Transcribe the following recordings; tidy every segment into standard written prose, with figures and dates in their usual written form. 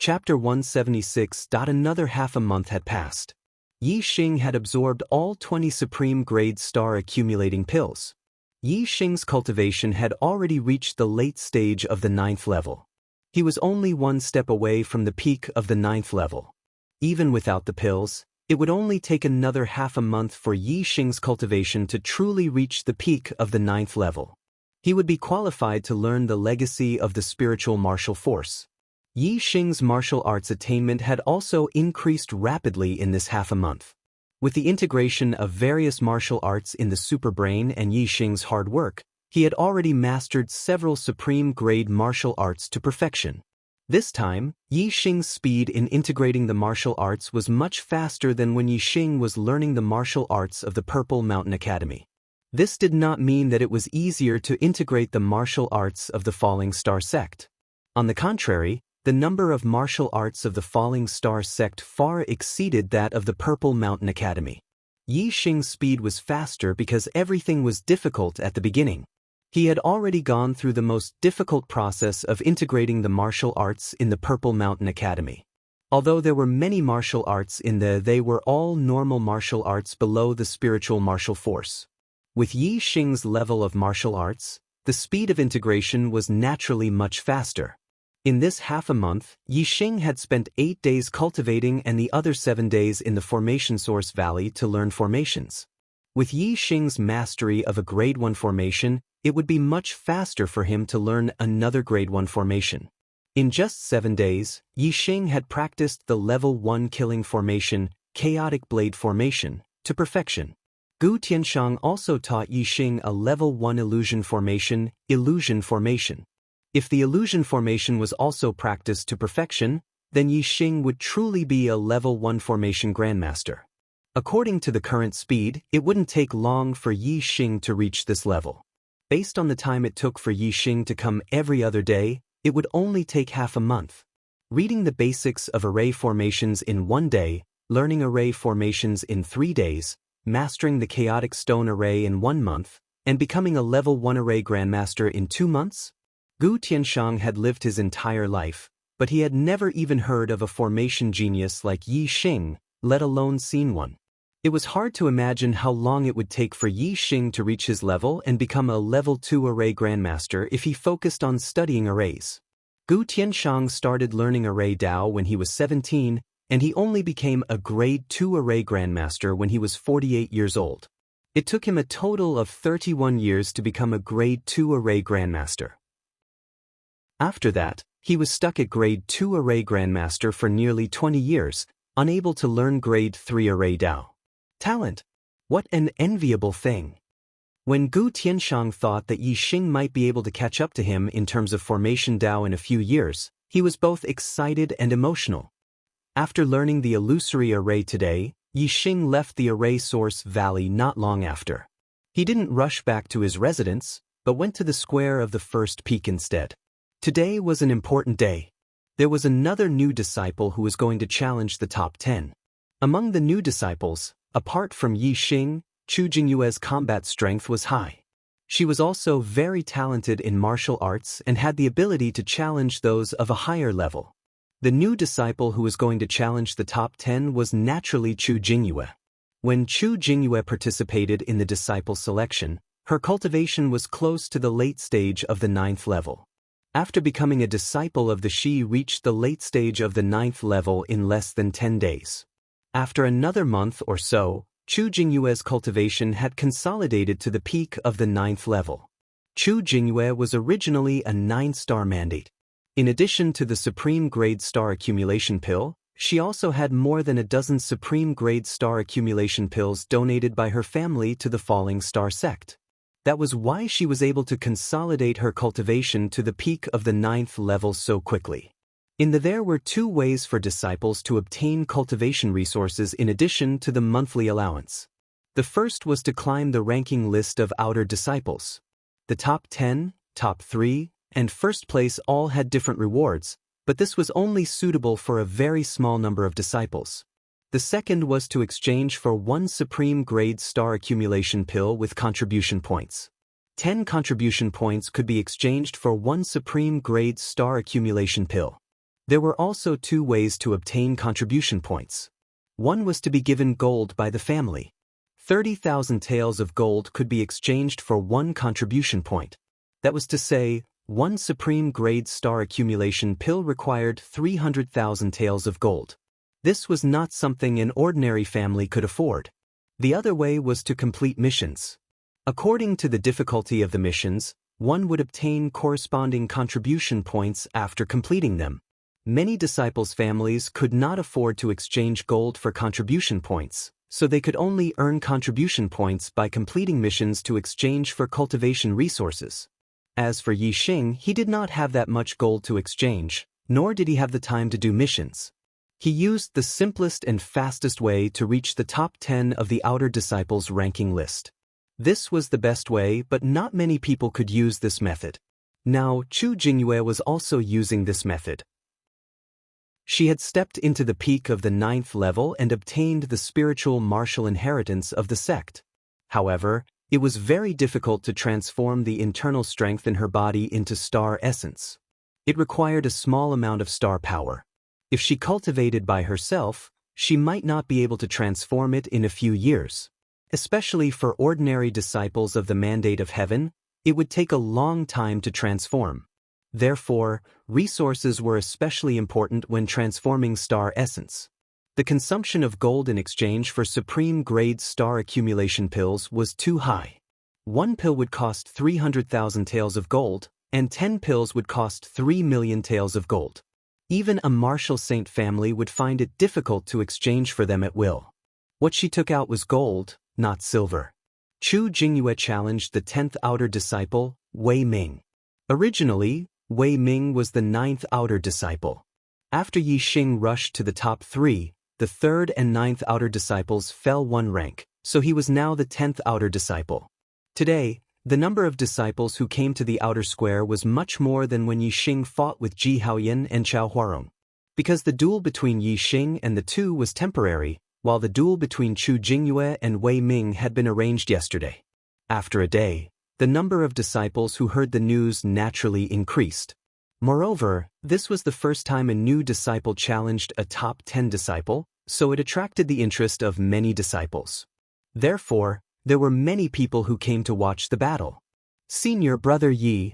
Chapter 176. Another half a month had passed. Yi Xing had absorbed all 20 Supreme Grade Star accumulating pills. Yi Xing's cultivation had already reached the late stage of the 9th level. He was only one step away from the peak of the 9th level. Even without the pills, it would only take another half a month for Yi Xing's cultivation to truly reach the peak of the 9th level. He would be qualified to learn the legacy of the spiritual martial force. Yi Xing's martial arts attainment had also increased rapidly in this half a month. With the integration of various martial arts in the superbrain and Yi Xing's hard work, he had already mastered several supreme-grade martial arts to perfection. This time, Yi Xing's speed in integrating the martial arts was much faster than when Yi Xing was learning the martial arts of the Purple Mountain Academy. This did not mean that it was easier to integrate the martial arts of the Falling Star sect. On the contrary, the number of martial arts of the Falling Star sect far exceeded that of the Purple Mountain Academy. Yi Xing's speed was faster because everything was difficult at the beginning. He had already gone through the most difficult process of integrating the martial arts in the Purple Mountain Academy. Although there were many martial arts they were all normal martial arts below the spiritual martial force. With Yi Xing's level of martial arts, the speed of integration was naturally much faster. In this half a month, Yi Xing had spent 8 days cultivating and the other 7 days in the Formation Source Valley to learn formations. With Yi Xing's mastery of a Grade 1 formation, it would be much faster for him to learn another Grade 1 formation. In just 7 days, Yi Xing had practiced the Level 1 killing formation, Chaotic Blade Formation, to perfection. Gu Tianshang also taught Yi Xing a Level 1 illusion formation, Illusion Formation. If the illusion formation was also practiced to perfection, then Yi Xing would truly be a Level 1 formation Grandmaster. According to the current speed, it wouldn't take long for Yi Xing to reach this level. Based on the time it took for Yi Xing to come every other day, it would only take half a month. Reading the basics of array formations in 1 day, learning array formations in 3 days, mastering the chaotic stone array in 1 month, and becoming a Level 1 array Grandmaster in 2 months? Gu Tianshang had lived his entire life, but he had never even heard of a formation genius like Yi Xing, let alone seen one. It was hard to imagine how long it would take for Yi Xing to reach his level and become a Level 2 array Grandmaster if he focused on studying arrays. Gu Tianshang started learning array Dao when he was 17, and he only became a Grade 2 array Grandmaster when he was 48 years old. It took him a total of 31 years to become a Grade 2 array Grandmaster. After that, he was stuck at Grade 2 array Grandmaster for nearly 20 years, unable to learn Grade 3 array Dao. Talent! What an enviable thing! When Gu Tianshang thought that Yi Xing might be able to catch up to him in terms of formation Dao in a few years, he was both excited and emotional. After learning the illusory array today, Yi Xing left the Array Source Valley not long after. He didn't rush back to his residence, but went to the square of the first peak instead. Today was an important day. There was another new disciple who was going to challenge the top 10. Among the new disciples, apart from Yi Xing, Chu Jingyue's combat strength was high. She was also very talented in martial arts and had the ability to challenge those of a higher level. The new disciple who was going to challenge the top 10 was naturally Chu Jingyue. When Chu Jingyue participated in the disciple selection, her cultivation was close to the late stage of the 9th level. After becoming a disciple of the Shi reached the late stage of the 9th level in less than 10 days. After another month or so, Chu Jingyue's cultivation had consolidated to the peak of the 9th level. Chu Jingyue was originally a 9-star mandate. In addition to the Supreme Grade Star Accumulation Pill, she also had more than a dozen Supreme Grade Star Accumulation Pills donated by her family to the Falling Star sect. That was why she was able to consolidate her cultivation to the peak of the 9th level so quickly. There were 2 ways for disciples to obtain cultivation resources in addition to the monthly allowance. The first was to climb the ranking list of outer disciples. The top 10, top 3, and first place all had different rewards, but this was only suitable for a very small number of disciples. The second was to exchange for 1 Supreme Grade Star Accumulation Pill with contribution points. 10 contribution points could be exchanged for 1 Supreme Grade Star Accumulation Pill. There were also two ways to obtain contribution points. One was to be given gold by the family. 30,000 taels of gold could be exchanged for one contribution point. That was to say, one supreme grade star accumulation pill required 300,000 taels of gold. This was not something an ordinary family could afford. The other way was to complete missions. According to the difficulty of the missions, one would obtain corresponding contribution points after completing them. Many disciples' families could not afford to exchange gold for contribution points, so they could only earn contribution points by completing missions to exchange for cultivation resources. As for Yixing, he did not have that much gold to exchange, nor did he have the time to do missions. He used the simplest and fastest way to reach the top 10 of the outer disciples' ranking list. This was the best way, but not many people could use this method. Now, Chu Jingyue was also using this method. She had stepped into the peak of the 9th level and obtained the spiritual martial inheritance of the sect. However, it was very difficult to transform the internal strength in her body into star essence. It required a small amount of star power. If she cultivated by herself, she might not be able to transform it in a few years. Especially for ordinary disciples of the Mandate of Heaven, it would take a long time to transform. Therefore, resources were especially important when transforming star essence. The consumption of gold in exchange for supreme grade star accumulation pills was too high. One pill would cost 300,000 taels of gold, and 10 pills would cost 3 million taels of gold. Even a martial saint family would find it difficult to exchange for them at will. What she took out was gold, not silver. Chu Jingyue challenged the 10th outer disciple, Wei Ming. Originally, Wei Ming was the 9th outer disciple. After Yixing rushed to the top 3, the 3rd and 9th outer disciples fell one rank, so he was now the 10th outer disciple. Today, the number of disciples who came to the outer square was much more than when Yixing fought with Ji Haoyan and Chao Huarong. Because the duel between Yixing and the two was temporary, while the duel between Chu Jingyue and Wei Ming had been arranged yesterday. After a day, the number of disciples who heard the news naturally increased. Moreover, this was the first time a new disciple challenged a top 10 disciple, so it attracted the interest of many disciples. Therefore, there were many people who came to watch the battle. Senior Brother Yi.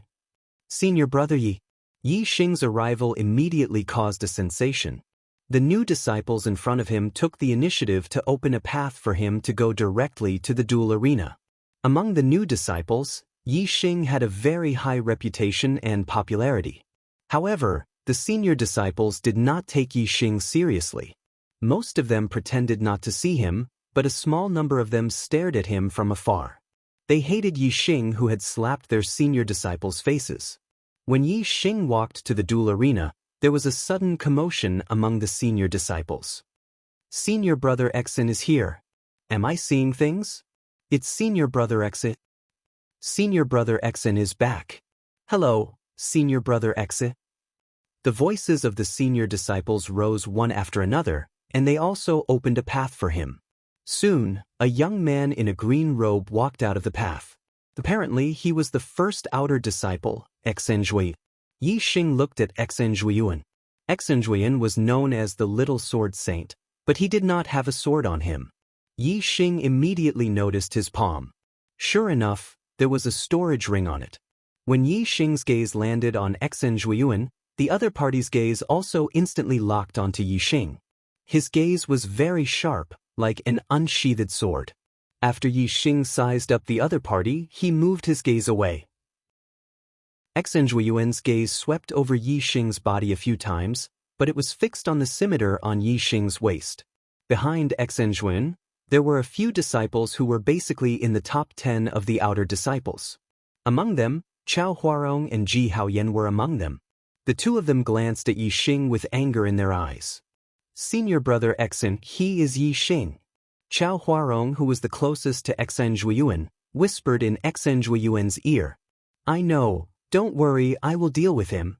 Yixing's arrival immediately caused a sensation. The new disciples in front of him took the initiative to open a path for him to go directly to the duel arena. Among the new disciples, Yixing had a very high reputation and popularity. However, the senior disciples did not take Yixing seriously. Most of them pretended not to see him, but a small number of them stared at him from afar. They hated Yixing, who had slapped their senior disciples' faces. When Yixing walked to the duel arena, there was a sudden commotion among the senior disciples. Senior Brother Exin is here. Am I seeing things? It's Senior Brother Exin. Senior Brother Exin is back. Hello, Senior Brother Exin. The voices of the senior disciples rose one after another, and they also opened a path for him. Soon, a young man in a green robe walked out of the path. Apparently, he was the first outer disciple, Xinjui. Yixing looked at Xinjuiyuan. Xinjuiyuan was known as the Little Sword Saint, but he did not have a sword on him. Yixing immediately noticed his palm. Sure enough, there was a storage ring on it. When Yixing's gaze landed on Xinjuiyuan, the other party's gaze also instantly locked onto Yixing. His gaze was very sharp, like an unsheathed sword. After Yixing sized up the other party, he moved his gaze away. Xinjuiyuan's gaze swept over Yixing's body a few times, but it was fixed on the scimitar on Yixing's waist. Behind Xinjuiyuan, there were a few disciples who were basically in the top 10 of the outer disciples. Among them, Chao Huarong and Ji Haoyan were among them. The two of them glanced at Yixing with anger in their eyes. Senior Brother Xin, he is Yixing. Chao Huarong, who was the closest to Xinjuiyuan, whispered in Xinjuiyuan's ear. I know, don't worry, I will deal with him.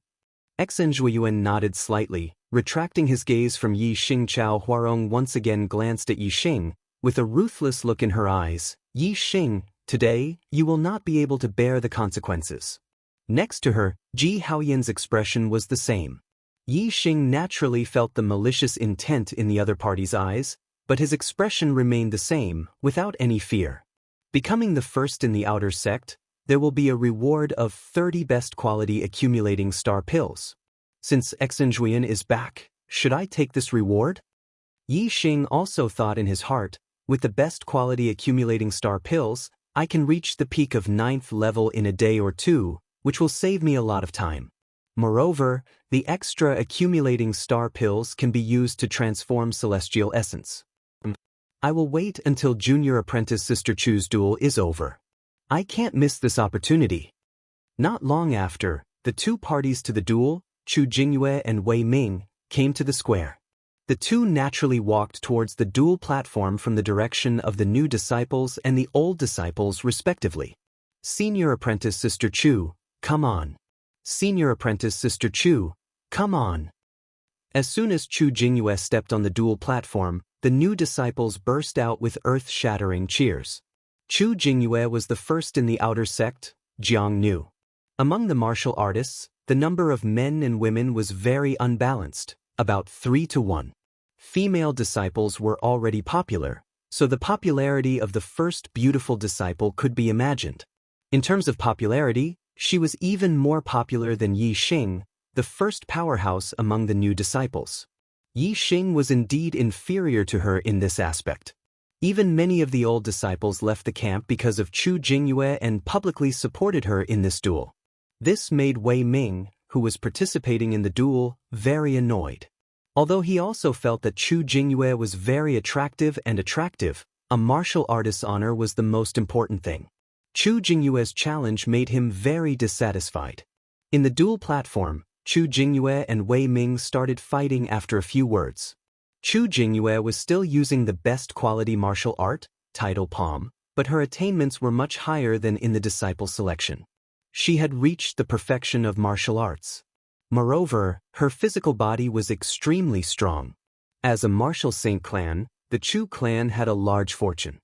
Xinjuiyuan nodded slightly, retracting his gaze from Yixing. Chao Huarong once again glanced at Yixing, with a ruthless look in her eyes. Yixing, today, you will not be able to bear the consequences. Next to her, Ji Haoyan's expression was the same. Yi Xing naturally felt the malicious intent in the other party's eyes, but his expression remained the same, without any fear. Becoming the first in the outer sect, there will be a reward of 30 best quality accumulating star pills. Since Xianxia is back, should I take this reward? Yi Xing also thought in his heart, with the best quality accumulating star pills, I can reach the peak of 9th level in a day or two, which will save me a lot of time. Moreover, the extra accumulating star pills can be used to transform celestial essence. I will wait until Junior Apprentice Sister Chu's duel is over. I can't miss this opportunity. Not long after, the two parties to the duel, Chu Jingyue and Wei Ming, came to the square. The two naturally walked towards the duel platform from the direction of the new disciples and the old disciples respectively. Senior Apprentice Sister Chu, come on. Senior Apprentice Sister Chu, come on. As soon as Chu Jingyue stepped on the duel platform, the new disciples burst out with earth-shattering cheers. Chu Jingyue was the first in the outer sect, Jiang Nu. Among the martial artists, the number of men and women was very unbalanced, about 3-to-1. Female disciples were already popular, so the popularity of the first beautiful disciple could be imagined. In terms of popularity, she was even more popular than Yi Xing, the first powerhouse among the new disciples. Yi Xing was indeed inferior to her in this aspect. Even many of the old disciples left the camp because of Chu Jingyue and publicly supported her in this duel. This made Wei Ming, who was participating in the duel, very annoyed. Although he also felt that Chu Jingyue was very attractive, a martial artist's honor was the most important thing. Chu Jingyue's challenge made him very dissatisfied. In the duel platform, Chu Jingyue and Wei Ming started fighting after a few words. Chu Jingyue was still using the best quality martial art, title palm, but her attainments were much higher than in the disciple selection. She had reached the perfection of martial arts. Moreover, her physical body was extremely strong. As a martial saint clan, the Chu clan had a large fortune.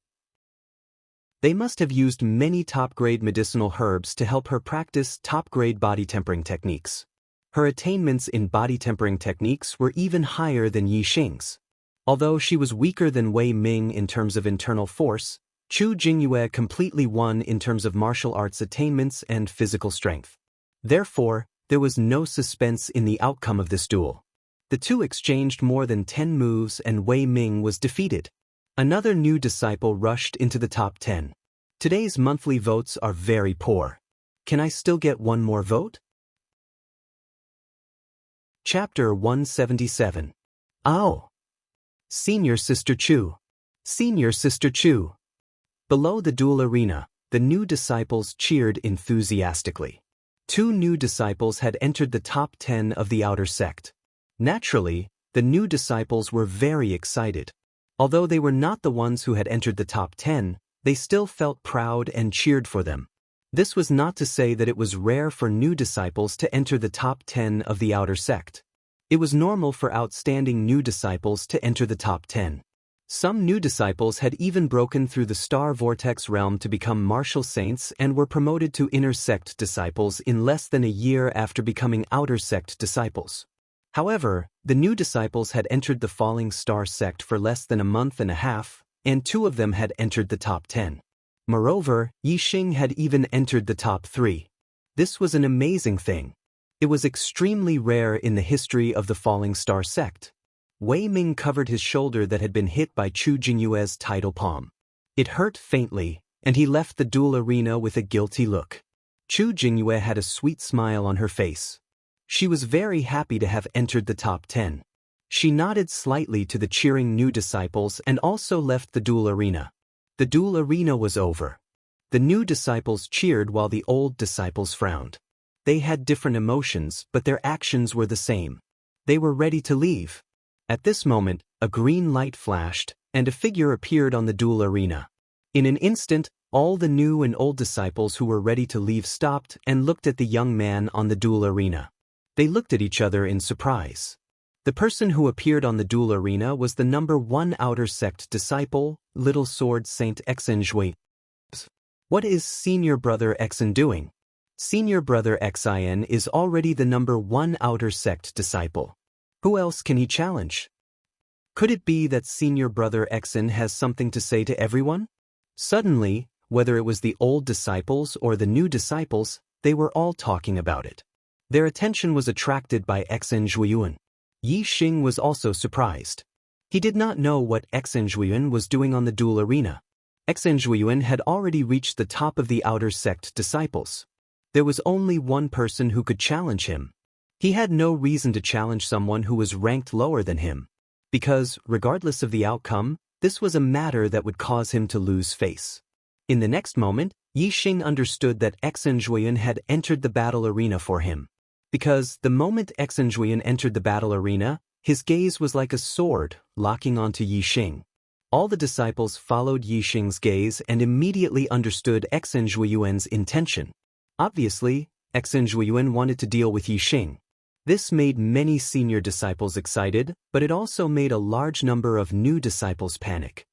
They must have used many top-grade medicinal herbs to help her practice top-grade body tempering techniques. Her attainments in body tempering techniques were even higher than Yi Xing's. Although she was weaker than Wei Ming in terms of internal force, Chu Jingyue completely won in terms of martial arts attainments and physical strength. Therefore, there was no suspense in the outcome of this duel. The two exchanged more than 10 moves and Wei Ming was defeated. Another new disciple rushed into the top 10. Today's monthly votes are very poor. Can I still get one more vote? Chapter 177. Oh! Senior Sister Chu. Senior Sister Chu. Below the duel arena, the new disciples cheered enthusiastically. 2 new disciples had entered the top 10 of the outer sect. Naturally, the new disciples were very excited. Although they were not the ones who had entered the top 10, they still felt proud and cheered for them. This was not to say that it was rare for new disciples to enter the top 10 of the outer sect. It was normal for outstanding new disciples to enter the top 10. Some new disciples had even broken through the star vortex realm to become martial saints and were promoted to inner sect disciples in less than a year after becoming outer sect disciples. However, the new disciples had entered the falling star sect for less than a month and a half, and 2 of them had entered the top 10. Moreover, Yi Xing had even entered the top 3. This was an amazing thing. It was extremely rare in the history of the falling star sect. Wei Ming covered his shoulder that had been hit by Chu Jingyue's title palm. It hurt faintly, and he left the duel arena with a guilty look. Chu Jingyue had a sweet smile on her face. She was very happy to have entered the top 10. She nodded slightly to the cheering new disciples and also left the duel arena. The duel arena was over. The new disciples cheered while the old disciples frowned. They had different emotions, but their actions were the same. They were ready to leave. At this moment, a green light flashed, and a figure appeared on the duel arena. In an instant, all the new and old disciples who were ready to leave stopped and looked at the young man on the duel arena. They looked at each other in surprise. The person who appeared on the duel arena was the number 1 outer sect disciple, Little Sword Saint Xianxia. What is Senior Brother Xen doing? Senior brother Xin is already the #1 outer sect disciple. Who else can he challenge? Could it be that senior brother Xin has something to say to everyone? Suddenly, whether it was the old disciples or the new disciples, they were all talking about it. Their attention was attracted by Xin Zhuiyuan. Yi Xing was also surprised. He did not know what Xin Zhuiyuan was doing on the duel arena. Xin Zhuiyuan had already reached the top of the outer sect disciples. There was only one person who could challenge him. He had no reason to challenge someone who was ranked lower than him, because, regardless of the outcome, this was a matter that would cause him to lose face. In the next moment, Yi Xing understood that Xin Zhuiyuan had entered the battle arena for him. Because the moment Xin Zhuiyuan entered the battle arena, his gaze was like a sword, locking onto Yi Xing. All the disciples followed Yi Xing's gaze and immediately understood Xin Zhuiyuan's intention. Obviously, Xin Zhuiyuan wanted to deal with Yi Xing. This made many senior disciples excited, but it also made a large number of new disciples panic.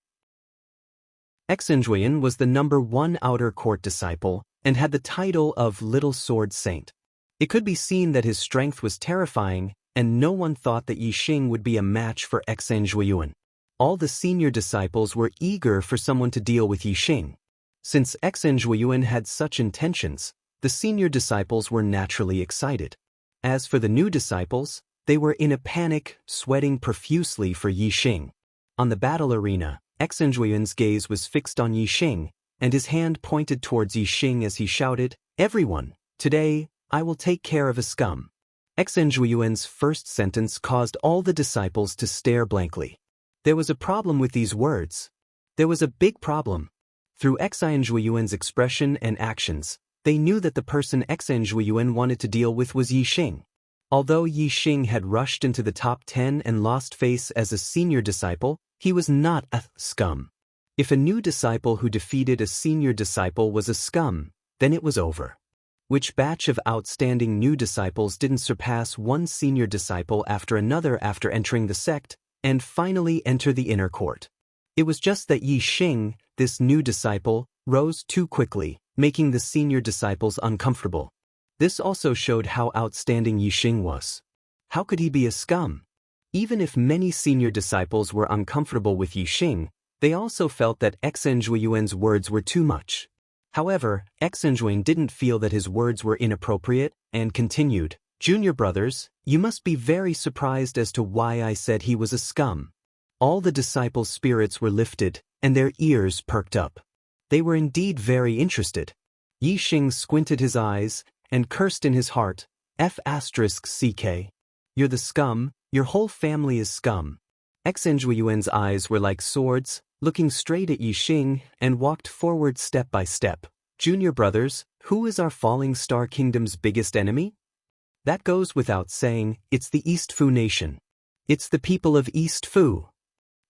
Xin Zhuiyuan was the #1 outer court disciple and had the title of Little Sword Saint. It could be seen that his strength was terrifying, and no one thought that Yi Xing would be a match for Xin Zhuiyuan. All the senior disciples were eager for someone to deal with Yi Xing. Since Xin Zhuiyuan had such intentions, the senior disciples were naturally excited. As for the new disciples, they were in a panic, sweating profusely for Yi Xing. On the battle arena, Xin Zhuiyuan's gaze was fixed on Yi Xing, and his hand pointed towards Yi Xing as he shouted, "Everyone, today, I will take care of a scum." Xin Zhuiyuan's first sentence caused all the disciples to stare blankly. There was a problem with these words. There was a big problem. Through Xin Zhuiyuan's expression and actions, they knew that the person Xin Zhuiyuan wanted to deal with was Yi Xing. Although Yi Xing had rushed into the top 10 and lost face as a senior disciple, he was not a scum. If a new disciple who defeated a senior disciple was a scum, then it was over. Which batch of outstanding new disciples didn't surpass one senior disciple after another after entering the sect, and finally enter the inner court? It was just that Yi Xing, this new disciple, rose too quickly, making the senior disciples uncomfortable. This also showed how outstanding Yi Xing was. How could he be a scum? Even if many senior disciples were uncomfortable with Yi Xing, they also felt that Xin Zhuiyuan's words were too much. However, Xin Zhuiyuan didn't feel that his words were inappropriate, and continued, "Junior brothers, you must be very surprised as to why I said he was a scum." All the disciples' spirits were lifted, and their ears perked up. They were indeed very interested. Yi Xing squinted his eyes, and cursed in his heart, "F***ck. You're the scum, your whole family is scum." Xin Zhuiyuan's eyes were like swords, looking straight at Yi Xing, and walked forward step by step. "Junior brothers, who is our Falling Star Kingdom's biggest enemy?" That goes without saying, it's the East Fu nation. It's the people of East Fu.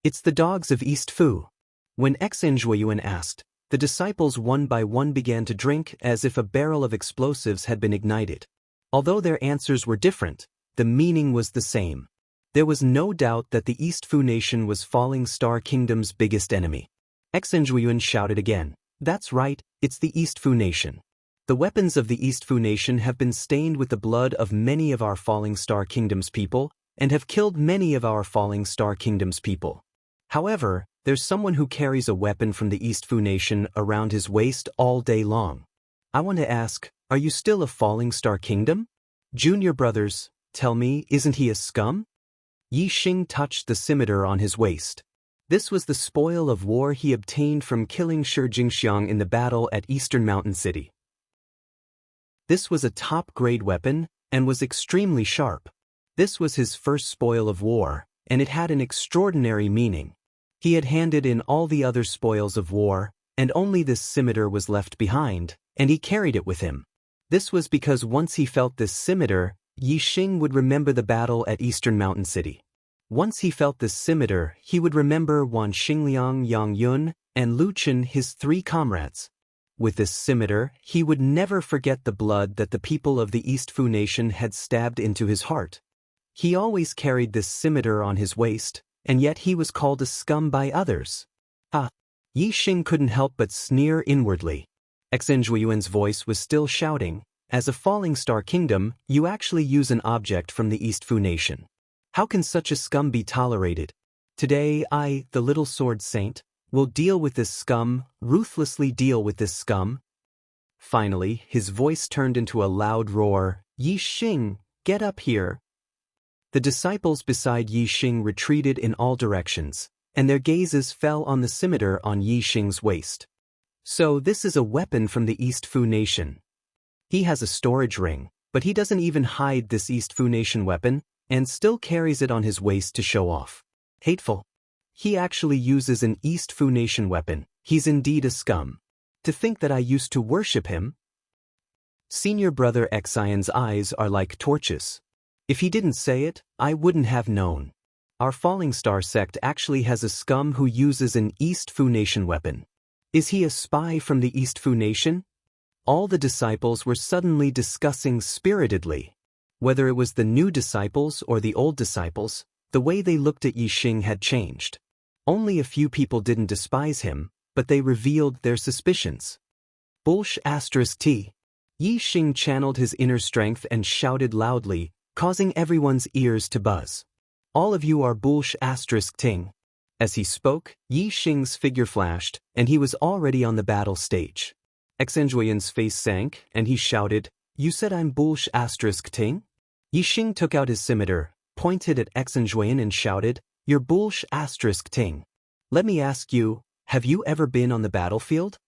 It's the dogs of East Fu. When Xin Zhuiyuan asked, the disciples one by one began to drink as if a barrel of explosives had been ignited. Although their answers were different, the meaning was the same. There was no doubt that the East Fu nation was Falling Star Kingdom's biggest enemy. Xin Zhuiyuan shouted again, "That's right, it's the East Fu nation. The weapons of the East Fu nation have been stained with the blood of many of our Falling Star Kingdom's people, and have killed many of our Falling Star Kingdom's people. However, there's someone who carries a weapon from the East Fu nation around his waist all day long. I want to ask, are you still a Falling Star Kingdom? Junior brothers, tell me, isn't he a scum?" Yi Xing touched the scimitar on his waist. This was the spoil of war he obtained from killing Shi Jingxiang in the battle at Eastern Mountain City. This was a top-grade weapon, and was extremely sharp. This was his first spoil of war, and it had an extraordinary meaning. He had handed in all the other spoils of war, and only this scimitar was left behind, and he carried it with him. This was because once he felt this scimitar, Yi Xing would remember the battle at Eastern Mountain City. Once he felt this scimitar, he would remember Wan Xingliang, Yang Yun, and Lu Chen, his 3 comrades. With this scimitar, he would never forget the blood that the people of the East Fu nation had stabbed into his heart. He always carried this scimitar on his waist, and yet he was called a scum by others. Yi Xing couldn't help but sneer inwardly. Xin Zhuiyuan's voice was still shouting, As a falling star kingdom, you actually use an object from the East Fu nation. How can such a scum be tolerated? Today I, the little sword saint, will deal with this scum, ruthlessly deal with this scum. Finally, his voice turned into a loud roar. Yi Xing, get up here. The disciples beside Yi Xing retreated in all directions, and their gazes fell on the scimitar on Yi Xing's waist. So this is a weapon from the East Fu nation. He has a storage ring, but he doesn't even hide this East Fu nation weapon, and still carries it on his waist to show off. Hateful. He actually uses an East Fu nation weapon. He's indeed a scum. To think that I used to worship him? Senior brother Xian's eyes are like torches. If he didn't say it, I wouldn't have known. Our Falling Star sect actually has a scum who uses an East Fu nation weapon. Is he a spy from the East Fu nation? All the disciples were suddenly discussing spiritedly. Whether it was the new disciples or the old disciples, the way they looked at Yi Xing had changed. Only a few people didn't despise him, but they revealed their suspicions. T. Yi Xing channeled his inner strength and shouted loudly, causing everyone's ears to buzz. All of you are Ting. As he spoke, Yi Xing's figure flashed, and he was already on the battle stage. Xianxia's face sank, and he shouted, You said I'm Ting? Yi Xing took out his scimitar, pointed at Xianxia and shouted, You're Ting. Let me ask you, have you ever been on the battlefield?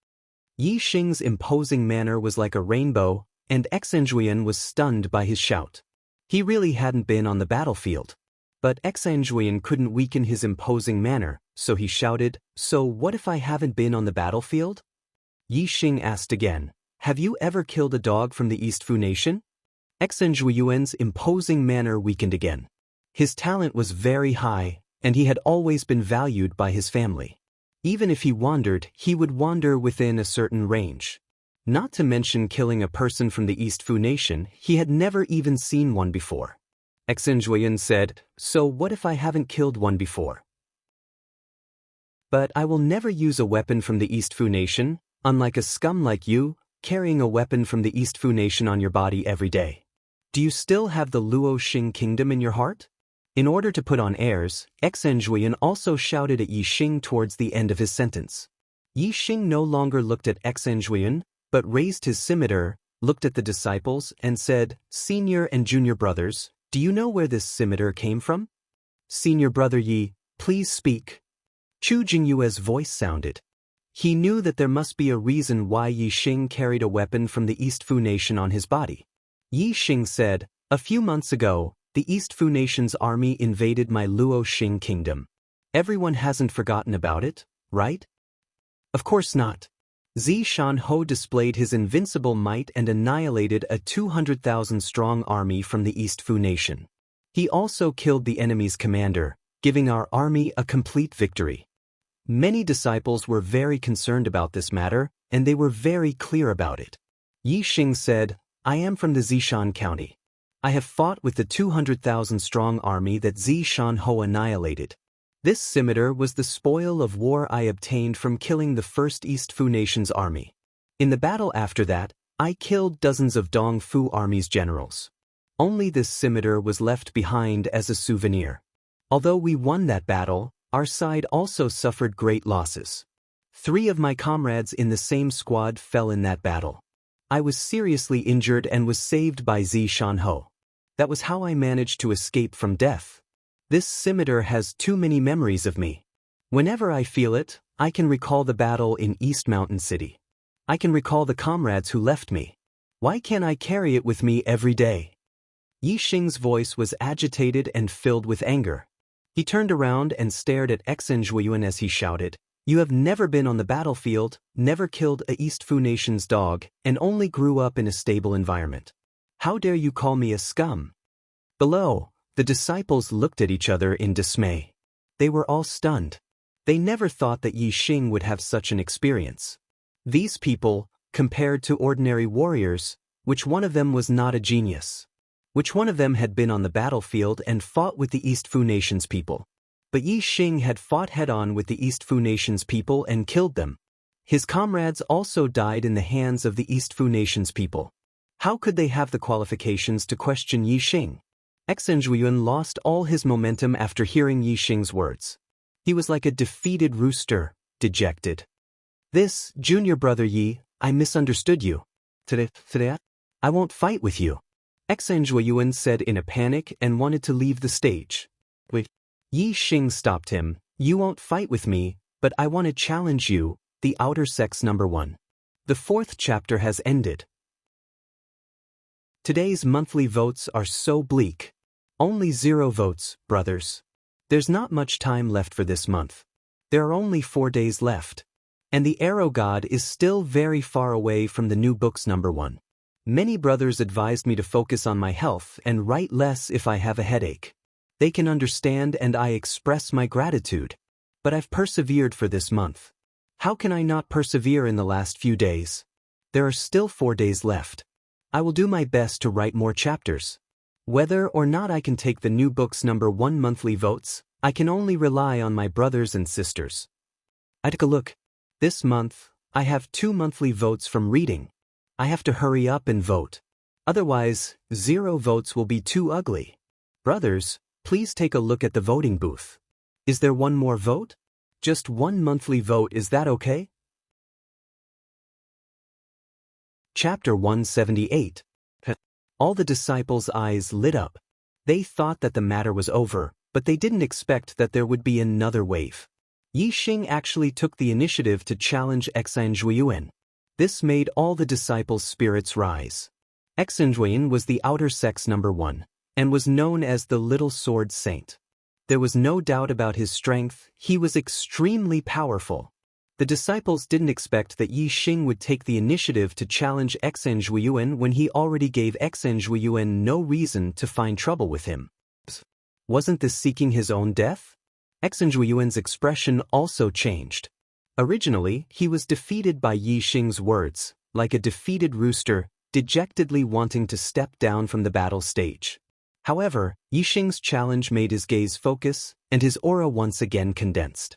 Yi Xing's imposing manner was like a rainbow, and Xianxia was stunned by his shout. He really hadn't been on the battlefield. But Xianxia couldn't weaken his imposing manner, so he shouted, So what if I haven't been on the battlefield? Yi Xing asked again, Have you ever killed a dog from the East Fu nation? Xianxia's imposing manner weakened again. His talent was very high, and he had always been valued by his family. Even if he wandered, he would wander within a certain range. Not to mention killing a person from the East Fu nation, he had never even seen one before. Xianxia said, So what if I haven't killed one before? But I will never use a weapon from the East Fu nation, unlike a scum like you, carrying a weapon from the East Fu nation on your body every day. Do you still have the Luo Xing kingdom in your heart? In order to put on airs, Xianxia also shouted at Yi Xing towards the end of his sentence. Yi Xing no longer looked at Xianxia, but raised his scimitar, looked at the disciples, and said, Senior and junior brothers, do you know where this scimitar came from? Senior brother Yi, please speak. Chu Jingyue's voice sounded. He knew that there must be a reason why Yi Xing carried a weapon from the East Fu nation on his body. Yi Xing said, A few months ago, the East Fu nation's army invaded my Luo Xing kingdom. Everyone hasn't forgotten about it, right? Of course not. Xianxia displayed his invincible might and annihilated a 200,000-strong army from the East Fu nation. He also killed the enemy's commander, giving our army a complete victory. Many disciples were very concerned about this matter, and they were very clear about it. Yi Xing said, I am from the Zishan County. I have fought with the 200,000-strong army that Xianxia annihilated. This scimitar was the spoil of war I obtained from killing the first East Fu nation's army. In the battle after that, I killed dozens of Dong Fu army's generals. Only this scimitar was left behind as a souvenir. Although we won that battle, our side also suffered great losses. 3 of my comrades in the same squad fell in that battle. I was seriously injured and was saved by Xianxia. That was how I managed to escape from death. This scimitar has too many memories of me. Whenever I feel it, I can recall the battle in East Mountain City. I can recall the comrades who left me. Why can't I carry it with me every day? Yi Xing's voice was agitated and filled with anger. He turned around and stared at Xianxia as he shouted, You have never been on the battlefield, never killed a East Fu nation's dog, and only grew up in a stable environment. How dare you call me a scum? Below, the disciples looked at each other in dismay. They were all stunned. They never thought that Yi Xing would have such an experience. These people, compared to ordinary warriors, which one of them was not a genius? Which one of them had been on the battlefield and fought with the East Fu nation's people? But Yi Xing had fought head-on with the East Fu nation's people and killed them. His comrades also died in the hands of the East Fu nation's people. How could they have the qualifications to question Yi Xing? Xinzhuiyuan lost all his momentum after hearing Yi Xing's words. He was like a defeated rooster, dejected. This, junior brother Yi, I misunderstood you. Today, I won't fight with you. Xinzhuiyuan said in a panic and wanted to leave the stage. Wait. Yi Xing stopped him. You won't fight with me, but I want to challenge you, the outer sects number 1. The 4th chapter has ended. Today's monthly votes are so bleak. Only 0 votes, brothers. There's not much time left for this month. There are only 4 days left. And the arrow god is still very far away from the new books number 1. Many brothers advised me to focus on my health and write less if I have a headache. They can understand and I express my gratitude. But I've persevered for this month. How can I not persevere in the last few days? There are still 4 days left. I will do my best to write more chapters. Whether or not I can take the new books number 1 monthly votes, I can only rely on my brothers and sisters. I took a look. This month, I have 2 monthly votes from reading. I have to hurry up and vote. Otherwise, 0 votes will be too ugly. Brothers, please take a look at the voting booth. Is there one more vote? Just 1 monthly vote, is that okay? Chapter 178. All the disciples' eyes lit up. They thought that the matter was over, but they didn't expect that there would be another wave. Yi Xing actually took the initiative to challenge Xinzhuiyuan. This made all the disciples' spirits rise. Xinzhuiyuan was the outer sects number 1, and was known as the Little Sword Saint. There was no doubt about his strength, he was extremely powerful. The disciples didn't expect that Yi Xing would take the initiative to challenge Xinzhuiyuan when he already gave Xinzhuiyuan no reason to find trouble with him. Wasn't this seeking his own death? Xinzhuiyuan's expression also changed. Originally, he was defeated by Yi Xing's words, like a defeated rooster, dejectedly wanting to step down from the battle stage. However, Yi Xing's challenge made his gaze focus, and his aura once again condensed.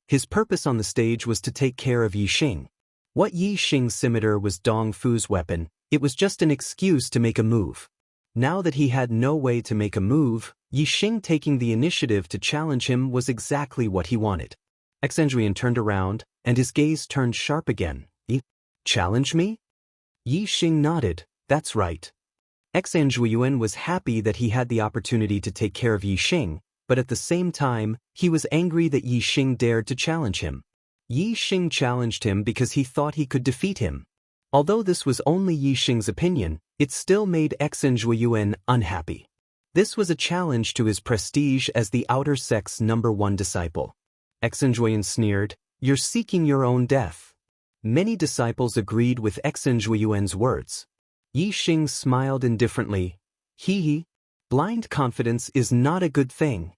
His purpose on the stage was to take care of Yi Xing. What Yi Xing's scimitar was Dong Fu's weapon, it was just an excuse to make a move. Now that he had no way to make a move, Yi Xing taking the initiative to challenge him was exactly what he wanted. Xinzhuiyuan turned around, and his gaze turned sharp again. Challenge me? Yi Xing nodded, that's right. Xinzhuiyuan was happy that he had the opportunity to take care of Yi Xing, but at the same time, he was angry that Yi Xing dared to challenge him. Yi Xing challenged him because he thought he could defeat him. Although this was only Yi Xing's opinion, it still made Xinzhuiyuan unhappy. This was a challenge to his prestige as the outer sect's number 1 disciple. Xinzhuiyuan sneered, "You're seeking your own death." Many disciples agreed with Xinzhuiyuan's words. Yi Xing smiled indifferently. Hee. Blind confidence is not a good thing.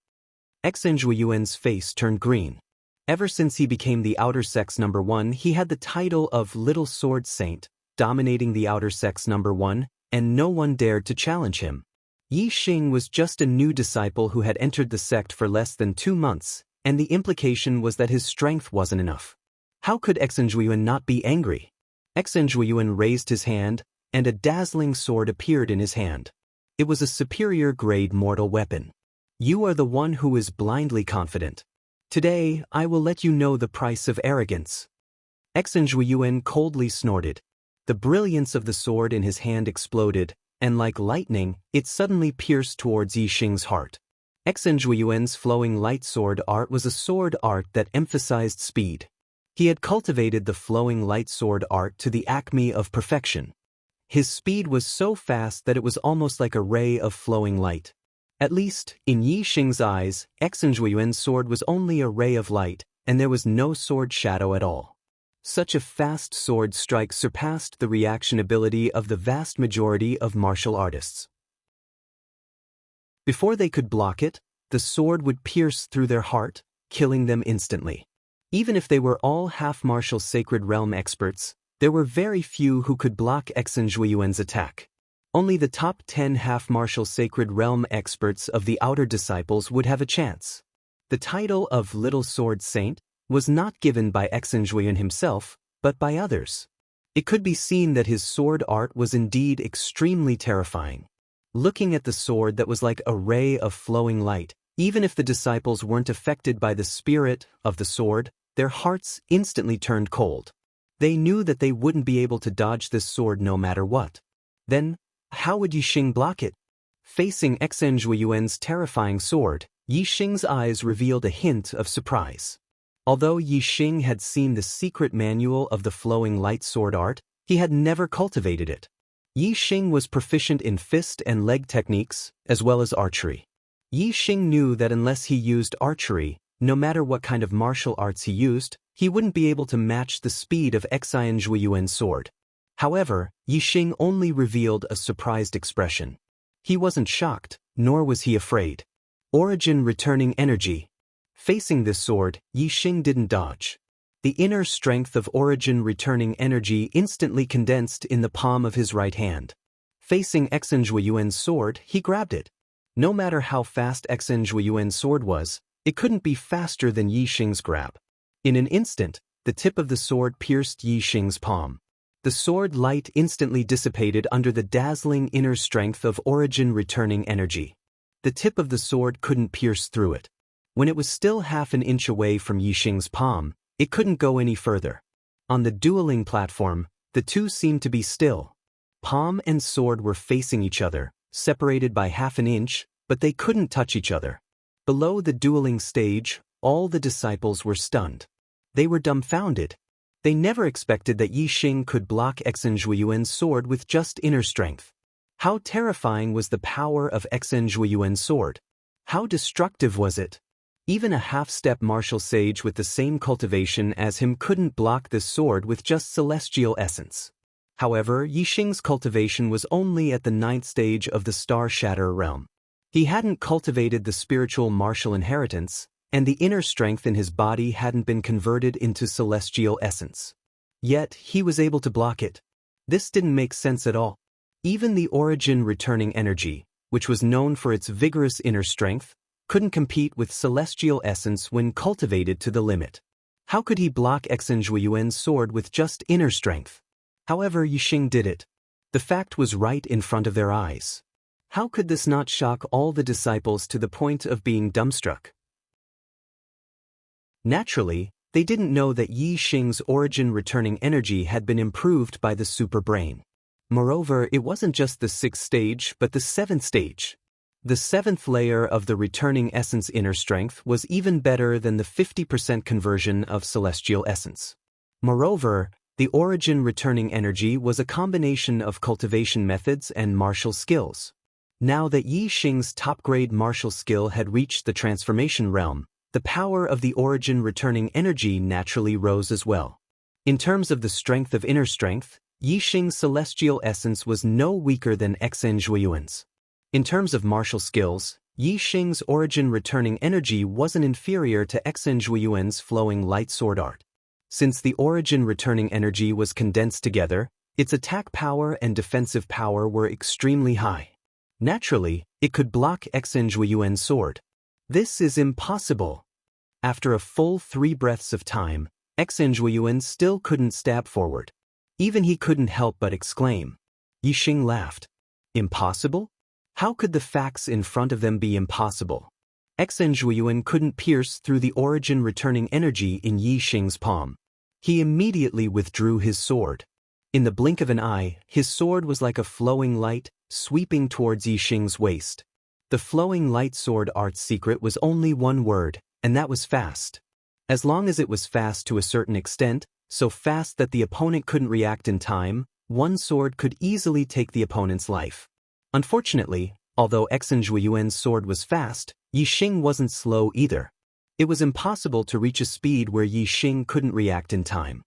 Xinzhuiyuan's face turned green. Ever since he became the outer sect's number 1, he had the title of Little Sword Saint, dominating the outer sect's number 1, and no one dared to challenge him. Yi Xing was just a new disciple who had entered the sect for less than 2 months, and the implication was that his strength wasn't enough. How could Xinzhuiyuan not be angry? Xinzhuiyuan raised his hand, and a dazzling sword appeared in his hand. It was a superior-grade mortal weapon. You are the one who is blindly confident. Today, I will let you know the price of arrogance. Xinzhuiyuan coldly snorted. The brilliance of the sword in his hand exploded, and like lightning, it suddenly pierced towards Yi Xing's heart. Xinzhuiyuan's flowing light sword art was a sword art that emphasized speed. He had cultivated the flowing light sword art to the acme of perfection. His speed was so fast that it was almost like a ray of flowing light. At least, in Yi Xing's eyes, Xinzhuiyuan's sword was only a ray of light, and there was no sword shadow at all. Such a fast sword strike surpassed the reaction ability of the vast majority of martial artists. Before they could block it, the sword would pierce through their heart, killing them instantly. Even if they were all half-martial Sacred Realm experts, there were very few who could block Xinzhuiyuan's attack. Only the top 10 half-martial Sacred Realm experts of the outer disciples would have a chance. The title of Little Sword Saint was not given by Xinzhuiyuan himself, but by others. It could be seen that his sword art was indeed extremely terrifying. Looking at the sword that was like a ray of flowing light, even if the disciples weren't affected by the spirit of the sword, their hearts instantly turned cold. They knew that they wouldn't be able to dodge this sword no matter what. Then, how would Yixing block it? Facing Xuanyuan's terrifying sword, Yixing's eyes revealed a hint of surprise. Although Yixing had seen the secret manual of the flowing light sword art, he had never cultivated it. Yixing was proficient in fist and leg techniques, as well as archery. Yixing knew that unless he used archery, no matter what kind of martial arts he used, he wouldn't be able to match the speed of Xuanyuan's sword. However, Yixing only revealed a surprised expression. He wasn't shocked, nor was he afraid. Origin returning energy. Facing this sword, Yixing didn't dodge. The inner strength of origin returning energy instantly condensed in the palm of his right hand. Facing Xuanyuan's sword, he grabbed it. No matter how fast Xuanyuan's sword was, it couldn't be faster than Yixing's grab. In an instant, the tip of the sword pierced Yixing's palm. The sword light instantly dissipated under the dazzling inner strength of origin returning energy. The tip of the sword couldn't pierce through it. When it was still half an inch away from Yixing's palm, it couldn't go any further. On the dueling platform, the two seemed to be still. Palm and sword were facing each other, separated by half an inch, but they couldn't touch each other. Below the dueling stage, all the disciples were stunned. They were dumbfounded. They never expected that Yixing could block Xuanyuan's sword with just inner strength. How terrifying was the power of Xuanyuan's sword? How destructive was it? Even a half-step martial sage with the same cultivation as him couldn't block this sword with just celestial essence. However, Yixing's cultivation was only at the 9th stage of the Star Shatter realm. He hadn't cultivated the spiritual martial inheritance, and the inner strength in his body hadn't been converted into celestial essence. Yet, he was able to block it. This didn't make sense at all. Even the origin returning energy, which was known for its vigorous inner strength, couldn't compete with celestial essence when cultivated to the limit. How could he block Xuanyuan's sword with just inner strength? However, Yixing did it. The fact was right in front of their eyes. How could this not shock all the disciples to the point of being dumbstruck? Naturally, they didn't know that Yixing's origin returning energy had been improved by the super brain. Moreover, it wasn't just the 6th stage but the 7th stage. The 7th layer of the returning essence inner strength was even better than the 50% conversion of celestial essence. Moreover, the origin returning energy was a combination of cultivation methods and martial skills. Now that Yixing's top-grade martial skill had reached the transformation realm, the power of the origin returning energy naturally rose as well. In terms of the strength of inner strength, Yixing's celestial essence was no weaker than Xuanyuan's. In terms of martial skills, Yixing's origin returning energy wasn't inferior to Xuanyuan's flowing light sword art. Since the origin returning energy was condensed together, its attack power and defensive power were extremely high. Naturally, it could block Xuanyuan's sword. This is impossible. After a full 3 breaths of time, Xuanyuan still couldn't stab forward. Even he couldn't help but exclaim. Yixing laughed. Impossible? How could the facts in front of them be impossible? Xuanyuan couldn't pierce through the origin returning energy in Yixing's palm. He immediately withdrew his sword. In the blink of an eye, his sword was like a flowing light, sweeping towards Yixing's waist. The flowing light sword art's secret was only one word, and that was fast. As long as it was fast to a certain extent, so fast that the opponent couldn't react in time, one sword could easily take the opponent's life. Unfortunately, although Xuanyuan's sword was fast, Yixing wasn't slow either. It was impossible to reach a speed where Yixing couldn't react in time.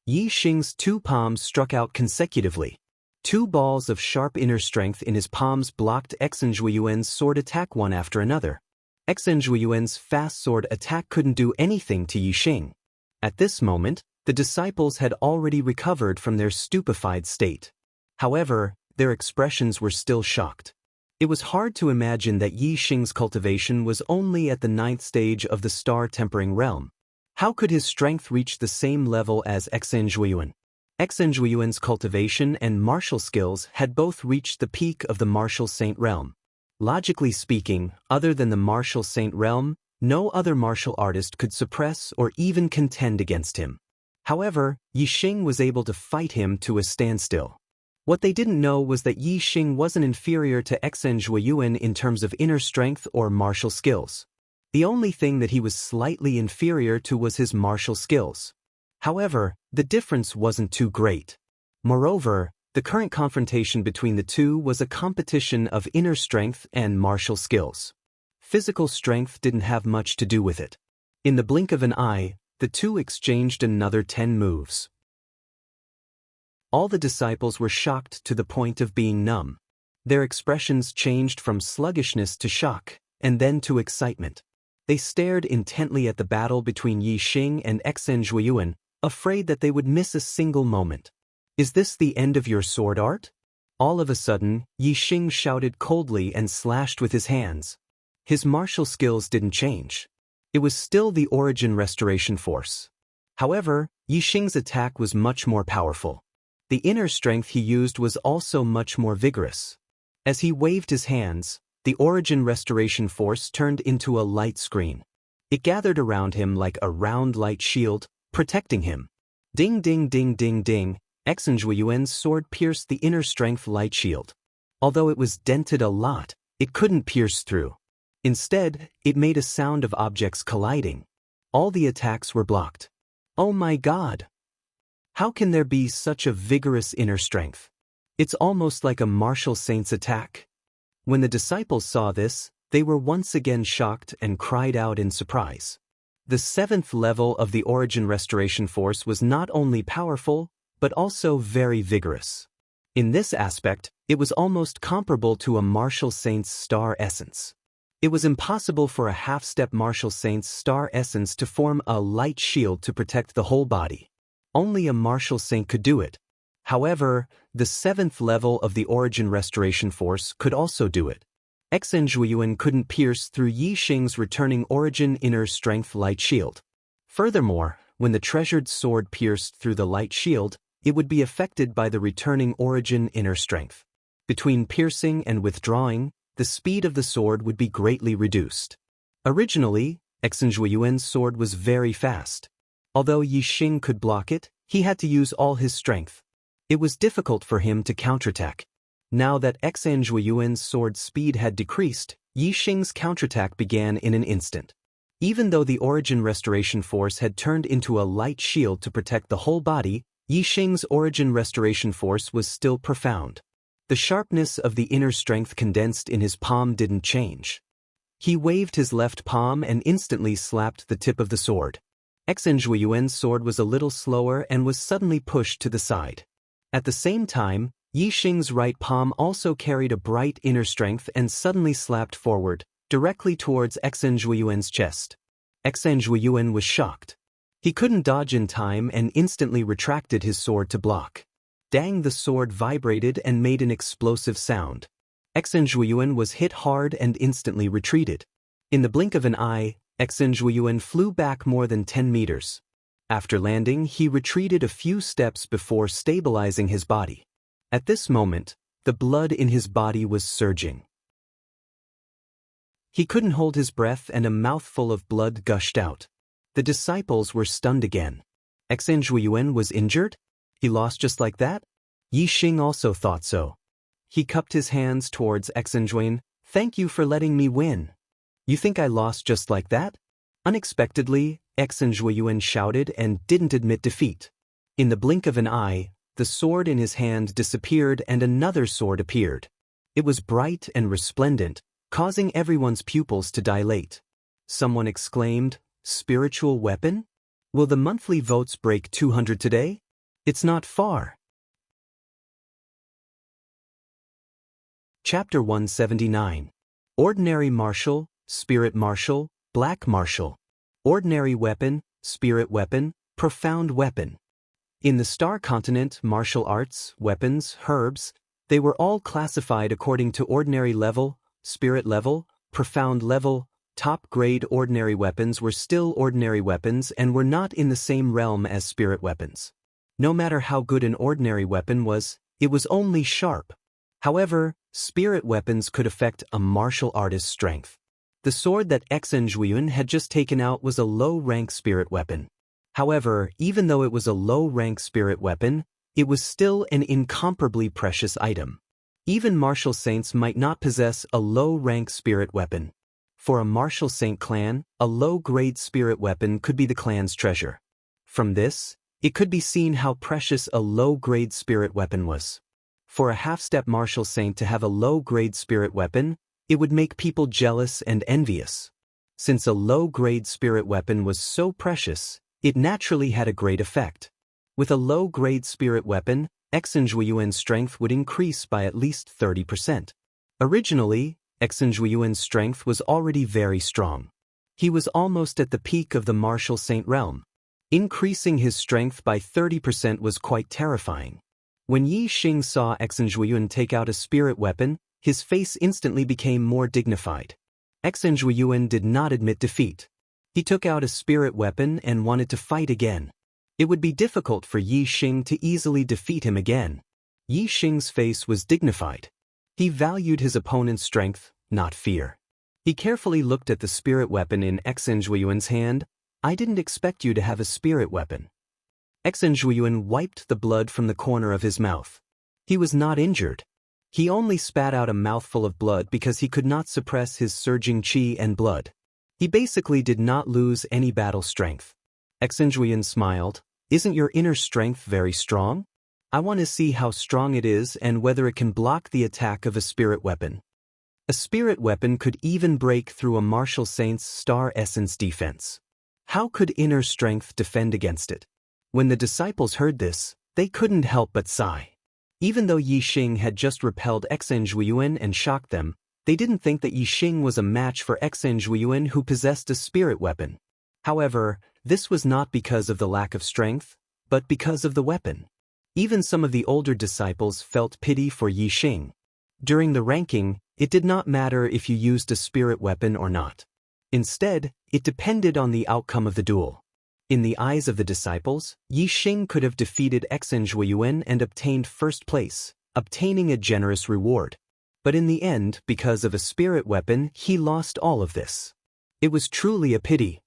Yixing's 2 palms struck out consecutively. 2 balls of sharp inner strength in his palms blocked Xuanyuan's sword attack one after another. Xuanyuan's fast sword attack couldn't do anything to Yixing. At this moment, the disciples had already recovered from their stupefied state. However, their expressions were still shocked. It was hard to imagine that Yixing's cultivation was only at the 9th stage of the star tempering realm. How could his strength reach the same level as Xuanyuan? Xianxia's cultivation and martial skills had both reached the peak of the martial saint realm. Logically speaking, other than the martial saint realm, no other martial artist could suppress or even contend against him. However, Yi Xing was able to fight him to a standstill. What they didn't know was that Yi Xing wasn't inferior to Xianxia in terms of inner strength or martial skills. The only thing that he was slightly inferior to was his martial skills. However, the difference wasn't too great. Moreover, the current confrontation between the two was a competition of inner strength and martial skills. Physical strength didn't have much to do with it. In the blink of an eye, the two exchanged another 10 moves. All the disciples were shocked to the point of being numb. Their expressions changed from sluggishness to shock, and then to excitement. They stared intently at the battle between Yi Xing and Xianxia, afraid that they would miss a single moment. "Is this the end of your sword art?" All of a sudden, Yi Xing shouted coldly and slashed with his hands. His martial skills didn't change. It was still the Origin Restoration Force. However, Yi Xing's attack was much more powerful. The inner strength he used was also much more vigorous. As he waved his hands, the Origin Restoration Force turned into a light screen. It gathered around him like a round light shield, protecting him. Ding ding ding ding ding, Xianxia's sword pierced the inner strength light shield. Although it was dented a lot, it couldn't pierce through. Instead, it made a sound of objects colliding. All the attacks were blocked. Oh my God! How can there be such a vigorous inner strength? It's almost like a martial saint's attack. When the disciples saw this, they were once again shocked and cried out in surprise. The 7th level of the Origin Restoration Force was not only powerful, but also very vigorous. In this aspect, it was almost comparable to a martial saint's star essence. It was impossible for a half-step martial saint's star essence to form a light shield to protect the whole body. Only a martial saint could do it. However, the 7th level of the Origin Restoration Force could also do it. Xianxia couldn't pierce through Yi Xing's returning Origin Inner Strength light shield. Furthermore, when the treasured sword pierced through the light shield, it would be affected by the returning Origin Inner Strength. Between piercing and withdrawing, the speed of the sword would be greatly reduced. Originally, Xianxia's sword was very fast. Although Yi Xing could block it, he had to use all his strength. It was difficult for him to counterattack. Now that Xianxia's sword speed had decreased, Yi Xing's counterattack began in an instant. Even though the Origin Restoration Force had turned into a light shield to protect the whole body, Yi Xing's Origin Restoration Force was still profound. The sharpness of the inner strength condensed in his palm didn't change. He waved his left palm and instantly slapped the tip of the sword. Xianxia's sword was a little slower and was suddenly pushed to the side. At the same time, Yi Xing's right palm also carried a bright inner strength and suddenly slapped forward, directly towards Xianxia's chest. Xianxia was shocked. He couldn't dodge in time and instantly retracted his sword to block. Dang, the sword vibrated and made an explosive sound. Xianxia was hit hard and instantly retreated. In the blink of an eye, Xianxia flew back more than 10 meters. After landing, he retreated a few steps before stabilizing his body. At this moment, the blood in his body was surging. He couldn't hold his breath and a mouthful of blood gushed out. The disciples were stunned again. Xianxia was injured? He lost just like that? Yi Xing also thought so. He cupped his hands towards Xianxia. "Thank you for letting me win." "You think I lost just like that?" Unexpectedly, Xianxia shouted and didn't admit defeat. In the blink of an eye, the sword in his hand disappeared and another sword appeared. It was bright and resplendent, causing everyone's pupils to dilate. Someone exclaimed, "Spiritual weapon? Will the monthly votes break 200 today? It's not far." Chapter 179. Ordinary Martial, Spirit Martial, Black Martial. Ordinary Weapon, Spirit Weapon, Profound Weapon. In the Star Continent, martial arts, weapons, herbs, they were all classified according to ordinary level, spirit level, profound level. Top-grade ordinary weapons were still ordinary weapons and were not in the same realm as spirit weapons. No matter how good an ordinary weapon was, it was only sharp. However, spirit weapons could affect a martial artist's strength. The sword that Xen Zhuiyun had just taken out was a low-rank spirit weapon. However, even though it was a low-rank spirit weapon, it was still an incomparably precious item. Even martial saints might not possess a low-rank spirit weapon. For a martial saint clan, a low-grade spirit weapon could be the clan's treasure. From this, it could be seen how precious a low-grade spirit weapon was. For a half-step martial saint to have a low-grade spirit weapon, it would make people jealous and envious. Since a low-grade spirit weapon was so precious, it naturally had a great effect. With a low-grade spirit weapon, Xen Zhuiyuan's strength would increase by at least 30%. Originally, Xen Zhuiyuan's strength was already very strong. He was almost at the peak of the martial saint realm. Increasing his strength by 30% was quite terrifying. When Yi Xing saw Xen Zhuiyuan take out a spirit weapon, his face instantly became more dignified. Xen Zhuiyuan did not admit defeat. He took out a spirit weapon and wanted to fight again. It would be difficult for Yi Xing to easily defeat him again. Yi Xing's face was dignified. He valued his opponent's strength, not fear. He carefully looked at the spirit weapon in Xen Zhuiyuan's hand. "I didn't expect you to have a spirit weapon." Xen Zhuiyuan wiped the blood from the corner of his mouth. He was not injured. He only spat out a mouthful of blood because he could not suppress his surging qi and blood. He basically did not lose any battle strength. Xen Zhuiyuan smiled. "Isn't your inner strength very strong? I want to see how strong it is and whether it can block the attack of a spirit weapon." A spirit weapon could even break through a martial saint's star essence defense. How could inner strength defend against it? When the disciples heard this, they couldn't help but sigh. Even though Yi Xing had just repelled Xen Zhuiyuan and shocked them, they didn't think that Yi Xing was a match for Xen Zhuiyuan, who possessed a spirit weapon. However, this was not because of the lack of strength, but because of the weapon. Even some of the older disciples felt pity for Yi Xing. During the ranking, it did not matter if you used a spirit weapon or not. Instead, it depended on the outcome of the duel. In the eyes of the disciples, Yi Xing could have defeated Xen Zhuiyuan and obtained first place, obtaining a generous reward. But in the end, because of a spirit weapon, he lost all of this. It was truly a pity.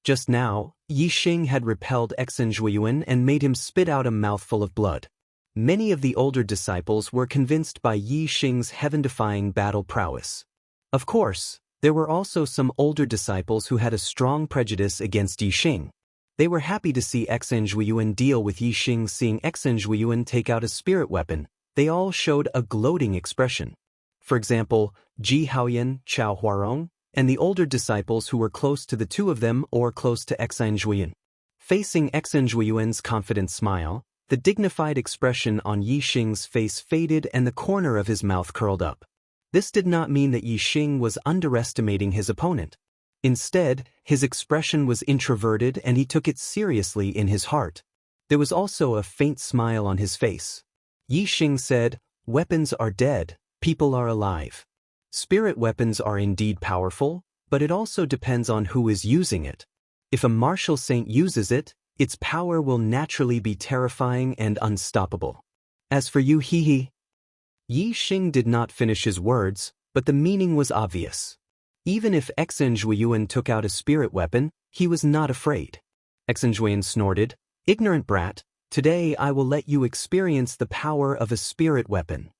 Just now, Yi Xing had repelled Xen Zhuiyuan and made him spit out a mouthful of blood. Many of the older disciples were convinced by Yi Xing's heaven-defying battle prowess. Of course, there were also some older disciples who had a strong prejudice against Yi Xing. They were happy to see Xen Zhuiyuan deal with Yi Xing. Seeing Xen Zhuiyuan take out a spirit weapon, they all showed a gloating expression. For example, Ji Haoyan, Chao Huarong, and the older disciples who were close to the two of them or close to Xen Zhuiyuan. Facing Xen Zhuiyuan's confident smile, the dignified expression on Yi Xing's face faded and the corner of his mouth curled up. This did not mean that Yi Xing was underestimating his opponent. Instead, his expression was introverted and he took it seriously in his heart. There was also a faint smile on his face. Yi Xing said, "Weapons are dead, people are alive." Spirit weapons are indeed powerful, but it also depends on who is using it. If a martial saint uses it, its power will naturally be terrifying and unstoppable. As for you, Yi Xing did not finish his words, but the meaning was obvious. Even if Xen Zhuiyuan took out a spirit weapon, he was not afraid. Xen Zhuiyuan snorted, "Ignorant brat, today I will let you experience the power of a spirit weapon."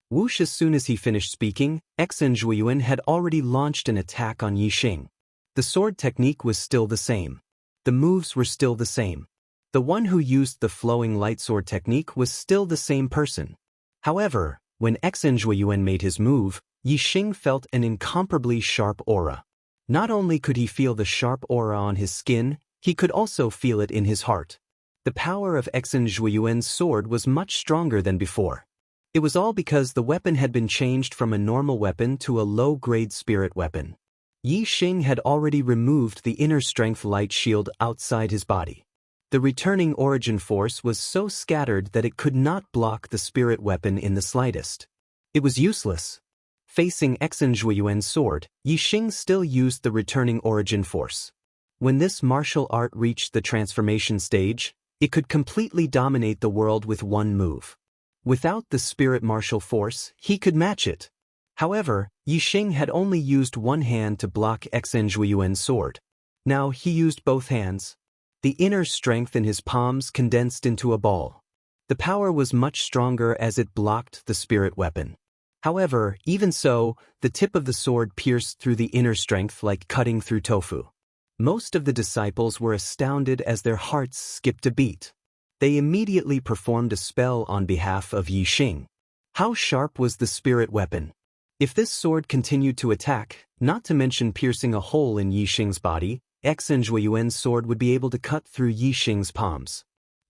Whoosh! As soon as he finished speaking, Xen Zhuiyuan had already launched an attack on Yi Xing. The sword technique was still the same. The moves were still the same. The one who used the flowing light sword technique was still the same person. However, when Xen Zhuiyuan made his move, Yi Xing felt an incomparably sharp aura. Not only could he feel the sharp aura on his skin, he could also feel it in his heart. The power of Xen Zhuiyuan's sword was much stronger than before. It was all because the weapon had been changed from a normal weapon to a low-grade spirit weapon. Yi Xing had already removed the inner strength light shield outside his body. The returning origin force was so scattered that it could not block the spirit weapon in the slightest. It was useless. Facing Xen Zhuiyuan's sword, Yi Xing still used the returning origin force. When this martial art reached the transformation stage, it could completely dominate the world with one move. Without the spirit martial force, he could match it. However, Yixing had only used one hand to block Xinzhuiyuan's sword. Now he used both hands. The inner strength in his palms condensed into a ball. The power was much stronger as it blocked the spirit weapon. However, even so, the tip of the sword pierced through the inner strength like cutting through tofu. Most of the disciples were astounded as their hearts skipped a beat. They immediately performed a spell on behalf of Yixing. How sharp was the spirit weapon? If this sword continued to attack, not to mention piercing a hole in Yixing's body, Xinzhuiyuan's sword would be able to cut through Yixing's palms.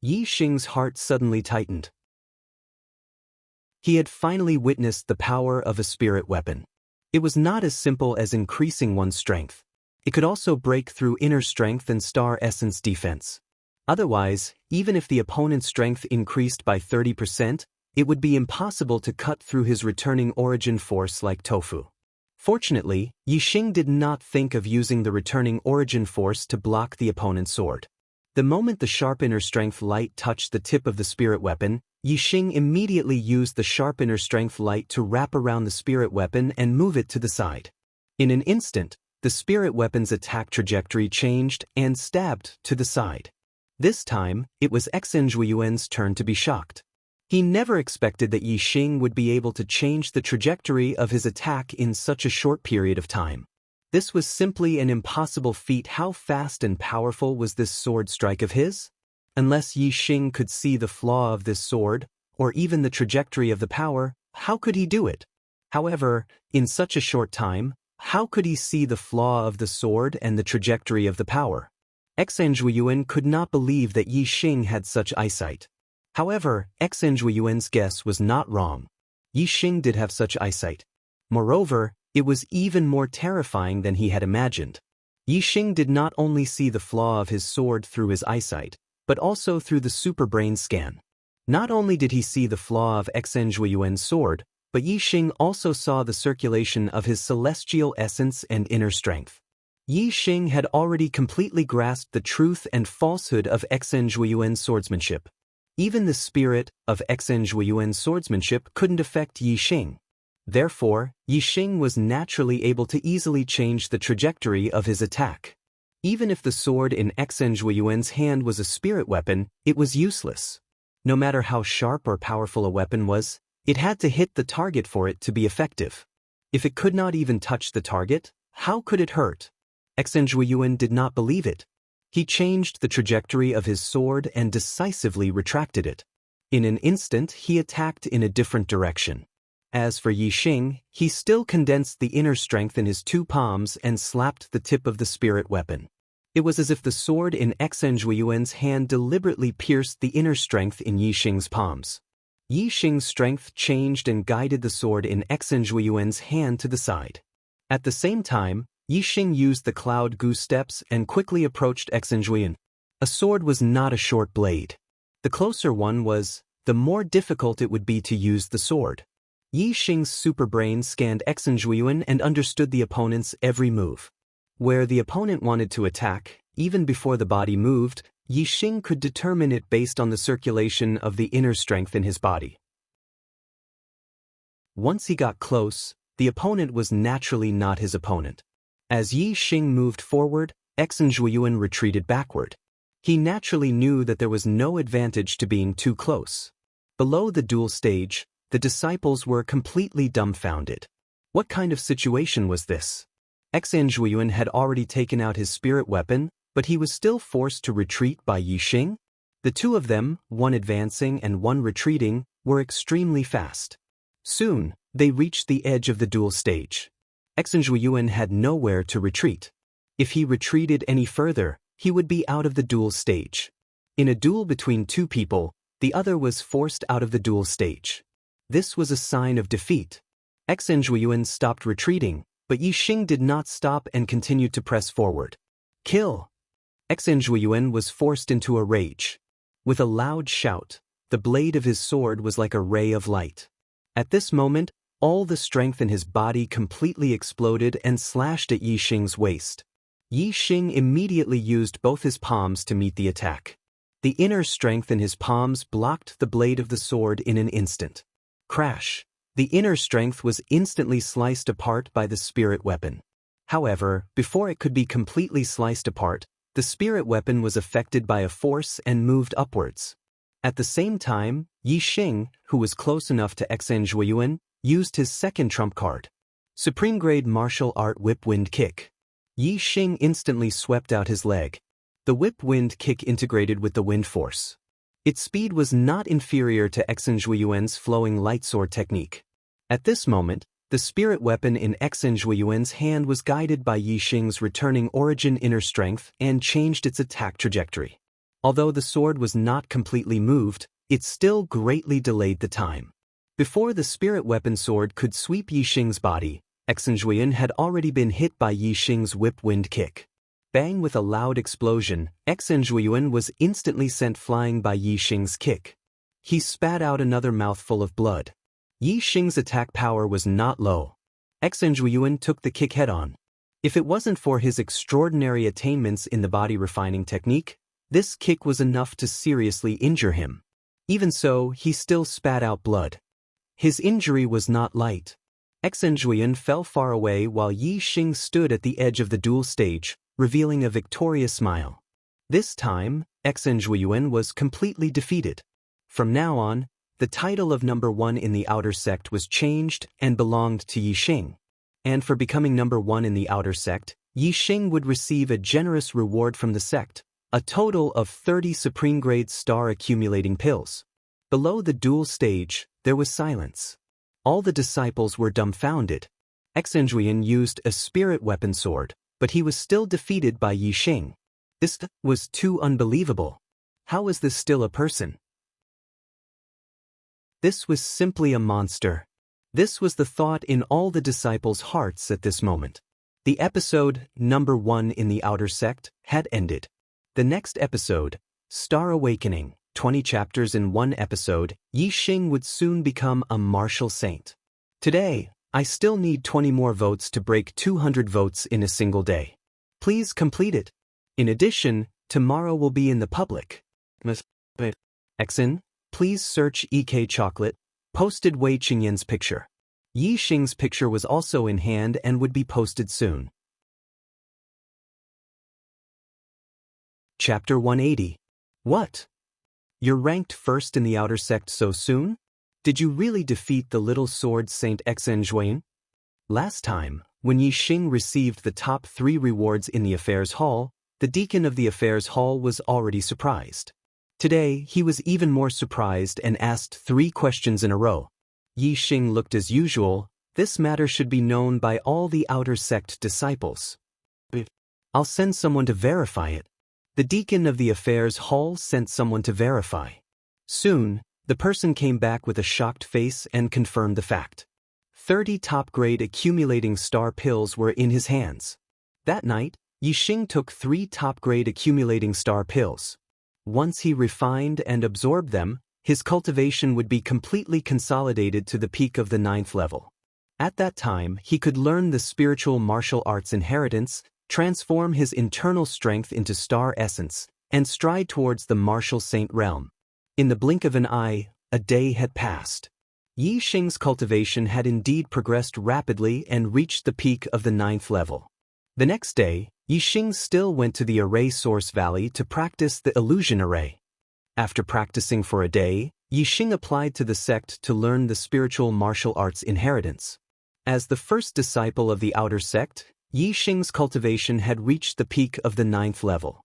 Yixing's heart suddenly tightened. He had finally witnessed the power of a spirit weapon. It was not as simple as increasing one's strength. It could also break through inner strength and star essence defense. Otherwise, even if the opponent's strength increased by 30%, it would be impossible to cut through his returning origin force like tofu. Fortunately, Yixing did not think of using the returning origin force to block the opponent's sword. The moment the sharp inner strength light touched the tip of the spirit weapon, Yixing immediately used the sharp inner strength light to wrap around the spirit weapon and move it to the side. In an instant, the spirit weapon's attack trajectory changed and stabbed to the side. This time, it was Xinzhuiyuan's turn to be shocked. He never expected that Yixing would be able to change the trajectory of his attack in such a short period of time. This was simply an impossible feat. How fast and powerful was this sword strike of his? Unless Yixing could see the flaw of this sword, or even the trajectory of the power, how could he do it? However, in such a short time, how could he see the flaw of the sword and the trajectory of the power? Xinzhuiyuan could not believe that Yixing had such eyesight. However, Xinzhuiyuan's guess was not wrong. Yixing did have such eyesight. Moreover, it was even more terrifying than he had imagined. Yixing did not only see the flaw of his sword through his eyesight, but also through the superbrain scan. Not only did he see the flaw of Xinzhuiyuan's sword, but Yixing also saw the circulation of his celestial essence and inner strength. Yixing had already completely grasped the truth and falsehood of Xinzhuiyuan's swordsmanship. Even the spirit of Xinzhuiyuan's swordsmanship couldn't affect Yixing. Therefore, Yixing was naturally able to easily change the trajectory of his attack. Even if the sword in Xinzhuiyuan's hand was a spirit weapon, it was useless. No matter how sharp or powerful a weapon was, it had to hit the target for it to be effective. If it could not even touch the target, how could it hurt? Xinzhuiyuan did not believe it. He changed the trajectory of his sword and decisively retracted it. In an instant, he attacked in a different direction. As for Yixing, he still condensed the inner strength in his two palms and slapped the tip of the spirit weapon. It was as if the sword in Xinzhuiyuan's hand deliberately pierced the inner strength in Yixing's palms. Yixing's strength changed and guided the sword in Xinzhuiyuan's hand to the side. At the same time, Yixing used the cloud goose steps and quickly approached Xinzhuiyuan. A sword was not a short blade. The closer one was, the more difficult it would be to use the sword. Yixing's superbrain scanned Xinzhuiyuan and understood the opponent's every move. Where the opponent wanted to attack, even before the body moved, Yixing could determine it based on the circulation of the inner strength in his body. Once he got close, the opponent was naturally not his opponent. As Yixing moved forward, Xinzhuiyuan retreated backward. He naturally knew that there was no advantage to being too close. Below the duel stage, the disciples were completely dumbfounded. What kind of situation was this? Xinzhuiyuan had already taken out his spirit weapon, but he was still forced to retreat by Yixing. The two of them, one advancing and one retreating, were extremely fast. Soon, they reached the edge of the duel stage. Xinzhuiyuan had nowhere to retreat. If he retreated any further, he would be out of the duel stage. In a duel between two people, the other was forced out of the duel stage. This was a sign of defeat. Xinzhuiyuan stopped retreating, but Yixing did not stop and continued to press forward. Kill! Xinzhuiyuan was forced into a rage. With a loud shout, the blade of his sword was like a ray of light. At this moment, all the strength in his body completely exploded and slashed at Yixing's waist. Yi Xing immediately used both his palms to meet the attack. The inner strength in his palms blocked the blade of the sword in an instant. Crash! The inner strength was instantly sliced apart by the spirit weapon. However, before it could be completely sliced apart, the spirit weapon was affected by a force and moved upwards. At the same time, Yi Xing, who was close enough to Xuanyuan, used his second trump card. Supreme Grade Martial Art Whip Wind Kick. Yi Xing instantly swept out his leg. The whip wind kick integrated with the wind force. Its speed was not inferior to Xuanyuan's flowing light sword technique. At this moment, the spirit weapon in Xuanyuan's hand was guided by Yi Xing's returning origin inner strength and changed its attack trajectory. Although the sword was not completely moved, it still greatly delayed the time. Before the spirit weapon sword could sweep Yi Xing's body, Xuanyuan had already been hit by Yi Xing's whip wind kick. Bang! With a loud explosion, Xuanyuan was instantly sent flying by Yi Xing's kick. He spat out another mouthful of blood. Yi Xing's attack power was not low. Xuanyuan took the kick head-on. If it wasn't for his extraordinary attainments in the body refining technique, this kick was enough to seriously injure him. Even so, he still spat out blood. His injury was not light. Xuanyuan fell far away while Yi Xing stood at the edge of the duel stage, revealing a victorious smile. This time, Xuanyuan was completely defeated. From now on, the title of number 1 in the outer sect was changed and belonged to Yi Xing. And for becoming number 1 in the outer sect, Yi Xing would receive a generous reward from the sect, a total of 30 supreme grade star accumulating pills. Below the duel stage, there was silence. All the disciples were dumbfounded. Xuanyuan used a spirit weapon sword, but he was still defeated by Yi Xing. This was too unbelievable. How is this still a person? This was simply a monster. This was the thought in all the disciples' hearts at this moment. The episode, number 1 in the outer sect, had ended. The next episode, Star Awakening, 20 chapters in one episode, Yi Xing would soon become a martial saint. Today, I still need 20 more votes to break 200 votes in a single day. Please complete it. In addition, tomorrow will be in the public. Xen, please search EK Chocolate, posted Wei Qingyan's picture. Yi Xing's picture was also in hand and would be posted soon. Chapter 180. What? You're ranked first in the outer sect so soon? Did you really defeat the little sword saint Xuanyuan? Last time, when Yi Xing received the top 3 rewards in the affairs hall, the deacon of the affairs hall was already surprised. Today, he was even more surprised and asked 3 questions in a row. Yi Xing looked as usual. This matter should be known by all the outer sect disciples. I'll send someone to verify it. The deacon of the affairs hall sent someone to verify. Soon, the person came back with a shocked face and confirmed the fact. 30 top-grade accumulating star pills were in his hands. That night, Yi Xing took 3 top-grade accumulating star pills. Once he refined and absorbed them, his cultivation would be completely consolidated to the peak of the 9th level. At that time, he could learn the spiritual martial arts inheritance, transform his internal strength into star essence, and stride towards the martial saint realm. In the blink of an eye, a day had passed. Yi Xing's cultivation had indeed progressed rapidly and reached the peak of the 9th level. The next day, Yi Xing still went to the array source valley to practice the illusion array. After practicing for a day, Yi Xing applied to the sect to learn the spiritual martial arts inheritance. As the first disciple of the outer sect, Yi Xing's cultivation had reached the peak of the 9th level.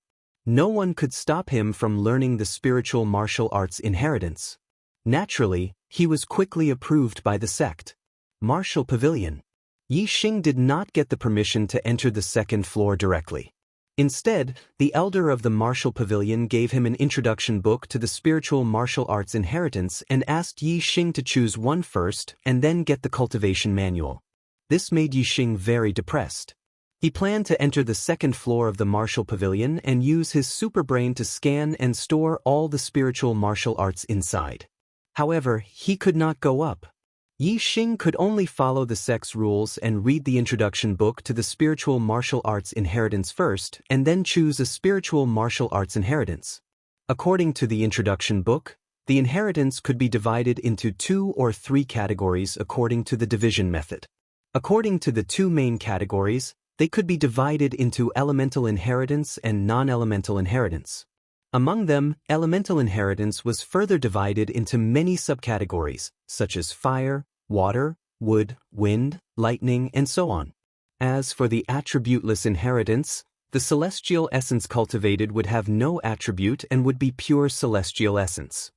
No one could stop him from learning the spiritual martial arts inheritance. Naturally, he was quickly approved by the sect. Martial Pavilion. Yi Xing did not get the permission to enter the 2nd floor directly. Instead, the elder of the Martial Pavilion gave him an introduction book to the spiritual martial arts inheritance and asked Yi Xing to choose one first and then get the cultivation manual. This made Yi Xing very depressed. He planned to enter the 2nd floor of the Martial Pavilion and use his superbrain to scan and store all the spiritual martial arts inside. However, he could not go up. Yi Xing could only follow the sect's rules and read the introduction book to the spiritual martial arts inheritance first and then choose a spiritual martial arts inheritance. According to the introduction book, the inheritance could be divided into 2 or 3 categories according to the division method. According to the 2 main categories, they could be divided into elemental inheritance and non-elemental inheritance. Among them, elemental inheritance was further divided into many subcategories, such as fire, water, wood, wind, lightning, and so on. As for the attributeless inheritance, the celestial essence cultivated would have no attribute and would be pure celestial essence.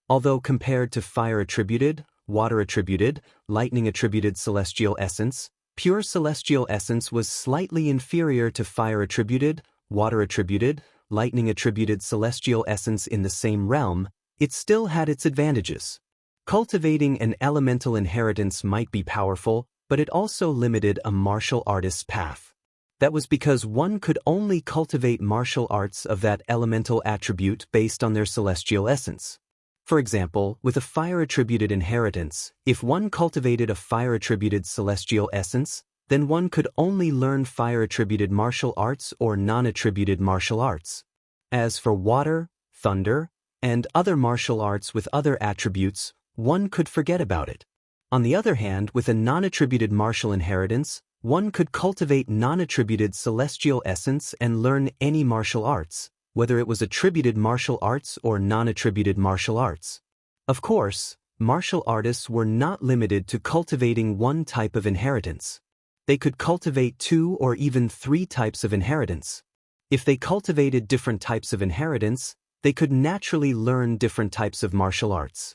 Although compared to fire attributed, water attributed, lightning attributed celestial essence, pure celestial essence was slightly inferior to fire attributed, water attributed, lightning attributed celestial essence in the same realm, it still had its advantages. Cultivating an elemental inheritance might be powerful, but it also limited a martial artist's path. That was because one could only cultivate martial arts of that elemental attribute based on their celestial essence. For example, with a fire-attributed inheritance, if one cultivated a fire-attributed celestial essence, then one could only learn fire-attributed martial arts or non-attributed martial arts. As for water, thunder, and other martial arts with other attributes, one could forget about it. On the other hand, with a non-attributed martial inheritance, one could cultivate non-attributed celestial essence and learn any martial arts, whether it was attributed martial arts or non-attributed martial arts. Of course, martial artists were not limited to cultivating one type of inheritance. They could cultivate 2 or even 3 types of inheritance. If they cultivated different types of inheritance, they could naturally learn different types of martial arts.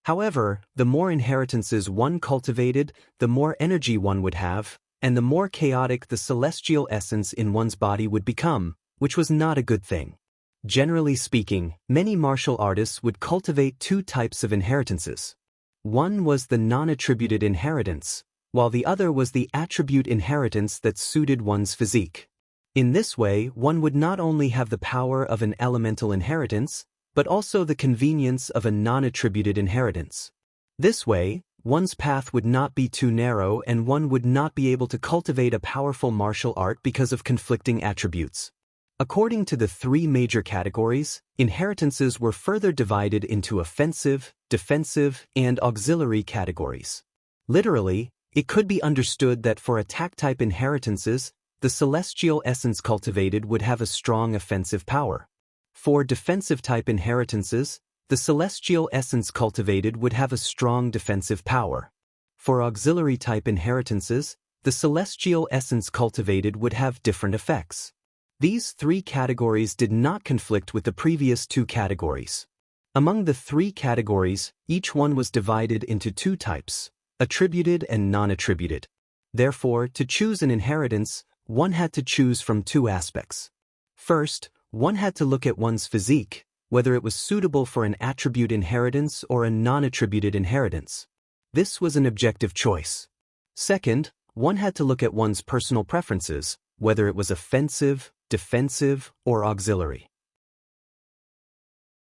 However, the more inheritances one cultivated, the more energy one would have, and the more chaotic the celestial essence in one's body would become, which was not a good thing. Generally speaking, many martial artists would cultivate 2 types of inheritances. One was the non-attributed inheritance, while the other was the attribute inheritance that suited one's physique. In this way, one would not only have the power of an elemental inheritance, but also the convenience of a non-attributed inheritance. This way, one's path would not be too narrow and one would not be able to cultivate a powerful martial art because of conflicting attributes. According to the 3 major categories, inheritances were further divided into offensive, defensive, and auxiliary categories. Literally, it could be understood that for attack-type inheritances, the celestial essence cultivated would have a strong offensive power. For defensive-type inheritances, the celestial essence cultivated would have a strong defensive power. For auxiliary-type inheritances, the celestial essence cultivated would have different effects. These 3 categories did not conflict with the previous 2 categories. Among the 3 categories, each one was divided into 2 types, attributed and non-attributed. Therefore, to choose an inheritance, one had to choose from 2 aspects. First, one had to look at one's physique, whether it was suitable for an attribute inheritance or a non-attributed inheritance. This was an objective choice. Second, one had to look at one's personal preferences, whether it was offensive, defensive, or auxiliary.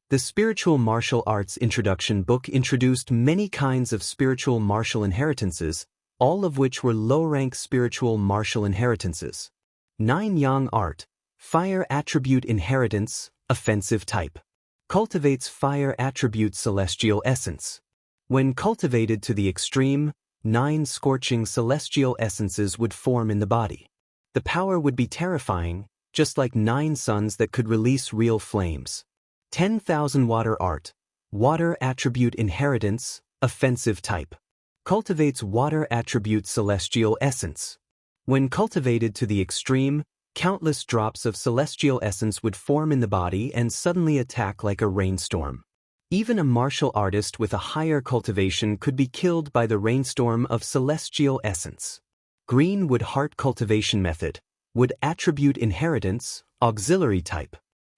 The Spiritual Martial Arts Introduction book introduced many kinds of spiritual martial inheritances, all of which were low-rank spiritual martial inheritances. 9 Yang Art, Fire Attribute Inheritance, Offensive Type. Cultivates Fire Attribute Celestial Essence. When cultivated to the extreme, 9 scorching celestial essences would form in the body. The power would be terrifying, just like 9 suns that could release real flames. 10,000 Water Art, Water Attribute Inheritance, Offensive Type. Cultivates Water Attribute Celestial Essence. When cultivated to the extreme, countless drops of celestial essence would form in the body and suddenly attack like a rainstorm. Even a martial artist with a higher cultivation could be killed by the rainstorm of celestial essence. Green Wood Heart Cultivation Method. Would Attribute Inheritance, Auxiliary Type.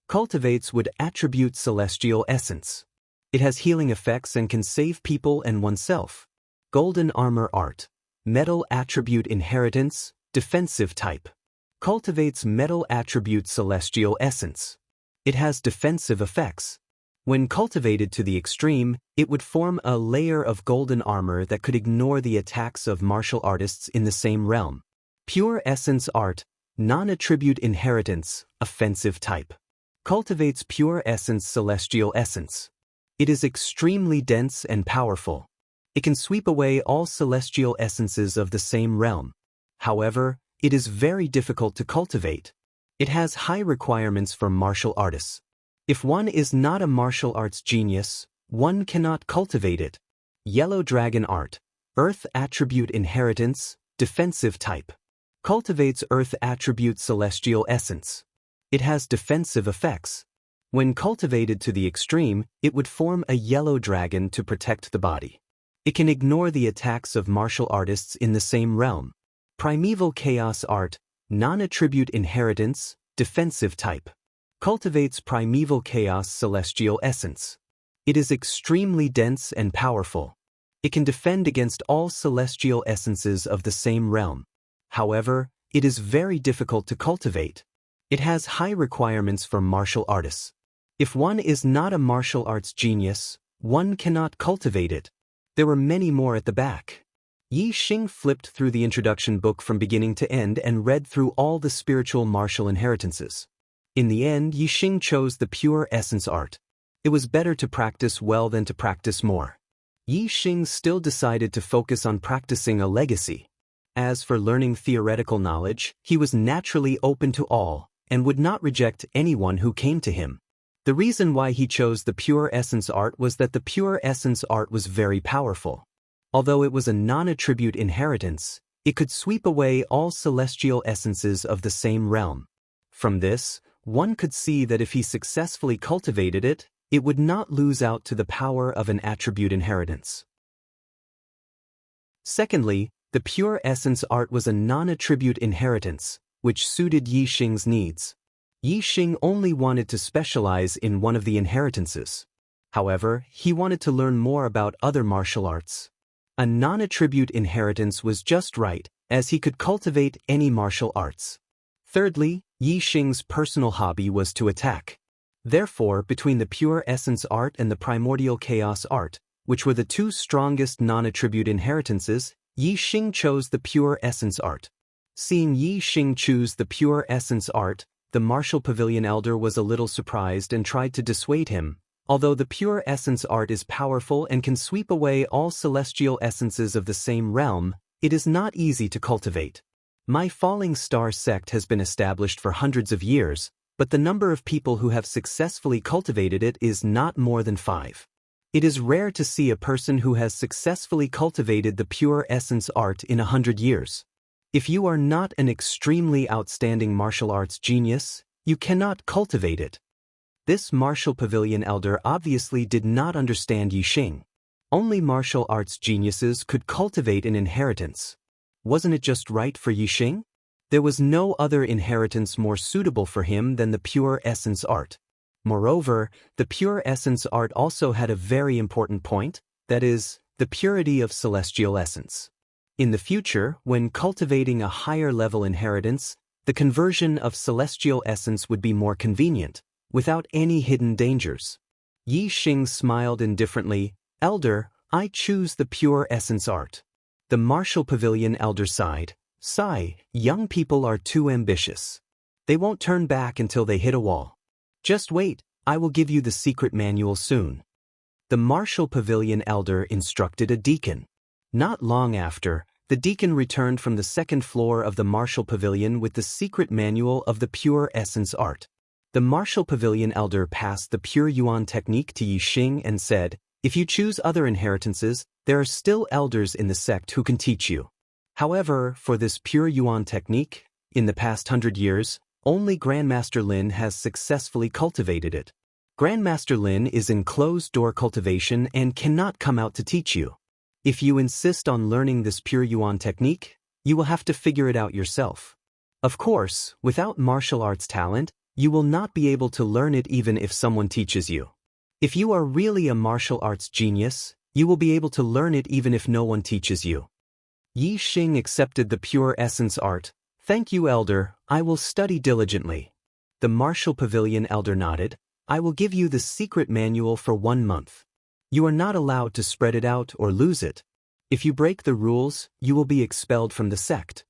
Cultivates Would Attribute Celestial Essence. It has healing effects and can save people and oneself. Golden Armor Art. Metal Attribute Inheritance, Defensive Type. Cultivates Metal Attribute Celestial Essence. It has defensive effects. When cultivated to the extreme, it would form a layer of golden armor that could ignore the attacks of martial artists in the same realm. Pure Essence Art, Non-Attribute Inheritance, Offensive Type. Cultivates Pure Essence Celestial Essence. It is extremely dense and powerful. It can sweep away all celestial essences of the same realm. However, it is very difficult to cultivate. It has high requirements for martial artists. If one is not a martial arts genius, one cannot cultivate it. Yellow Dragon Art, Earth Attribute Inheritance, Defensive Type. Cultivates Earth Attribute Celestial Essence. It has defensive effects. When cultivated to the extreme, it would form a yellow dragon to protect the body. It can ignore the attacks of martial artists in the same realm. Primeval Chaos Art, Non-Attribute Inheritance, Defensive Type. Cultivates Primeval Chaos Celestial Essence. It is extremely dense and powerful. It can defend against all celestial essences of the same realm. However, it is very difficult to cultivate. It has high requirements for martial artists. If one is not a martial arts genius, one cannot cultivate it. There were many more at the back. Yi Xing flipped through the introduction book from beginning to end and read through all the spiritual martial inheritances. In the end, Yi Xing chose the Pure Essence Art. It was better to practice well than to practice more. Yi Xing still decided to focus on practicing a legacy. As for learning theoretical knowledge, he was naturally open to all, and would not reject anyone who came to him. The reason why he chose the Pure Essence Art was that the Pure Essence Art was very powerful. Although it was a non-attribute inheritance, it could sweep away all celestial essences of the same realm. From this, one could see that if he successfully cultivated it, it would not lose out to the power of an attribute inheritance. Secondly, the Pure Essence Art was a non-attribute inheritance, which suited Yi Xing's needs. Yi Xing only wanted to specialize in one of the inheritances. However, he wanted to learn more about other martial arts. A non-attribute inheritance was just right, as he could cultivate any martial arts. Thirdly, Yi Xing's personal hobby was to attack. Therefore, between the Pure Essence Art and the Primordial Chaos Art, which were the two strongest non-attribute inheritances, Yi Xing chose the Pure Essence Art. Seeing Yi Xing choose the Pure Essence Art, the Martial Pavilion Elder was a little surprised and tried to dissuade him. Although the Pure Essence Art is powerful and can sweep away all celestial essences of the same realm, it is not easy to cultivate. My Falling Star sect has been established for hundreds of years, but the number of people who have successfully cultivated it is not more than 5. It is rare to see a person who has successfully cultivated the Pure Essence Art in 100 years. If you are not an extremely outstanding martial arts genius, you cannot cultivate it. This Martial Pavilion Elder obviously did not understand Yi Xing. Only martial arts geniuses could cultivate an inheritance. Wasn't it just right for Yi Xing? There was no other inheritance more suitable for him than the Pure Essence Art. Moreover, the Pure Essence Art also had a very important point, that is, the purity of celestial essence. In the future, when cultivating a higher level inheritance, the conversion of celestial essence would be more convenient, without any hidden dangers. Yi Xing smiled indifferently. Elder, I choose the Pure Essence Art. The Martial Pavilion Elder sighed. Sigh, young people are too ambitious. They won't turn back until they hit a wall. Just wait, I will give you the secret manual soon. The Martial Pavilion Elder instructed a deacon. Not long after, the deacon returned from the second floor of the Martial Pavilion with the secret manual of the Pure Essence Art. The Martial Pavilion Elder passed the Pure Yuan technique to Yi Xing and said, if you choose other inheritances, there are still elders in the sect who can teach you. However, for this Pure Yuan technique, in the past 100 years, only Grandmaster Lin has successfully cultivated it. Grandmaster Lin is in closed-door cultivation and cannot come out to teach you. If you insist on learning this Pure Yuan technique, you will have to figure it out yourself. Of course, without martial arts talent, you will not be able to learn it even if someone teaches you. If you are really a martial arts genius, you will be able to learn it even if no one teaches you. Yi Xing accepted the Pure Essence Art. Thank you, Elder, I will study diligently. The Martial Pavilion Elder nodded. I will give you the secret manual for 1 month. You are not allowed to spread it out or lose it. If you break the rules, you will be expelled from the sect.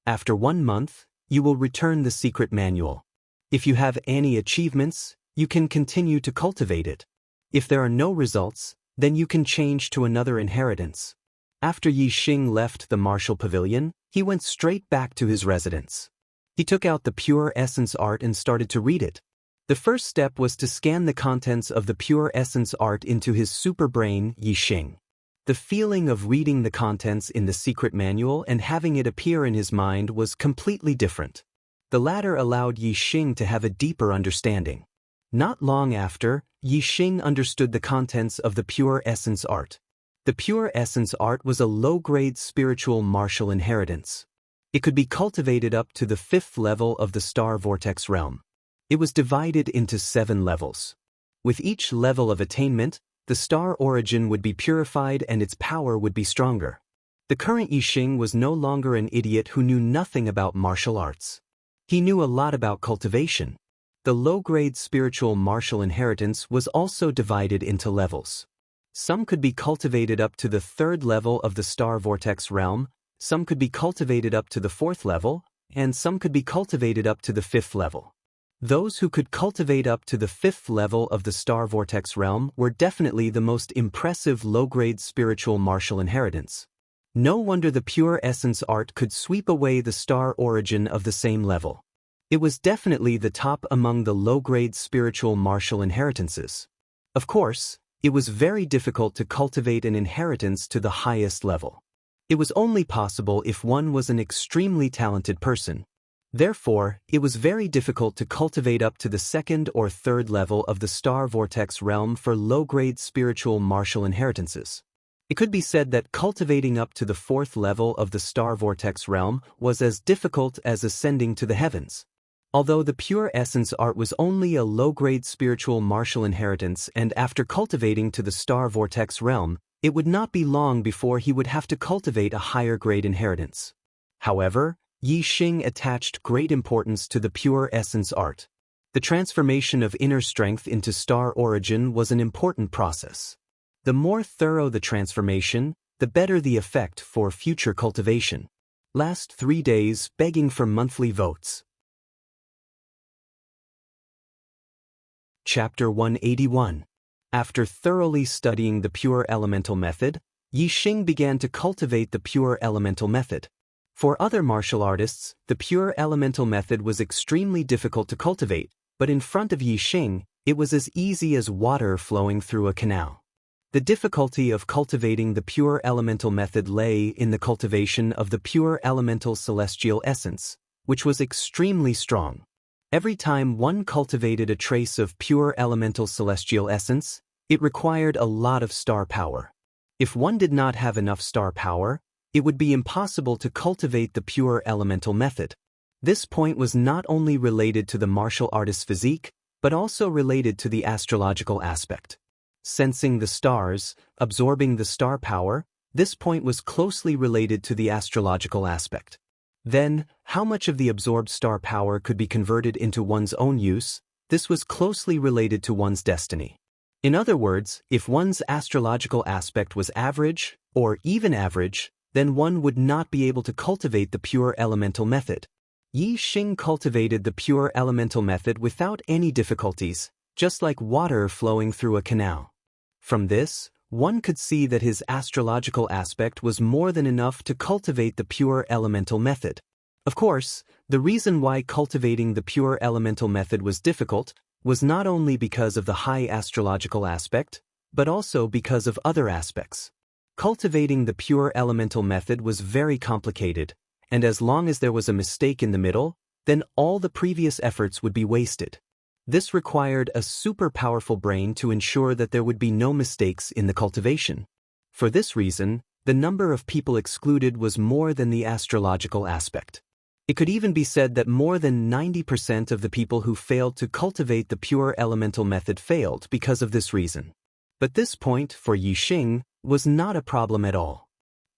After 1 month, you will return the secret manual. If you have any achievements, you can continue to cultivate it. If there are no results, then you can change to another inheritance. After Yi Xing left the martial pavilion, he went straight back to his residence. He took out the Pure Essence art and started to read it. The first step was to scan the contents of the Pure Essence art into his super brain, Yi Xing. The feeling of reading the contents in the secret manual and having it appear in his mind was completely different. The latter allowed Yi Xing to have a deeper understanding. Not long after, Yi Xing understood the contents of the Pure Essence art. The Pure Essence art was a low-grade spiritual martial inheritance. It could be cultivated up to the 5th level of the Star Vortex realm. It was divided into 7 levels. With each level of attainment, the star origin would be purified and its power would be stronger. The current Yi Xing was no longer an idiot who knew nothing about martial arts. He knew a lot about cultivation. The low-grade spiritual martial inheritance was also divided into levels. Some could be cultivated up to the 3rd level of the Star Vortex realm, some could be cultivated up to the 4th level, and some could be cultivated up to the 5th level. Those who could cultivate up to the 5th level of the Star Vortex realm were definitely the most impressive low-grade spiritual martial inheritance. No wonder the Pure Essence art could sweep away the star origin of the same level. It was definitely the top among the low-grade spiritual martial inheritances. Of course, it was very difficult to cultivate an inheritance to the highest level. It was only possible if one was an extremely talented person. Therefore, it was very difficult to cultivate up to the 2nd or 3rd level of the Star Vortex realm for low-grade spiritual martial inheritances. It could be said that cultivating up to the 4th level of the Star Vortex realm was as difficult as ascending to the heavens. Although the Pure Essence art was only a low-grade spiritual martial inheritance, and after cultivating to the Star Vortex realm, it would not be long before he would have to cultivate a higher-grade inheritance. However, Yi Xing attached great importance to the Pure Essence art. The transformation of inner strength into star origin was an important process. The more thorough the transformation, the better the effect for future cultivation. Last 3 days begging for monthly votes. Chapter 181. After thoroughly studying the Pure Elemental Method, Yi Xing began to cultivate the Pure Elemental Method. For other martial artists, the Pure Elemental Method was extremely difficult to cultivate, but in front of Yi Xing, it was as easy as water flowing through a canal. The difficulty of cultivating the Pure Elemental Method lay in the cultivation of the Pure Elemental Celestial Essence, which was extremely strong. Every time one cultivated a trace of Pure Elemental Celestial Essence, it required a lot of star power. If one did not have enough star power, it would be impossible to cultivate the Pure Elemental Method. This point was not only related to the martial artist's physique, but also related to the astrological aspect. Sensing the stars, absorbing the star power, this point was closely related to the astrological aspect. Then, how much of the absorbed star power could be converted into one's own use? This was closely related to one's destiny. In other words, if one's astrological aspect was average, or even average, then one would not be able to cultivate the Pure Elemental Method. Yi Xing cultivated the Pure Elemental Method without any difficulties, just like water flowing through a canal. From this, one could see that his astrological aspect was more than enough to cultivate the Pure Elemental Method. Of course, the reason why cultivating the Pure Elemental Method was difficult was not only because of the high astrological aspect, but also because of other aspects. Cultivating the Pure Elemental Method was very complicated, and as long as there was a mistake in the middle, then all the previous efforts would be wasted. This required a super powerful brain to ensure that there would be no mistakes in the cultivation. For this reason, the number of people excluded was more than the astrological aspect. It could even be said that more than 90% of the people who failed to cultivate the Pure Elemental Method failed because of this reason. But this point, for Yi Xing, was not a problem at all.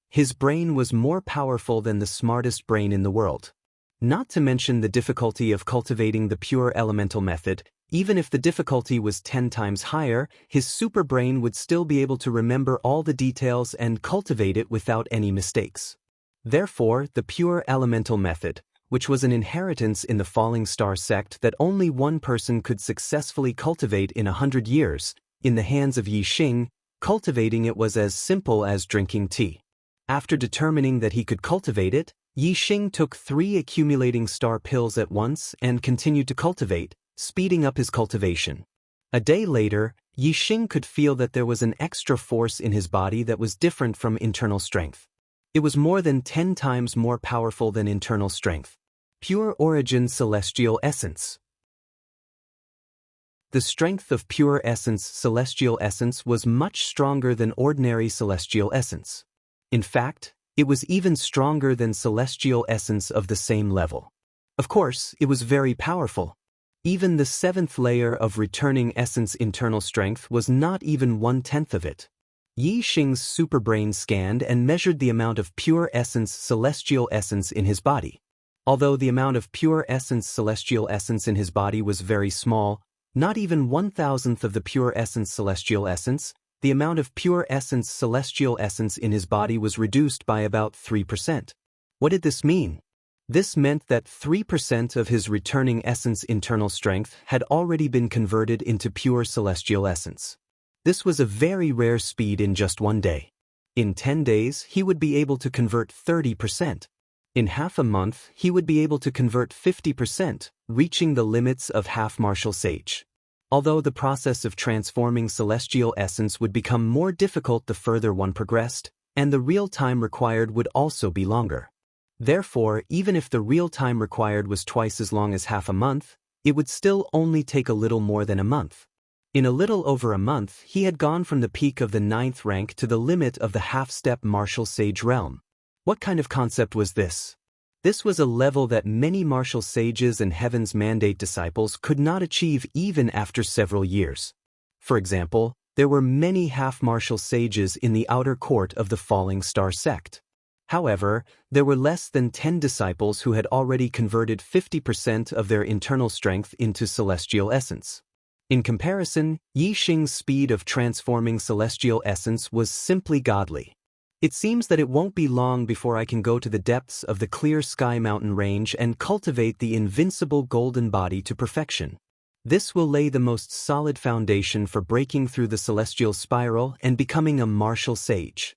His brain was more powerful than the smartest brain in the world. Not to mention the difficulty of cultivating the pure elemental method. Even if the difficulty was 10 times higher, his super brain would still be able to remember all the details and cultivate it without any mistakes. Therefore, the pure elemental method, which was an inheritance in the Falling Star sect that only one person could successfully cultivate in 100 years, in the hands of Yi Xing, cultivating it was as simple as drinking tea. After determining that he could cultivate it, Yi Xing took 3 accumulating star pills at once and continued to cultivate, speeding up his cultivation. A day later, Yi Xing could feel that there was an extra force in his body that was different from internal strength. It was more than 10 times more powerful than internal strength. Pure Origin Celestial Essence. The strength of Pure Essence Celestial Essence was much stronger than ordinary Celestial Essence. In fact, it was even stronger than Celestial Essence of the same level. Of course, it was very powerful. Even the 7th layer of Returning Essence internal strength was not even 1/10 of it. Yi Xing's superbrain scanned and measured the amount of Pure Essence Celestial Essence in his body. Although the amount of Pure Essence Celestial Essence in his body was very small, not even 1/1000th of the Pure Essence Celestial Essence, the amount of Pure Essence Celestial Essence in his body was reduced by about 3%. What did this mean? This meant that 3% of his Returning Essence internal strength had already been converted into pure Celestial Essence. This was a very rare speed in just one day. In 10 days, he would be able to convert 30%. In half a month, he would be able to convert 50%, reaching the limits of half martial sage. Although the process of transforming Celestial Essence would become more difficult the further one progressed, and the real time required would also be longer. Therefore, even if the real time required was twice as long as half a month, it would still only take a little more than a month. In a little over a month, he had gone from the peak of the 9th rank to the limit of the half-step martial sage realm. What kind of concept was this? This was a level that many martial sages and Heaven's Mandate disciples could not achieve even after several years. For example, there were many half-martial sages in the outer court of the Falling Star sect. However, there were less than 10 disciples who had already converted 50% of their internal strength into Celestial Essence. In comparison, Yi Xing's speed of transforming Celestial Essence was simply godly. It seems that it won't be long before I can go to the depths of the Clear Sky Mountain range and cultivate the invincible golden body to perfection. This will lay the most solid foundation for breaking through the celestial spiral and becoming a martial sage.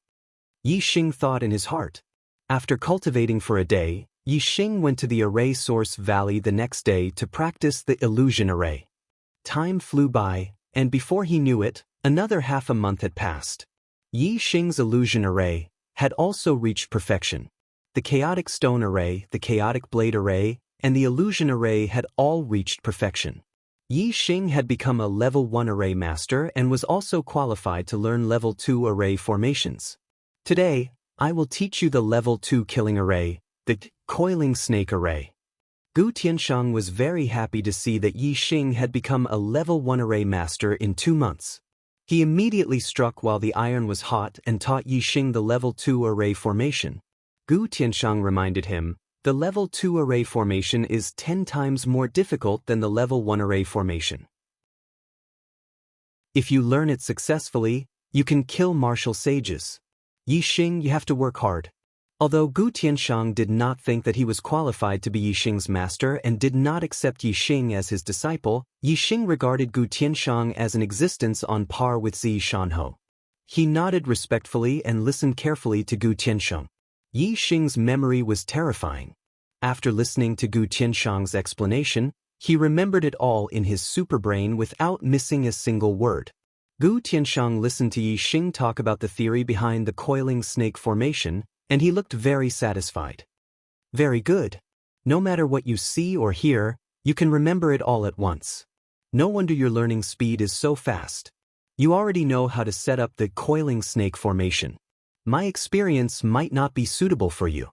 Yi Xing thought in his heart. After cultivating for a day, Yi Xing went to the Array Source Valley the next day to practice the illusion array. Time flew by, and before he knew it, another half a month had passed. Yi Xing's illusion array had also reached perfection. The chaotic stone array, the chaotic blade array, and the illusion array had all reached perfection. Yi Xing had become a level 1 array master and was also qualified to learn level 2 array formations. Today, I will teach you the level 2 killing array, the coiling snake array. Gu Tianshang was very happy to see that Yi Xing had become a level 1 array master in 2 months. He immediately struck while the iron was hot and taught Yi Xing the level 2 array formation. Gu Tianshang reminded him, the level 2 array formation is 10 times more difficult than the level 1 array formation. If you learn it successfully, you can kill martial sages. Yi Xing, you have to work hard. Although Gu Tianshang did not think that he was qualified to be Yi Xing's master and did not accept Yi Xing as his disciple, Yi Xing regarded Gu Tianshang as an existence on par with Zi Shanhou. He nodded respectfully and listened carefully to Gu Tianshang. Yi Xing's memory was terrifying. After listening to Gu Tianshang's explanation, he remembered it all in his superbrain without missing a single word. Gu Tianshang listened to Yi Xing talk about the theory behind the coiling snake formation, and he looked very satisfied. Very good. No matter what you see or hear, you can remember it all at once. No wonder your learning speed is so fast. You already know how to set up the coiling snake formation. My experience might not be suitable for you.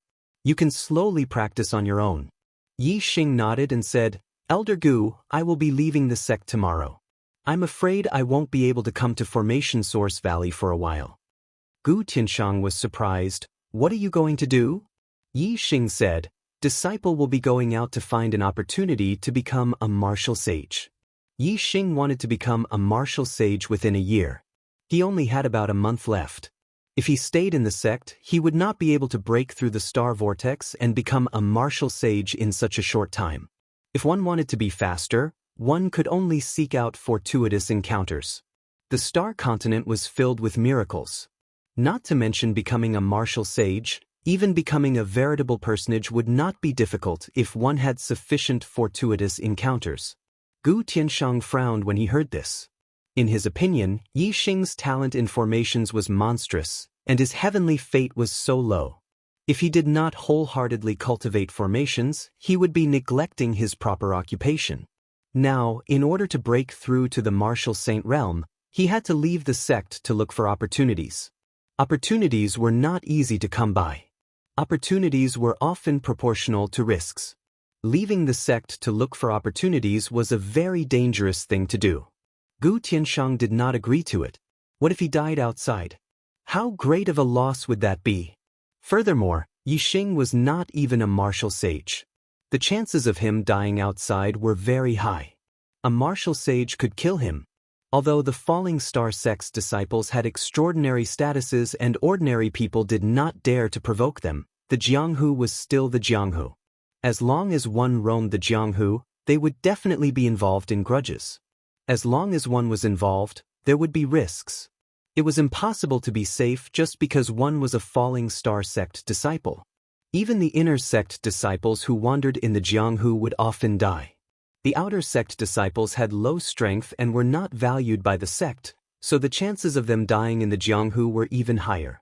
You can slowly practice on your own. Yi Xing nodded and said, Elder Gu, I will be leaving the sect tomorrow. I'm afraid I won't be able to come to Formation Source Valley for a while. Gu Tianshang was surprised. What are you going to do? Yi Xing said, disciple will be going out to find an opportunity to become a martial sage. Yi Xing wanted to become a martial sage within a year. He only had about a month left. If he stayed in the sect, he would not be able to break through the star vortex and become a martial sage in such a short time. If one wanted to be faster, one could only seek out fortuitous encounters. The star continent was filled with miracles. Not to mention becoming a martial sage, even becoming a veritable personage would not be difficult if one had sufficient fortuitous encounters. Gu Tianshang frowned when he heard this. In his opinion, Yi Xing's talent in formations was monstrous, and his heavenly fate was so low. If he did not wholeheartedly cultivate formations, he would be neglecting his proper occupation. Now, in order to break through to the martial saint realm, he had to leave the sect to look for opportunities. Opportunities were not easy to come by. Opportunities were often proportional to risks. Leaving the sect to look for opportunities was a very dangerous thing to do. Gu Tianshang did not agree to it. What if he died outside? How great of a loss would that be? Furthermore, Yi Xing was not even a martial sage. The chances of him dying outside were very high. A martial sage could kill him. Although the Falling Star sect's disciples had extraordinary statuses and ordinary people did not dare to provoke them, the Jianghu was still the Jianghu. As long as one roamed the Jianghu, they would definitely be involved in grudges. As long as one was involved, there would be risks. It was impossible to be safe just because one was a Falling Star sect disciple. Even the inner sect disciples who wandered in the Jianghu would often die. The outer sect disciples had low strength and were not valued by the sect, so the chances of them dying in the Jianghu were even higher.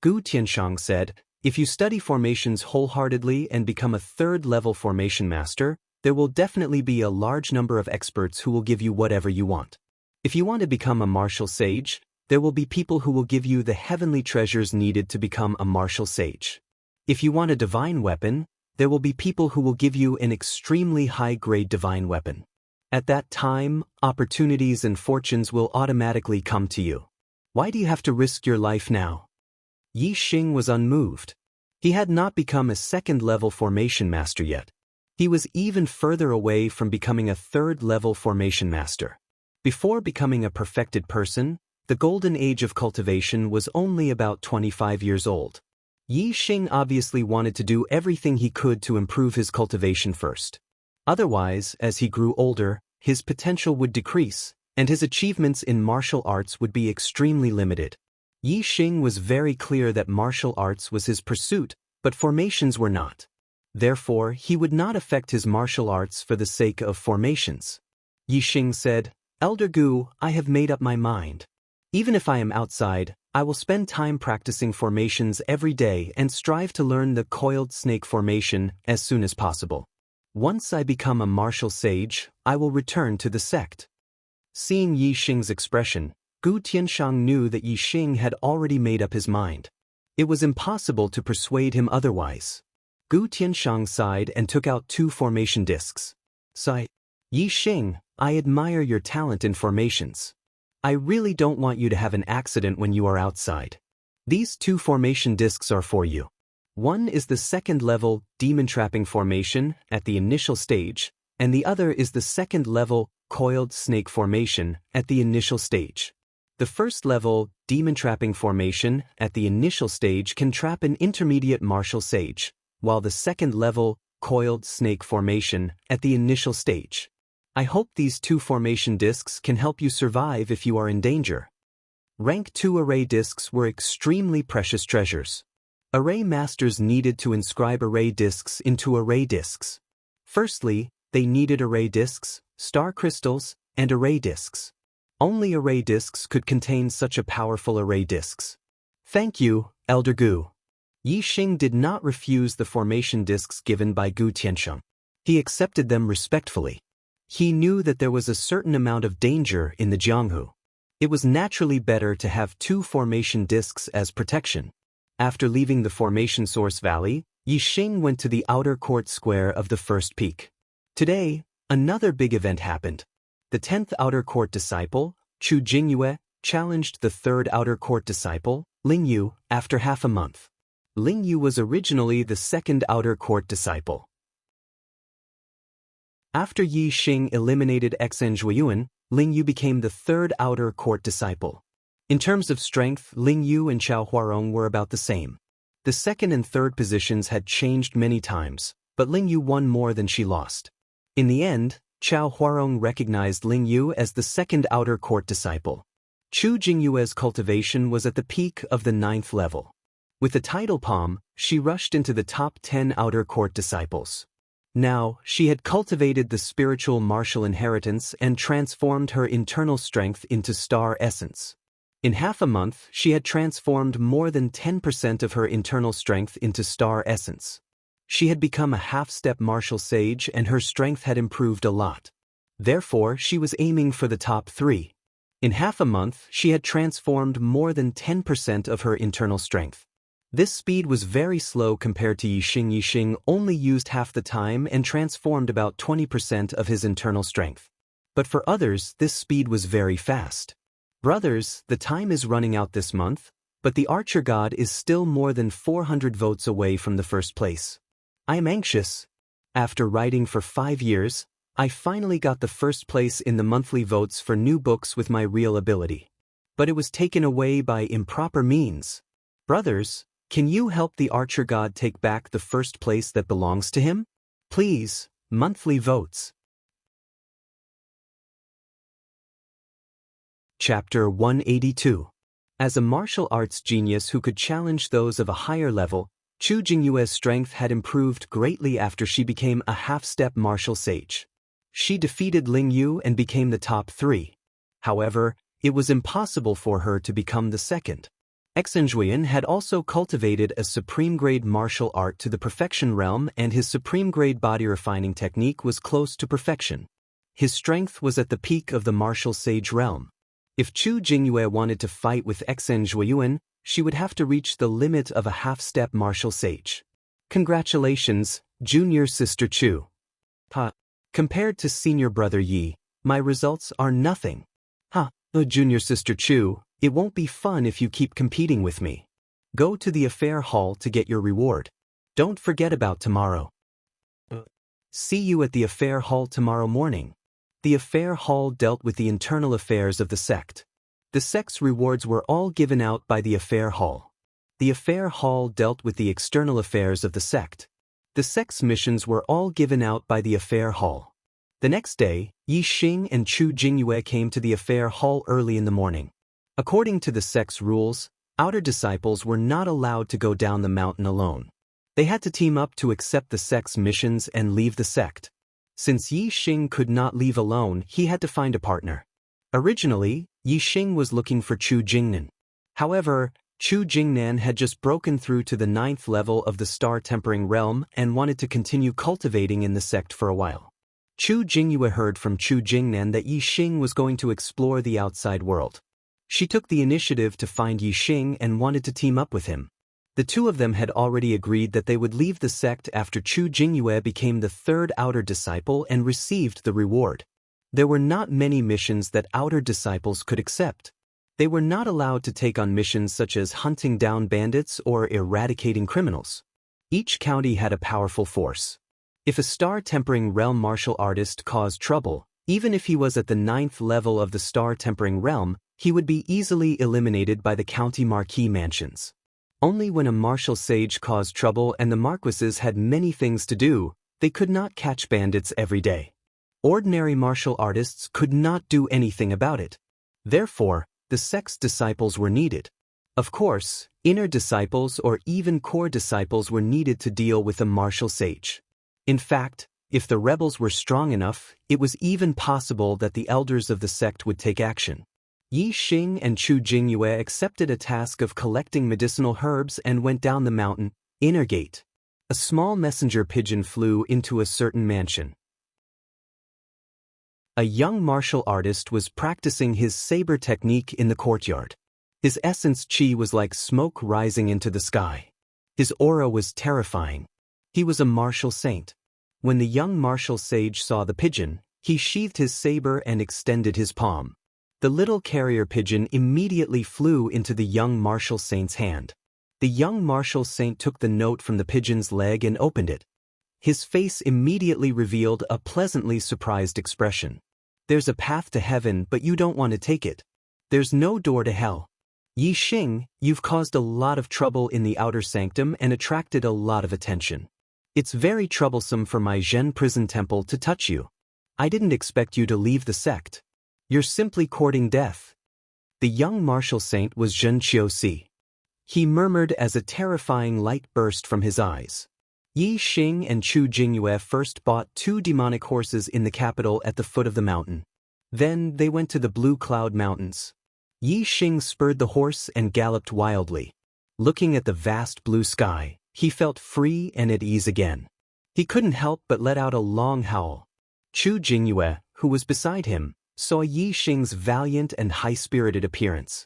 Gu Tianshang said, "If you study formations wholeheartedly and become a third-level formation master, there will definitely be a large number of experts who will give you whatever you want. If you want to become a martial sage, there will be people who will give you the heavenly treasures needed to become a martial sage. If you want a divine weapon, there will be people who will give you an extremely high-grade divine weapon. At that time, opportunities and fortunes will automatically come to you. Why do you have to risk your life now?" Yi Xing was unmoved. He had not become a second-level formation master yet. He was even further away from becoming a third-level formation master. Before becoming a perfected person, the golden age of cultivation was only about 25 years old. Yi Xing obviously wanted to do everything he could to improve his cultivation first. Otherwise, as he grew older, his potential would decrease, and his achievements in martial arts would be extremely limited. Yi Xing was very clear that martial arts was his pursuit, but formations were not. Therefore, he would not affect his martial arts for the sake of formations. Yi Xing said, "Elder Gu, I have made up my mind. Even if I am outside, I will spend time practicing formations every day and strive to learn the coiled snake formation as soon as possible. Once I become a martial sage, I will return to the sect." Seeing Yi Xing's expression, Gu Tianshang knew that Yi Xing had already made up his mind. It was impossible to persuade him otherwise. Gu Tianshang sighed and took out 2 formation discs. Sigh, "Yi Xing, I admire your talent in formations. I really don't want you to have an accident when you are outside. These 2 formation discs are for you. One is the second-level demon trapping formation at the initial stage, and the other is the second-level coiled snake formation at the initial stage. The first-level demon trapping formation at the initial stage can trap an intermediate martial sage, while the second-level coiled snake formation at the initial stage. I hope these 2 formation discs can help you survive if you are in danger." Rank 2 array discs were extremely precious treasures. Array masters needed to inscribe array discs into array discs. Firstly, they needed array discs, star crystals, and array discs. Only array discs could contain such a powerful array discs. "Thank you, Elder Gu." Yi Xing did not refuse the formation discs given by Gu Tianshang. He accepted them respectfully. He knew that there was a certain amount of danger in the Jianghu. It was naturally better to have 2 formation discs as protection. After leaving the formation source valley, Yi Xing went to the outer court square of the first peak. Today, another big event happened. The 10th outer court disciple, Chu Jingyue, challenged the 3rd outer court disciple, Ling Yu, after half a month. Ling Yu was originally the second outer court disciple. After Yi Xing eliminated Xianxia, Ling Yu became the third outer court disciple. In terms of strength, Ling Yu and Chao Huarong were about the same. The second and third positions had changed many times, but Ling Yu won more than she lost. In the end, Chao Huarong recognized Ling Yu as the second outer court disciple. Chu Jingyue's cultivation was at the peak of the 9th level. With the title palm, she rushed into the top 10 outer court disciples. Now, she had cultivated the spiritual martial inheritance and transformed her internal strength into star essence. In half a month, she had transformed more than 10% of her internal strength into star essence. She had become a half-step martial sage and her strength had improved a lot. Therefore, she was aiming for the top 3. In half a month, she had transformed more than 10% of her internal strength. This speed was very slow compared to Yi Xing. Yi Xing only used half the time and transformed about 20% of his internal strength. But for others, this speed was very fast. Brothers, the time is running out this month, but the archer god is still more than 400 votes away from the first place. I am anxious. After writing for 5 years, I finally got the first place in the monthly votes for new books with my real ability. But it was taken away by improper means. Brothers, can you help the archer god take back the first place that belongs to him? Please, monthly votes. Chapter 182. As a martial arts genius who could challenge those of a higher level, Chu Jingyue's strength had improved greatly after she became a half-step martial sage. She defeated Ling Yu and became the top 3. However, it was impossible for her to become the second. Xianxia had also cultivated a supreme-grade martial art to the perfection realm and his supreme-grade body refining technique was close to perfection. His strength was at the peak of the martial sage realm. If Chu Jingyue wanted to fight with Xianxia, she would have to reach the limit of a half-step martial sage. Congratulations, junior sister Chu. Compared to senior brother Yi, my results are nothing. Junior sister Chu, it won't be fun if you keep competing with me. Go to the affair hall to get your reward. Don't forget about tomorrow. See you at the affair hall tomorrow morning. The affair hall dealt with the internal affairs of the sect. The sect's rewards were all given out by the affair hall. The affair hall dealt with the external affairs of the sect. The sect's missions were all given out by the affair hall. The next day, Yi Xing and Chu Jingyue came to the affair hall early in the morning. According to the sect's rules, outer disciples were not allowed to go down the mountain alone. They had to team up to accept the sect's missions and leave the sect. Since Yi Xing could not leave alone, he had to find a partner. Originally, Yi Xing was looking for Chu Jingnan. However, Chu Jingnan had just broken through to the 9th level of the star-tempering realm and wanted to continue cultivating in the sect for a while. Chu Jingyue heard from Chu Jingnan that Yi Xing was going to explore the outside world. She took the initiative to find Yi Xing and wanted to team up with him. The two of them had already agreed that they would leave the sect after Chu Jingyue became the third outer disciple and received the reward. There were not many missions that outer disciples could accept. They were not allowed to take on missions such as hunting down bandits or eradicating criminals. Each county had a powerful force. If a star-tempering realm martial artist caused trouble, even if he was at the 9th level of the star-tempering realm, he would be easily eliminated by the county marquis mansions. Only when a martial sage caused trouble and the marquises had many things to do, they could not catch bandits every day. Ordinary martial artists could not do anything about it. Therefore, the sect's disciples were needed. Of course, inner disciples or even core disciples were needed to deal with a martial sage. In fact, if the rebels were strong enough, it was even possible that the elders of the sect would take action. Yi Xing and Chu Jingyue accepted a task of collecting medicinal herbs and went down the mountain, inner gate. A small messenger pigeon flew into a certain mansion. A young martial artist was practicing his saber technique in the courtyard. His essence chi was like smoke rising into the sky. His aura was terrifying. He was a martial saint. When the young martial sage saw the pigeon, he sheathed his saber and extended his palm. The little carrier pigeon immediately flew into the young martial saint's hand. The young martial saint took the note from the pigeon's leg and opened it. His face immediately revealed a pleasantly surprised expression. There's a path to heaven, but you don't want to take it. There's no door to hell. Yi Xing, you've caused a lot of trouble in the outer sanctum and attracted a lot of attention. It's very troublesome for my Zhen prison temple to touch you. I didn't expect you to leave the sect. You're simply courting death. The young martial saint was Zhen Qiusi. He murmured as a terrifying light burst from his eyes. Yi Xing and Chu Jingyue first bought 2 demonic horses in the capital at the foot of the mountain. Then they went to the Blue Cloud Mountains. Yi Xing spurred the horse and galloped wildly. Looking at the vast blue sky, he felt free and at ease again. He couldn't help but let out a long howl. Chu Jingyue, who was beside him, saw Yi Xing's valiant and high-spirited appearance.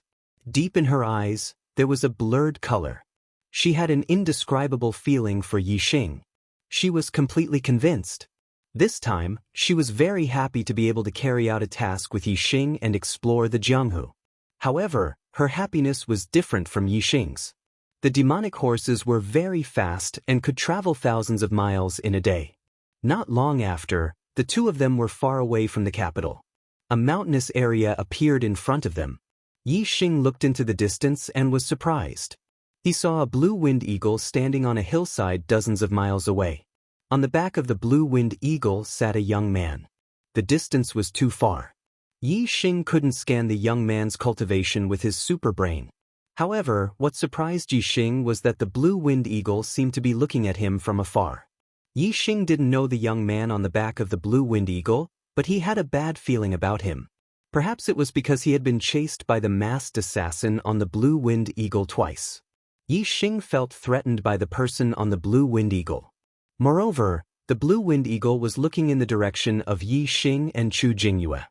Deep in her eyes, there was a blurred color. She had an indescribable feeling for Yi Xing. She was completely convinced. This time, she was very happy to be able to carry out a task with Yi Xing and explore the Jianghu. However, her happiness was different from Yi Xing's. The demonic horses were very fast and could travel thousands of miles in a day. Not long after, the two of them were far away from the capital. A mountainous area appeared in front of them. Yi Xing looked into the distance and was surprised. He saw a blue-winged eagle standing on a hillside dozens of miles away. On the back of the blue-winged eagle sat a young man. The distance was too far. Yi Xing couldn't scan the young man's cultivation with his super brain. However, what surprised Yi Xing was that the blue-winged eagle seemed to be looking at him from afar. Yi Xing didn't know the young man on the back of the blue-winged eagle, but he had a bad feeling about him. Perhaps it was because he had been chased by the masked assassin on the blue-winged eagle twice. Yi Xing felt threatened by the person on the blue-winged eagle. Moreover, the blue-winged eagle was looking in the direction of Yi Xing and Chu Jingyue.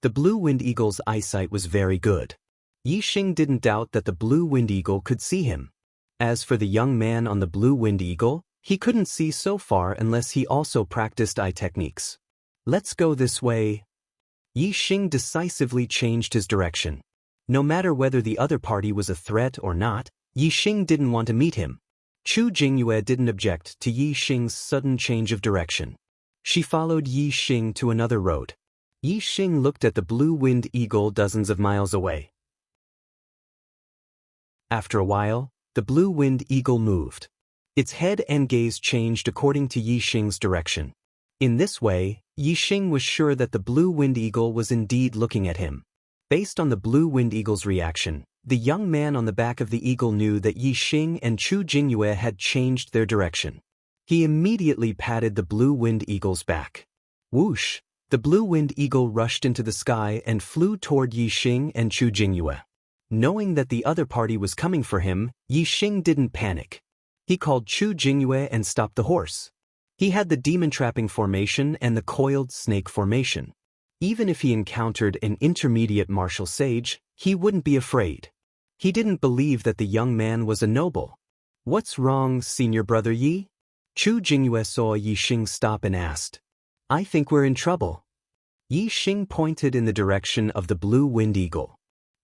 The blue-winged eagle's eyesight was very good. Yi Xing didn't doubt that the blue-winged eagle could see him. As for the young man on the blue-winged eagle, he couldn't see so far unless he also practiced eye techniques. Let's go this way. Yi Xing decisively changed his direction. No matter whether the other party was a threat or not, Yi Xing didn't want to meet him. Chu Jingyue didn't object to Yi Xing's sudden change of direction. She followed Yi Xing to another road. Yi Xing looked at the blue-winged eagle dozens of miles away. After a while, the blue-winged eagle moved. Its head and gaze changed according to Yi Xing's direction. In this way, Yi Xing was sure that the blue-winged eagle was indeed looking at him. Based on the blue-winged eagle's reaction, the young man on the back of the eagle knew that Yi Xing and Chu Jingyue had changed their direction. He immediately patted the blue-winged eagle's back. Whoosh! The blue-winged eagle rushed into the sky and flew toward Yi Xing and Chu Jingyue. Knowing that the other party was coming for him, Yi Xing didn't panic. He called Chu Jingyue and stopped the horse. He had the demon-trapping formation and the coiled snake formation. Even if he encountered an intermediate martial sage, he wouldn't be afraid. He didn't believe that the young man was a noble. What's wrong, senior brother Yi? Chu Jingyue saw Yi Xing stop and asked. I think we're in trouble. Yi Xing pointed in the direction of the blue-winged eagle.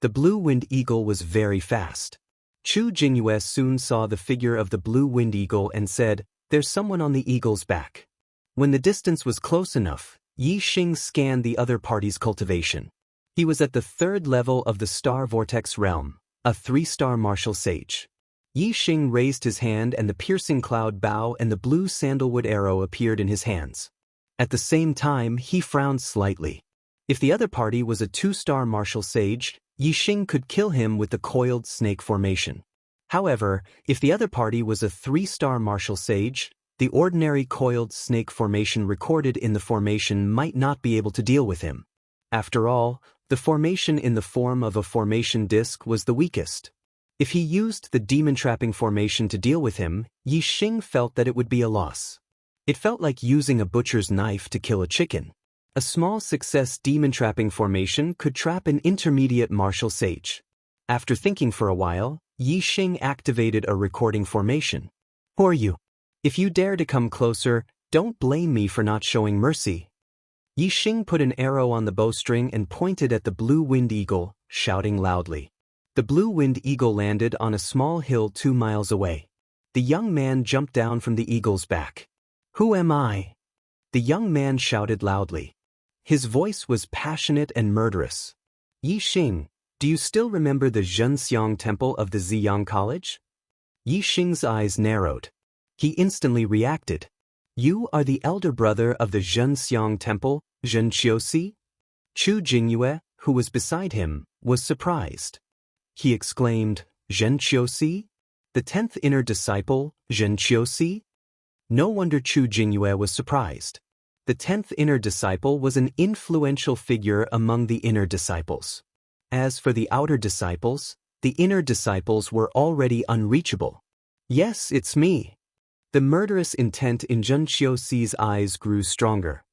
The blue-winged eagle was very fast. Chu Jingyue soon saw the figure of the blue-winged eagle and said, There's someone on the eagle's back. When the distance was close enough, Yi Xing scanned the other party's cultivation. He was at the 3rd level of the Star Vortex realm, a 3-star martial sage. Yi Xing raised his hand and the piercing cloud bow and the blue sandalwood arrow appeared in his hands. At the same time, he frowned slightly. If the other party was a 2-star martial sage, Yi Xing could kill him with the coiled snake formation. However, if the other party was a 3-star martial sage, the ordinary coiled snake formation recorded in the formation might not be able to deal with him. After all, the formation in the form of a formation disc was the weakest. If he used the demon-trapping formation to deal with him, Yi Xing felt that it would be a loss. It felt like using a butcher's knife to kill a chicken. A small success demon-trapping formation could trap an intermediate martial sage. After thinking for a while, Yi Xing activated a recording formation. Who are you? If you dare to come closer, don't blame me for not showing mercy. Yi Xing put an arrow on the bowstring and pointed at the blue-winged eagle, shouting loudly. The blue-winged eagle landed on a small hill 2 miles away. The young man jumped down from the eagle's back. "Who am I?" The young man shouted loudly. His voice was passionate and murderous. "Yi Xing, do you still remember the Xianxia temple of the Ziyang College?" Yi Xing's eyes narrowed. He instantly reacted. "You are the elder brother of the Xianxia temple, Xianxia?" Chu Jingyue, who was beside him, was surprised. He exclaimed, "Xianxia? The 10th inner disciple, Xianxia?" No wonder Chu Jingyue was surprised. The 10th inner disciple was an influential figure among the inner disciples. As for the outer disciples, the inner disciples were already unreachable. "Yes, it's me." The murderous intent in Xianxia's eyes grew stronger.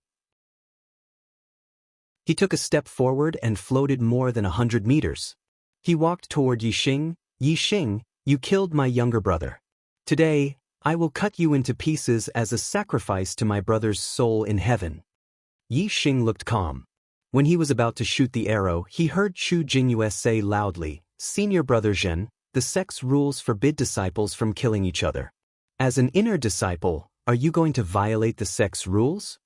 He took a step forward and floated more than 100 meters. He walked toward Yi Xing. "Yi Xing, you killed my younger brother. Today, I will cut you into pieces as a sacrifice to my brother's soul in heaven." Yi Xing looked calm. When he was about to shoot the arrow, he heard Chu Jingyue say loudly, "Senior brother Zhen, the sect's rules forbid disciples from killing each other. As an inner disciple, are you going to violate the sect's rules?"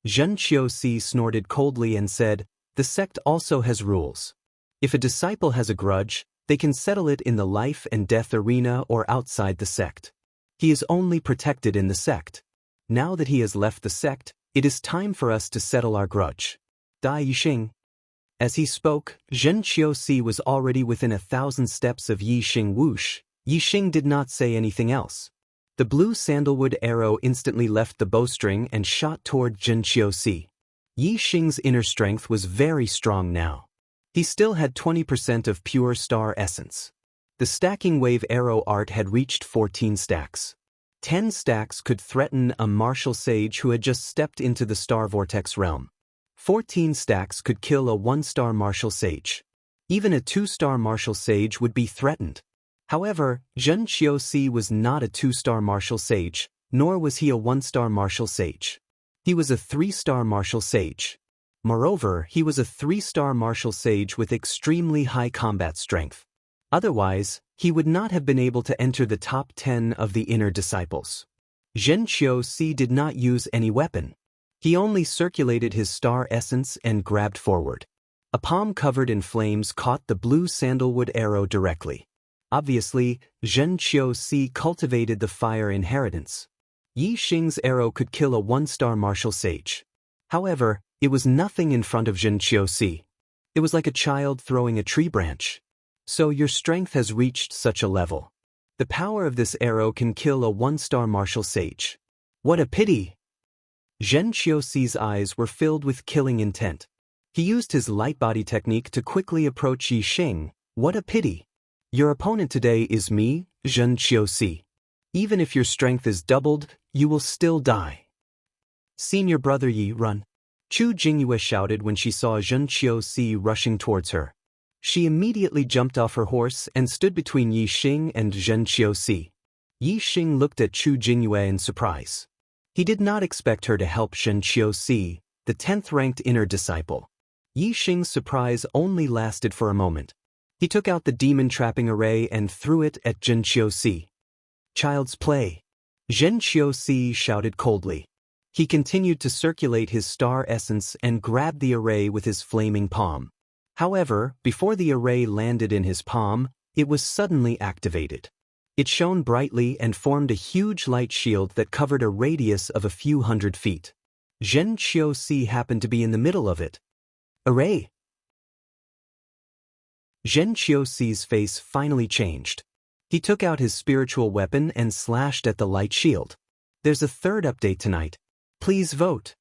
Xianxia snorted coldly and said, "The sect also has rules. If a disciple has a grudge, they can settle it in the life and death arena or outside the sect. He is only protected in the sect. Now that he has left the sect, it is time for us to settle our grudge. Dai Yi Xing." As he spoke, Xianxia was already within 1,000 steps of Yi Xing whoosh. Yi Xing did not say anything else. The blue sandalwood arrow instantly left the bowstring and shot toward Xianxia. Yi Xing's inner strength was very strong now. He still had 20% of pure star essence. The stacking wave arrow art had reached 14 stacks. 10 stacks could threaten a martial sage who had just stepped into the star vortex realm. 14 stacks could kill a 1-star martial sage. Even a 2-star martial sage would be threatened. However, Xianxia was not a 2-star martial sage, nor was he a 1-star martial sage. He was a 3-star martial sage. Moreover, he was a 3-star martial sage with extremely high combat strength. Otherwise, he would not have been able to enter the top 10 of the inner disciples. Xianxia did not use any weapon. He only circulated his star essence and grabbed forward. A palm covered in flames caught the blue sandalwood arrow directly. Obviously, Xianxia cultivated the fire inheritance. Yi Xing's arrow could kill a 1-star martial sage. However, it was nothing in front of Xianxia. It was like a child throwing a tree branch. "So your strength has reached such a level. The power of this arrow can kill a 1-star martial sage. What a pity!" Xianxia's eyes were filled with killing intent. He used his light body technique to quickly approach Yi Xing. "What a pity! Your opponent today is me, Xianxia. Even if your strength is doubled, you will still die." "Senior brother Yi, run!" Chu Jingyue shouted when she saw Xianxia rushing towards her. She immediately jumped off her horse and stood between Yi Xing and Xianxia. Yi Xing looked at Chu Jingyue in surprise. He did not expect her to help Xianxia, the 10th-ranked inner disciple. Yi Xing's surprise only lasted for a moment. He took out the demon-trapping array and threw it at Xianxia. "Child's play!" Xianxia shouted coldly. He continued to circulate his star essence and grabbed the array with his flaming palm. However, before the array landed in his palm, it was suddenly activated. It shone brightly and formed a huge light shield that covered a radius of a few hundred feet. Xianxia happened to be in the middle of it. "Array!" Xianxia's face finally changed. He took out his spiritual weapon and slashed at the light shield. "There's a third update tonight. Please vote."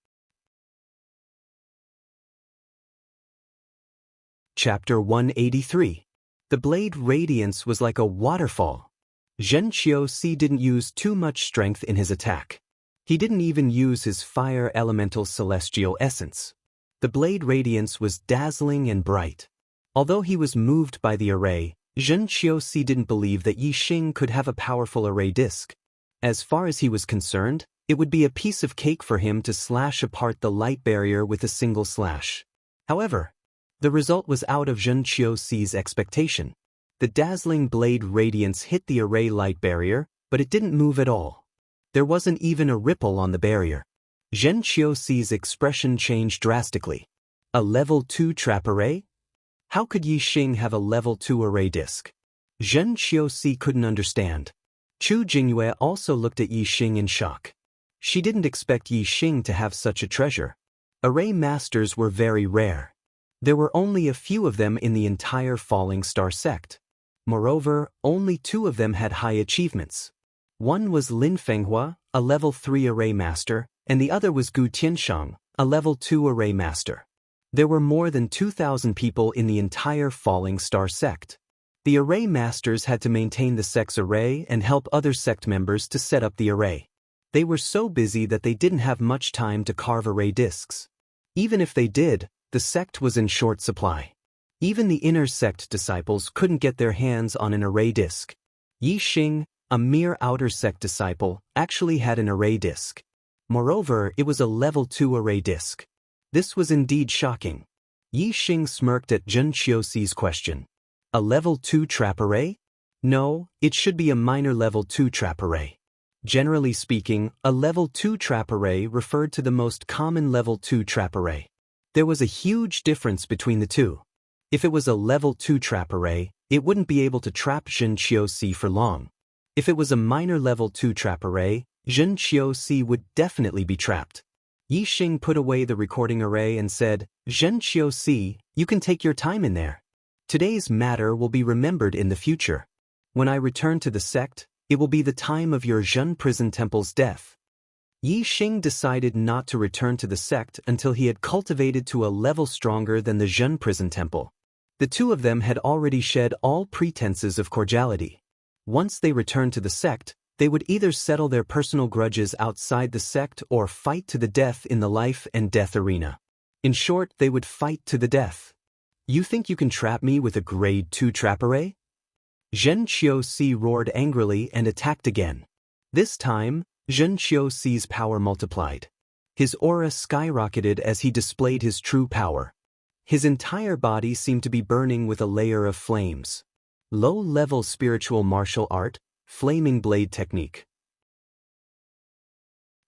Chapter 183. The blade radiance was like a waterfall. Xianxia didn't use too much strength in his attack. He didn't even use his fire elemental celestial essence. The blade radiance was dazzling and bright. Although he was moved by the array, Xianxia didn't believe that Yi Xing could have a powerful array disc. As far as he was concerned, it would be a piece of cake for him to slash apart the light barrier with a single slash. However, the result was out of Xianxia's expectation. The dazzling blade radiance hit the array light barrier, but it didn't move at all. There wasn't even a ripple on the barrier. Xianxia's expression changed drastically. A level 2 trap array? How could Yi Xing have a level 2 array disc? Xianxia couldn't understand. Chu Jingyue also looked at Yi Xing in shock. She didn't expect Yi Xing to have such a treasure. Array masters were very rare. There were only a few of them in the entire Falling Star sect. Moreover, only 2 of them had high achievements. One was Lin Fenghua, a level 3 array master, and the other was Gu Tianshang, a level 2 array master. There were more than 2,000 people in the entire Falling Star sect. The array masters had to maintain the sect's array and help other sect members to set up the array. They were so busy that they didn't have much time to carve array discs. Even if they did, the sect was in short supply. Even the inner sect disciples couldn't get their hands on an array disc. Yi Xing, a mere outer sect disciple, actually had an array disc. Moreover, it was a level 2 array disc. This was indeed shocking. Yi Xing smirked at Xianxia's question. A level 2 trap array? No, it should be a minor level 2 trap array. Generally speaking, a level 2 trap array referred to the most common level 2 trap array. There was a huge difference between the two. If it was a level 2 trap array, it wouldn't be able to trap Xianxia for long. If it was a minor level 2 trap array, Xianxia would definitely be trapped. Yi Xing put away the recording array and said, Xianxia, you can take your time in there. Today's matter will be remembered in the future. When I return to the sect, it will be the time of your Zhen prison temple's death. Yi Xing decided not to return to the sect until he had cultivated to a level stronger than the Zhen prison temple. The 2 of them had already shed all pretenses of cordiality. Once they returned to the sect, they would either settle their personal grudges outside the sect or fight to the death in the life and death arena. In short, they would fight to the death. You think you can trap me with a grade 2 trap array? Xianxia roared angrily and attacked again. This time, Xianxia's power multiplied. His aura skyrocketed as he displayed his true power. His entire body seemed to be burning with a layer of flames. Low-level spiritual martial art, flaming blade technique.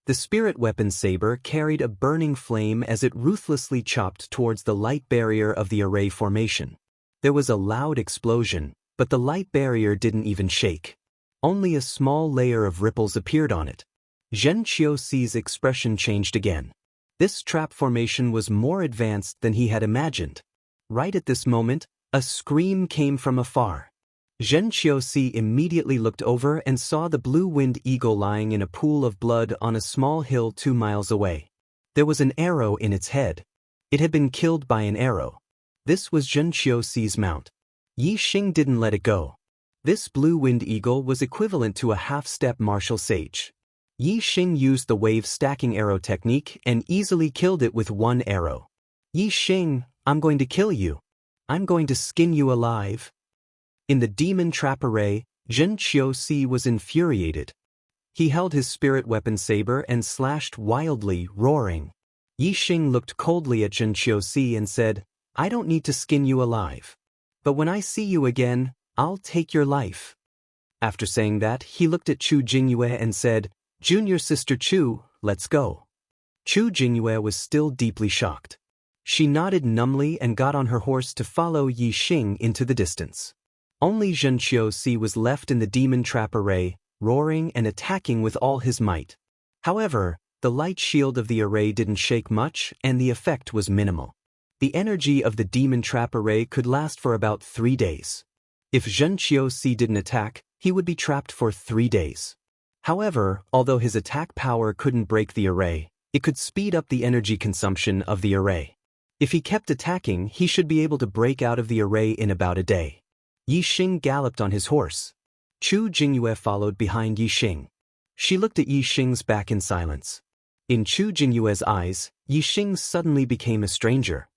The spirit weapon saber carried a burning flame as it ruthlessly chopped towards the light barrier of the array formation. There was a loud explosion, but the light barrier didn't even shake. Only a small layer of ripples appeared on it. Xianxia's expression changed again. This trap formation was more advanced than he had imagined. Right at this moment, a scream came from afar. Xianxia immediately looked over and saw the blue-winged eagle lying in a pool of blood on a small hill 2 miles away. There was an arrow in its head. It had been killed by an arrow. This was Xianxia's mount. Yi Xing didn't let it go. This blue-winged eagle was equivalent to a half-step martial sage. Yi Xing used the wave stacking arrow technique and easily killed it with 1 arrow. Yi Xing, I'm going to kill you. I'm going to skin you alive. In the demon trap array, Xianxia was infuriated. He held his spirit weapon saber and slashed wildly, roaring. Yi Xing looked coldly at Xianxia and said, I don't need to skin you alive. But when I see you again, I'll take your life. After saying that, he looked at Chu Jingyue and said, Junior sister Chu, let's go. Chu Jingyue was still deeply shocked. She nodded numbly and got on her horse to follow Yi Xing into the distance. Only Xianxia was left in the demon trap array, roaring and attacking with all his might. However, the light shield of the array didn't shake much and the effect was minimal. The energy of the demon trap array could last for about 3 days. If Xianxia didn't attack, he would be trapped for 3 days. However, although his attack power couldn't break the array, it could speed up the energy consumption of the array. If he kept attacking, he should be able to break out of the array in about a day. Yi Xing galloped on his horse. Chu Jingyue followed behind Yi Xing. She looked at Yi Xing's back in silence. In Chu Jingyue's eyes, Yi Xing suddenly became a stranger.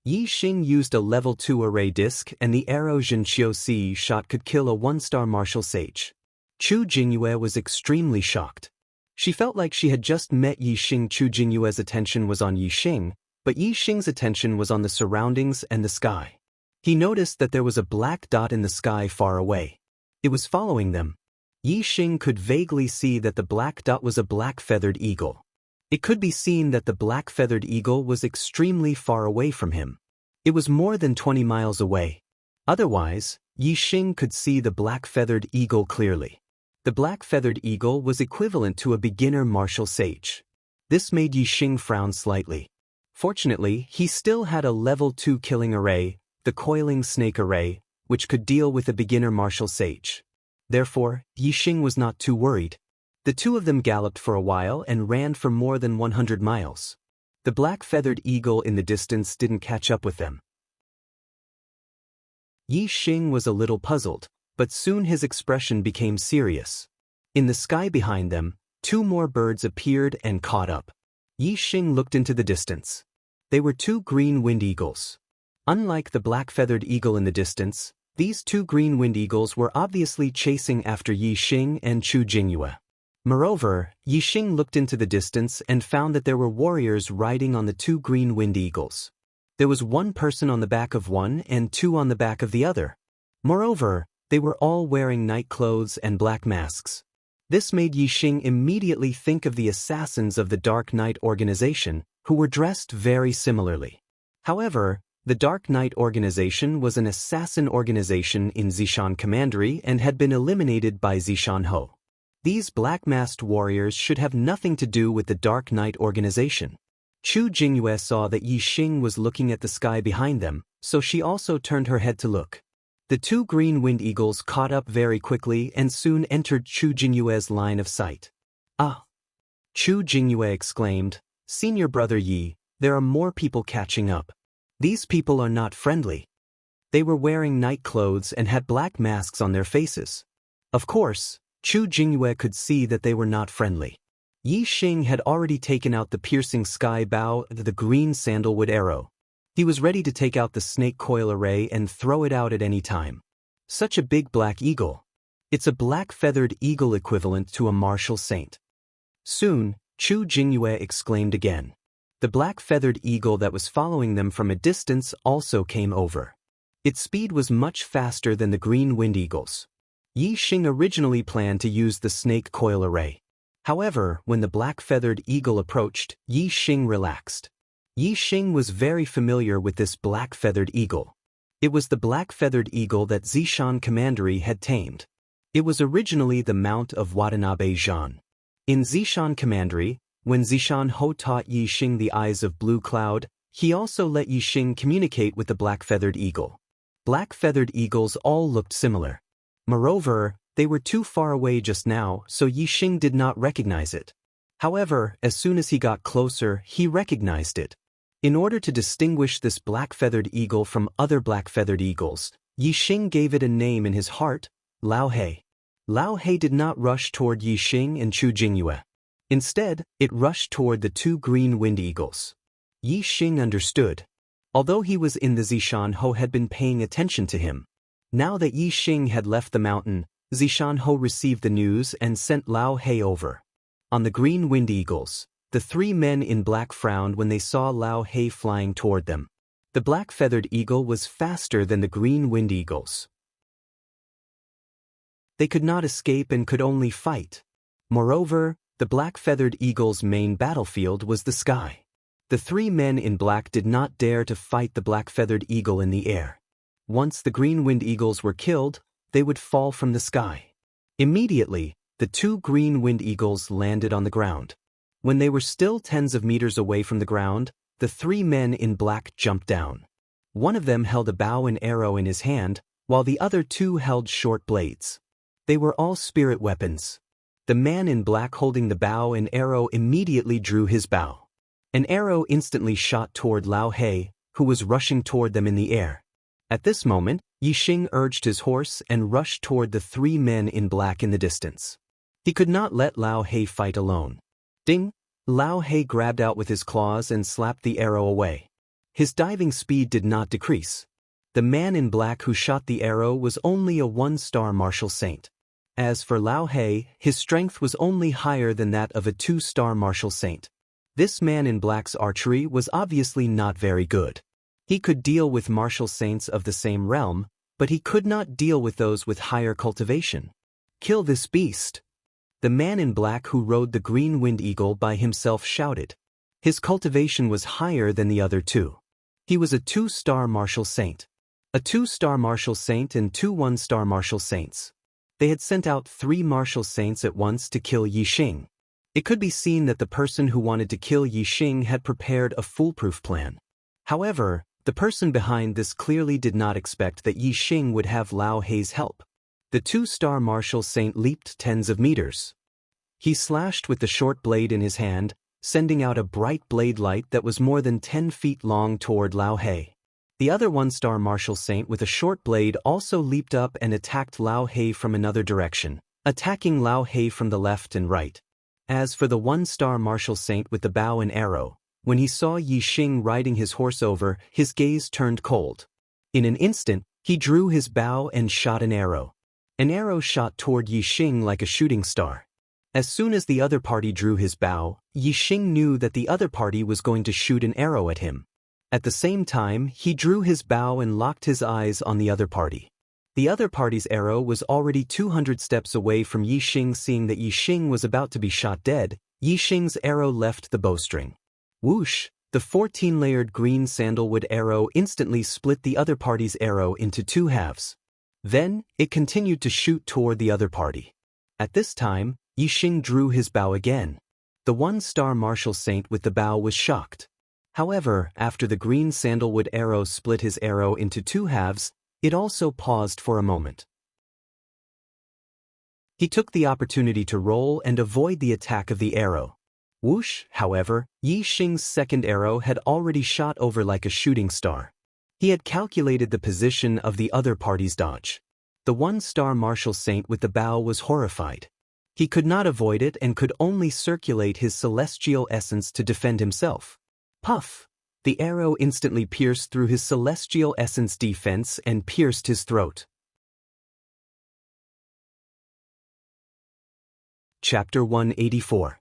Yi Xing used a level 2 array disc and the arrow Xianxia shot could kill a 1-star martial sage. Chu Jingyue was extremely shocked. She felt like she had just met Yi Xing. Chu Jingyue's attention was on Yi Xing, but Yi Xing's attention was on the surroundings and the sky. He noticed that there was a black dot in the sky far away. It was following them. Yi Xing could vaguely see that the black dot was a black-feathered eagle. It could be seen that the black-feathered eagle was extremely far away from him. It was more than 20 miles away. Otherwise, Yi Xing could see the black-feathered eagle clearly. The black-feathered eagle was equivalent to a beginner martial sage. This made Yi Xing frown slightly. Fortunately, he still had a level 2 killing array, the coiling snake array, which could deal with a beginner martial sage. Therefore, Yi Xing was not too worried. The two of them galloped for a while and ran for more than 100 miles. The black-feathered eagle in the distance didn't catch up with them. Yi Xing was a little puzzled, but soon his expression became serious. In the sky behind them, two more birds appeared and caught up. Yi Xing looked into the distance. They were two green wind eagles. Unlike the black-feathered eagle in the distance, these two green wind eagles were obviously chasing after Yi Xing and Chu Jingyue. Moreover, Yi Xing looked into the distance and found that there were warriors riding on the two green wind eagles. There was one person on the back of one and two on the back of the other. Moreover, they were all wearing night clothes and black masks. This made Yi Xing immediately think of the assassins of the Dark Knight organization, who were dressed very similarly. However, the Dark Knight organization was an assassin organization in Zishan Commandery and had been eliminated by Zishan Ho. These black-masked warriors should have nothing to do with the Dark Knight organization. Chu Jingyue saw that Yi Xing was looking at the sky behind them, so she also turned her head to look. The two green wind eagles caught up very quickly and soon entered Chu Jingyue's line of sight. Ah! Chu Jingyue exclaimed, "Senior brother Yi, there are more people catching up. These people are not friendly." They were wearing night clothes and had black masks on their faces. Of course, Chu Jingyue could see that they were not friendly. Yi Xing had already taken out the piercing sky bow, the green sandalwood arrow. He was ready to take out the snake coil array and throw it out at any time. Such a big black eagle. It's a black-feathered eagle equivalent to a martial saint. Soon, Chu Jingyue exclaimed again. The black-feathered eagle that was following them from a distance also came over. Its speed was much faster than the green wind eagles. Yi Xing originally planned to use the snake coil array. However, when the black-feathered eagle approached, Yi Xing relaxed. Yi Xing was very familiar with this black-feathered eagle. It was the black-feathered eagle that Zishan Commandery had tamed. It was originally the mount of Watanabe Zhan. In Zishan Commandery, when Zishan Ho taught Yi Xing the eyes of Blue Cloud, he also let Yi Xing communicate with the black-feathered eagle. Black-feathered eagles all looked similar. Moreover, they were too far away just now, so Yi Xing did not recognize it. However, as soon as he got closer, he recognized it. In order to distinguish this black-feathered eagle from other black-feathered eagles, Yi Xing gave it a name in his heart, Lao He. Lao He did not rush toward Yi Xing and Chu Jingyue. Instead, it rushed toward the two green wind eagles. Yi Xing understood. Although he was in the Zishan Ho had been paying attention to him. Now that Yi Xing had left the mountain, Zishan Ho received the news and sent Lao He over. On the green wind eagles, the three men in black frowned when they saw Lao He flying toward them. The black-feathered eagle was faster than the green wind eagles. They could not escape and could only fight. Moreover, the black-feathered eagle's main battlefield was the sky. The three men in black did not dare to fight the black-feathered eagle in the air. Once the green wind eagles were killed, they would fall from the sky. Immediately, the two green wind eagles landed on the ground. When they were still tens of meters away from the ground, the three men in black jumped down. One of them held a bow and arrow in his hand, while the other two held short blades. They were all spirit weapons. The man in black holding the bow and arrow immediately drew his bow. An arrow instantly shot toward Lao He, who was rushing toward them in the air. At this moment, Yi Xing urged his horse and rushed toward the three men in black in the distance. He could not let Lao He fight alone. Ding! Lao He grabbed out with his claws and slapped the arrow away. His diving speed did not decrease. The man in black who shot the arrow was only a one-star martial saint. As for Lao He, his strength was only higher than that of a two-star martial saint. This man in black's archery was obviously not very good. He could deal with martial saints of the same realm, but he could not deal with those with higher cultivation. Kill this beast! The man in black who rode the green wind eagle by himself shouted. His cultivation was higher than the other two. He was a 2-star martial saint. A 2-star martial saint and 2 1-star martial saints. They had sent out 3 martial saints at once to kill Yixing. It could be seen that the person who wanted to kill Yixing had prepared a foolproof plan. However, the person behind this clearly did not expect that Yixing would have Lao Hei's help. The 2-star martial saint leaped tens of meters. He slashed with the short blade in his hand, sending out a bright blade light that was more than 10 feet long toward Lao Hei. The other 1-star martial saint with a short blade also leaped up and attacked Lao Hei from another direction, attacking Lao Hei from the left and right. As for the 1-star martial saint with the bow and arrow, when he saw Yixing riding his horse over, his gaze turned cold. In an instant, he drew his bow and shot an arrow. An arrow shot toward Yixing like a shooting star. As soon as the other party drew his bow, Yixing knew that the other party was going to shoot an arrow at him. At the same time, he drew his bow and locked his eyes on the other party. The other party's arrow was already 200 steps away from Yixing. Seeing that Yixing was about to be shot dead, Yixing's arrow left the bowstring. Whoosh! The 14-layered green sandalwood arrow instantly split the other party's arrow into 2 halves. Then, it continued to shoot toward the other party. At this time, Yixing drew his bow again. The 1-star martial saint with the bow was shocked. However, after the green sandalwood arrow split his arrow into 2 halves, it also paused for a moment. He took the opportunity to roll and avoid the attack of the arrow. Whoosh! However, Yixing's second arrow had already shot over like a shooting star. He had calculated the position of the other party's dodge. The 1-star martial saint with the bow was horrified. He could not avoid it and could only circulate his celestial essence to defend himself. Puff! The arrow instantly pierced through his celestial essence defense and pierced his throat. Chapter 184.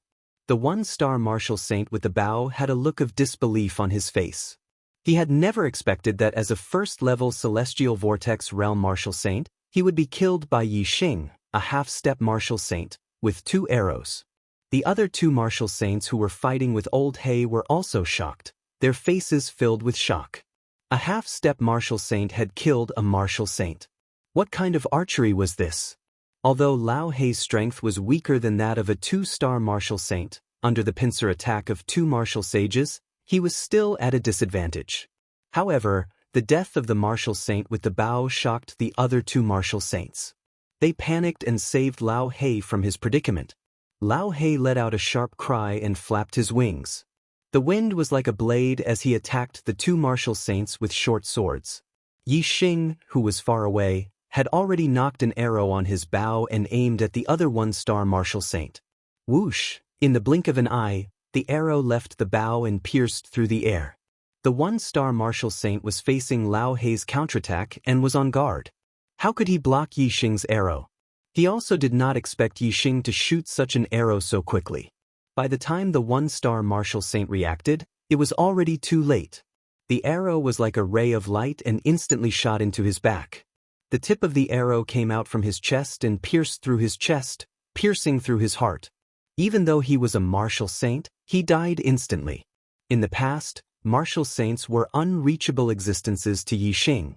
The 1-star martial saint with the bow had a look of disbelief on his face. He had never expected that as a first-level celestial vortex realm martial saint, he would be killed by Yixing, a half-step martial saint, with 2 arrows. The other 2 martial saints who were fighting with Old Hei were also shocked, their faces filled with shock. A half-step martial saint had killed a martial saint. What kind of archery was this? Although Lao Hei's strength was weaker than that of a 2-star martial saint, under the pincer attack of 2 martial sages, he was still at a disadvantage. However, the death of the martial saint with the bow shocked the other 2 martial saints. They panicked and saved Lao Hei from his predicament. Lao Hei let out a sharp cry and flapped his wings. The wind was like a blade as he attacked the 2 martial saints with short swords. Yixing, who was far away, had already knocked an arrow on his bow and aimed at the other 1-star martial saint. Whoosh! In the blink of an eye, the arrow left the bow and pierced through the air. The 1-star martial saint was facing Lao Hei's counterattack and was on guard. How could he block Yixing's arrow? He also did not expect Yixing to shoot such an arrow so quickly. By the time the 1-star martial saint reacted, it was already too late. The arrow was like a ray of light and instantly shot into his back. The tip of the arrow came out from his chest and pierced through his chest, piercing through his heart. Even though he was a martial saint, he died instantly. In the past, martial saints were unreachable existences to Yixing.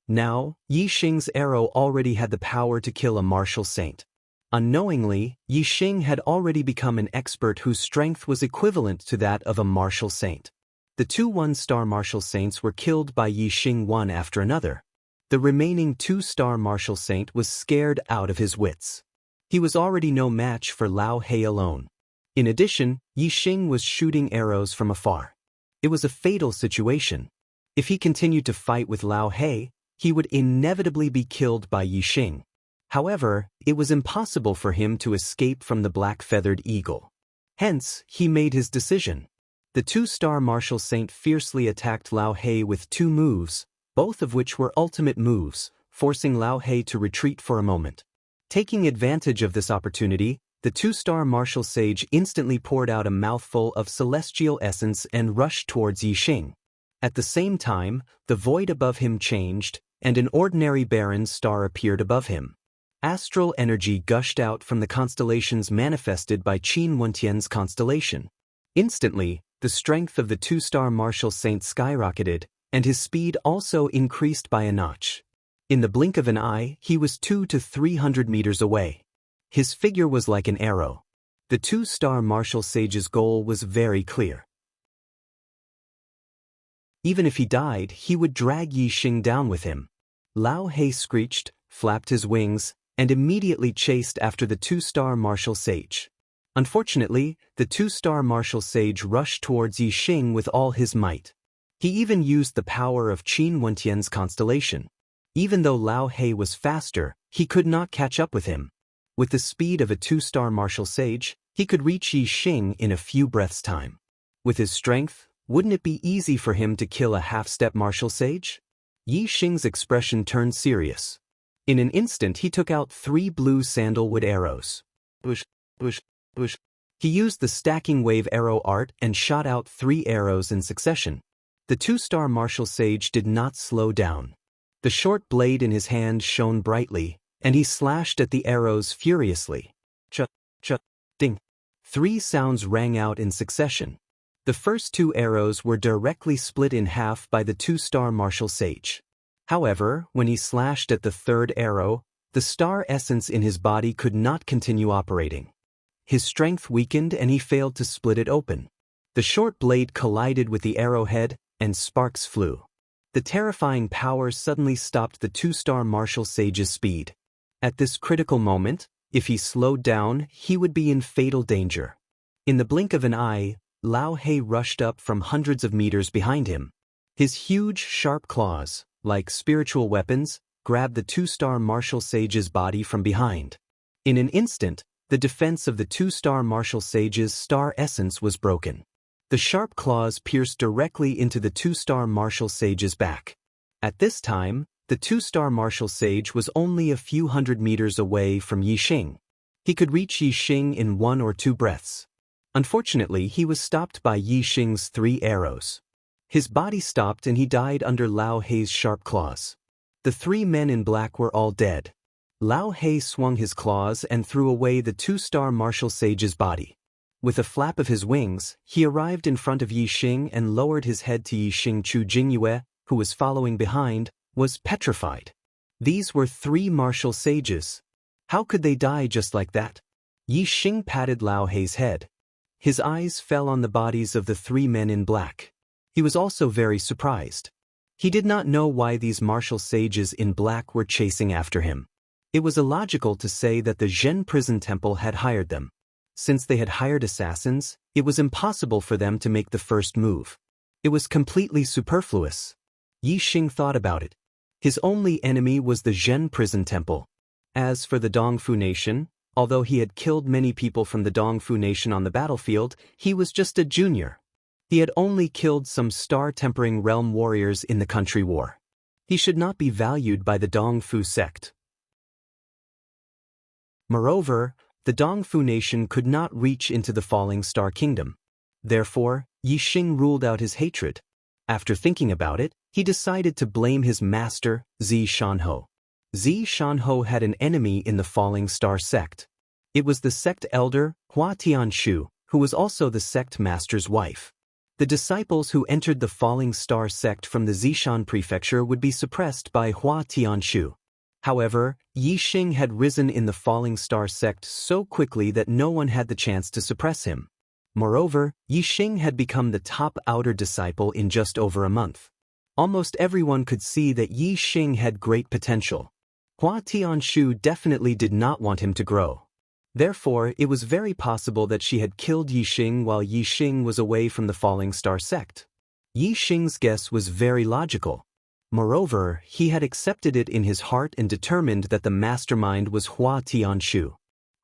Now, Yixing's arrow already had the power to kill a martial saint. Unknowingly, Yixing had already become an expert whose strength was equivalent to that of a martial saint. The 2 1-star martial saints were killed by Yixing one after another. The remaining 2-star martial saint was scared out of his wits. He was already no match for Lao Hei alone. In addition, Yixing was shooting arrows from afar. It was a fatal situation. If he continued to fight with Lao Hei, he would inevitably be killed by Yixing. However, it was impossible for him to escape from the black-feathered eagle. Hence, he made his decision. The 2-star martial saint fiercely attacked Lao Hei with 2 moves, both of which were ultimate moves, forcing Lao Hei to retreat for a moment. Taking advantage of this opportunity, the 2-star martial sage instantly poured out a mouthful of celestial essence and rushed towards Yixing. At the same time, the void above him changed, and an ordinary Baron's star appeared above him. Astral energy gushed out from the constellations manifested by Qin Wentian's constellation. Instantly, the strength of the two-star martial saint skyrocketed, and his speed also increased by a notch. In the blink of an eye, he was 200 to 300 meters away. His figure was like an arrow. The two-star martial sage's goal was very clear. Even if he died, he would drag Yi Xing down with him. Lao He screeched, flapped his wings, and immediately chased after the two-star martial sage. Unfortunately, the two-star martial sage rushed towards Yi Xing with all his might. He even used the power of Qin Wentian's constellation. Even though Lao He was faster, he could not catch up with him. With the speed of a two-star martial sage, he could reach Yi Xing in a few breaths' time. With his strength, wouldn't it be easy for him to kill a half-step martial sage? Yi Xing's expression turned serious. In an instant he took out 3 blue sandalwood arrows. Bush, bush, bush. He used the stacking wave arrow art and shot out 3 arrows in succession. The two-star martial sage did not slow down. The short blade in his hand shone brightly, and he slashed at the arrows furiously. Ch, ch, ding. 3 sounds rang out in succession. The first 2 arrows were directly split in half by the two-star martial sage. However, when he slashed at the 3rd arrow, the star essence in his body could not continue operating. His strength weakened and he failed to split it open. The short blade collided with the arrowhead, and sparks flew. The terrifying power suddenly stopped the two-star martial sage's speed. At this critical moment, if he slowed down, he would be in fatal danger. In the blink of an eye, Lao He rushed up from hundreds of meters behind him. His huge, sharp claws, like spiritual weapons, grabbed the two-star martial sage's body from behind. In an instant, the defense of the two-star martial sage's star essence was broken. The sharp claws pierced directly into the two-star martial sage's back. At this time, the two-star martial sage was only a few hundred meters away from Yi Xing. He could reach Yi Xing in 1 or 2 breaths. Unfortunately, he was stopped by Yi Xing's 3 arrows. His body stopped and he died under Lao He's sharp claws. The 3 men in black were all dead. Lao He swung his claws and threw away the two-star martial sage's body. With a flap of his wings, he arrived in front of Yi Xing and lowered his head to Yi Xing. Chu Jingyue, who was following behind, was petrified. These were 3 martial sages. How could they die just like that? Yi Xing patted Lao He's head. His eyes fell on the bodies of the 3 men in black. He was also very surprised. He did not know why these martial sages in black were chasing after him. It was illogical to say that the Zhen prison temple had hired them. Since they had hired assassins, it was impossible for them to make the first move. It was completely superfluous. Yi Xing thought about it. His only enemy was the Zhen prison temple. As for the Dongfu nation, although he had killed many people from the Dongfu nation on the battlefield, he was just a junior. He had only killed some star-tempering realm warriors in the country war. He should not be valued by the Dongfu sect. Moreover, the Dongfu nation could not reach into the falling star kingdom. Therefore, Yi Xing ruled out his hatred. After thinking about it, he decided to blame his master, Zi Shanhou. Zi Shanhou had an enemy in the falling star sect. It was the sect elder, Hua Tianshu, who was also the sect master's wife. The disciples who entered the falling star sect from the Zishan prefecture would be suppressed by Hua Tianshu. However, Yi Xing had risen in the falling star sect so quickly that no one had the chance to suppress him. Moreover, Yi Xing had become the top outer disciple in just over a month. Almost everyone could see that Yi Xing had great potential. Hua Tianshu definitely did not want him to grow. Therefore, it was very possible that she had killed Yi Xing while Yi Xing was away from the falling star sect. Yi Xing's guess was very logical. Moreover, he had accepted it in his heart and determined that the mastermind was Hua Tianshu.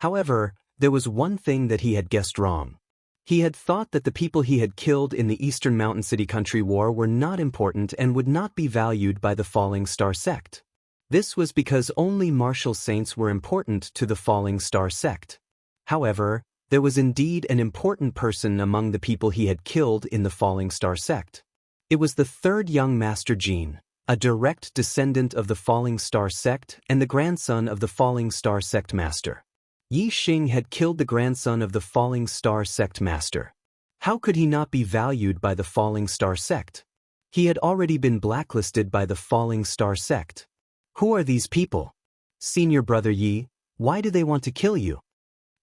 However, there was one thing that he had guessed wrong. He had thought that the people he had killed in the Eastern Mountain City Country War were not important and would not be valued by the Falling Star sect. This was because only martial saints were important to the Falling Star sect. However, there was indeed an important person among the people he had killed in the Falling Star sect. It was the third young Master Jin, a direct descendant of the Falling Star sect and the grandson of the Falling Star sect master. Yi Xing had killed the grandson of the Falling Star sect master. How could he not be valued by the Falling Star sect? He had already been blacklisted by the Falling Star sect. Who are these people? Senior brother Yi, why do they want to kill you?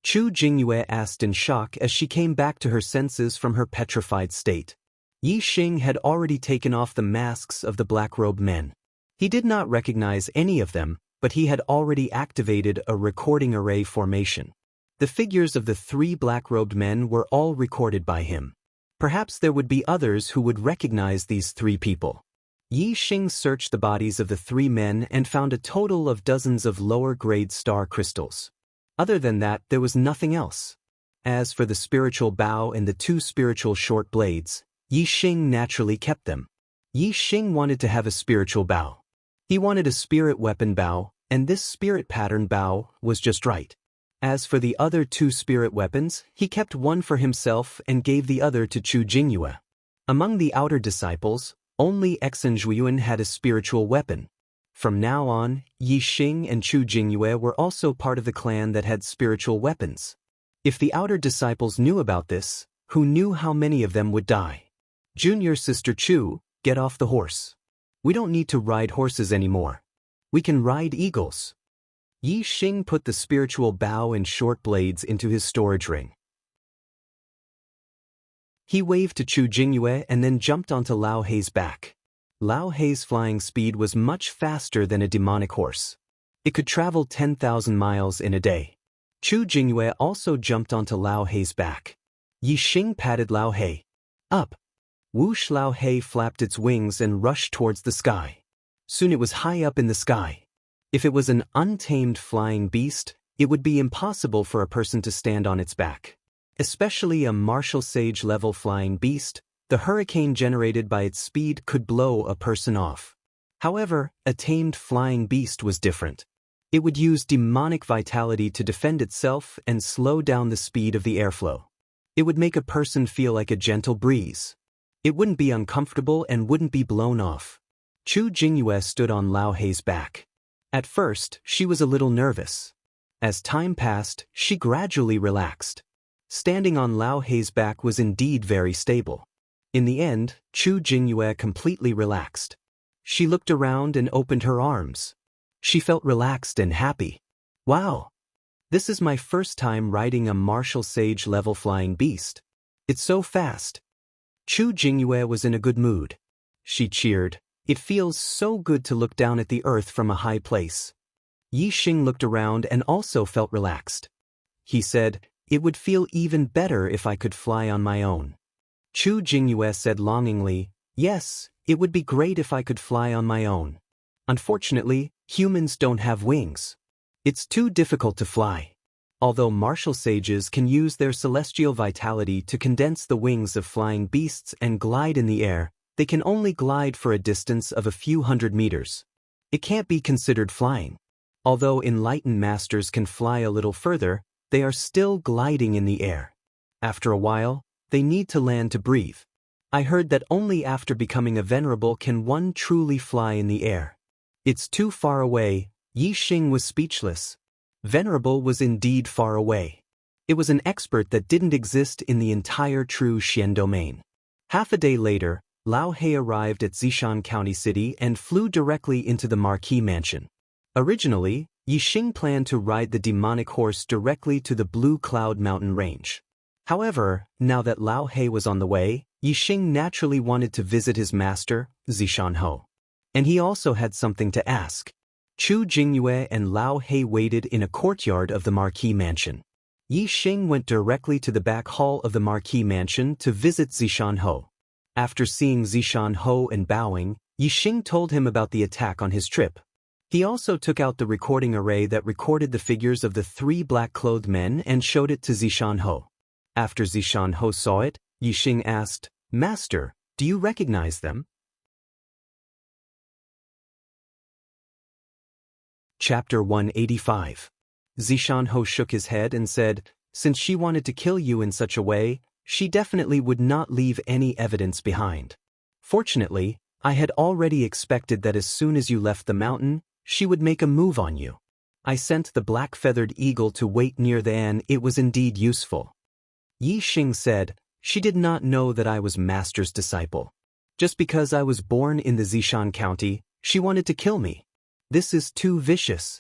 Chu Jingyue asked in shock as she came back to her senses from her petrified state. Yi Xing had already taken off the masks of the black-robed men. He did not recognize any of them, but he had already activated a recording array formation. The figures of the 3 black-robed men were all recorded by him. Perhaps there would be others who would recognize these 3 people. Yi Xing searched the bodies of the 3 men and found a total of dozens of lower-grade star crystals. Other than that, there was nothing else. As for the spiritual bow and the 2 spiritual short blades, Yi Xing naturally kept them. Yi Xing wanted to have a spiritual bow. He wanted a spirit weapon bow, and this spirit pattern bow was just right. As for the other 2 spirit weapons, he kept one for himself and gave the other to Chu Jingyue. Among the outer disciples, only Exanjuan had a spiritual weapon. From now on, Yi Xing and Chu Jingyue were also part of the clan that had spiritual weapons. If the outer disciples knew about this, who knew how many of them would die? Junior sister Chu, get off the horse. We don't need to ride horses anymore. We can ride eagles. Yi Xing put the spiritual bow and short blades into his storage ring. He waved to Chu Jingyue and then jumped onto Lao Hei's back. Lao Hei's flying speed was much faster than a demonic horse. It could travel 10,000 miles in a day. Chu Jingyue also jumped onto Lao Hei's back. Yi Xing patted Lao Hei. Up. Whoosh! Lao Hei flapped its wings and rushed towards the sky. Soon it was high up in the sky. If it was an untamed flying beast, it would be impossible for a person to stand on its back. Especially a martial sage-level flying beast, the hurricane generated by its speed could blow a person off. However, a tamed flying beast was different. It would use demonic vitality to defend itself and slow down the speed of the airflow. It would make a person feel like a gentle breeze. It wouldn't be uncomfortable and wouldn't be blown off. Chu Jingyue stood on Lao Hei's back. At first, she was a little nervous. As time passed, she gradually relaxed. Standing on Lao Hei's back was indeed very stable. In the end, Chu Jingyue completely relaxed. She looked around and opened her arms. She felt relaxed and happy. Wow! This is my first time riding a martial sage-level flying beast. It's so fast. Chu Jingyue was in a good mood. She cheered. It feels so good to look down at the earth from a high place. Yi Xing looked around and also felt relaxed. He said, it would feel even better if I could fly on my own. Chu Jingyue said longingly, yes, it would be great if I could fly on my own. Unfortunately, humans don't have wings. It's too difficult to fly. Although martial sages can use their celestial vitality to condense the wings of flying beasts and glide in the air, they can only glide for a distance of a few hundred meters. It can't be considered flying. Although enlightened masters can fly a little further, they are still gliding in the air. After a while, they need to land to breathe. I heard that only after becoming a venerable can one truly fly in the air. It's too far away. Yi Xing was speechless. Venerable was indeed far away. It was an expert that didn't exist in the entire true Xian domain. Half a day later, Lao Hei arrived at Zishan County City and flew directly into the Marquis Mansion. Originally, Yi Xing planned to ride the demonic horse directly to the Blue Cloud Mountain Range. However, now that Lao Hei was on the way, Yi Xing naturally wanted to visit his master, Zishan Ho. And he also had something to ask. Chu Jingyue and Lao Hei waited in a courtyard of the Marquis Mansion. Yi Xing went directly to the back hall of the Marquis Mansion to visit Zishan Ho. After seeing Zishan Ho and bowing, Yi Xing told him about the attack on his trip. He also took out the recording array that recorded the figures of the 3 black-clothed men and showed it to Zishan Ho. After Zishan Ho saw it, Yi Xing asked, Master, do you recognize them? Chapter 185. Zishan Ho shook his head and said, since she wanted to kill you in such a way, she definitely would not leave any evidence behind. Fortunately, I had already expected that as soon as you left the mountain, she would make a move on you. I sent the black-feathered eagle to wait near the inn. It was indeed useful. Yi Xing said, she did not know that I was Master's disciple. Just because I was born in the Zishan County, she wanted to kill me. This is too vicious.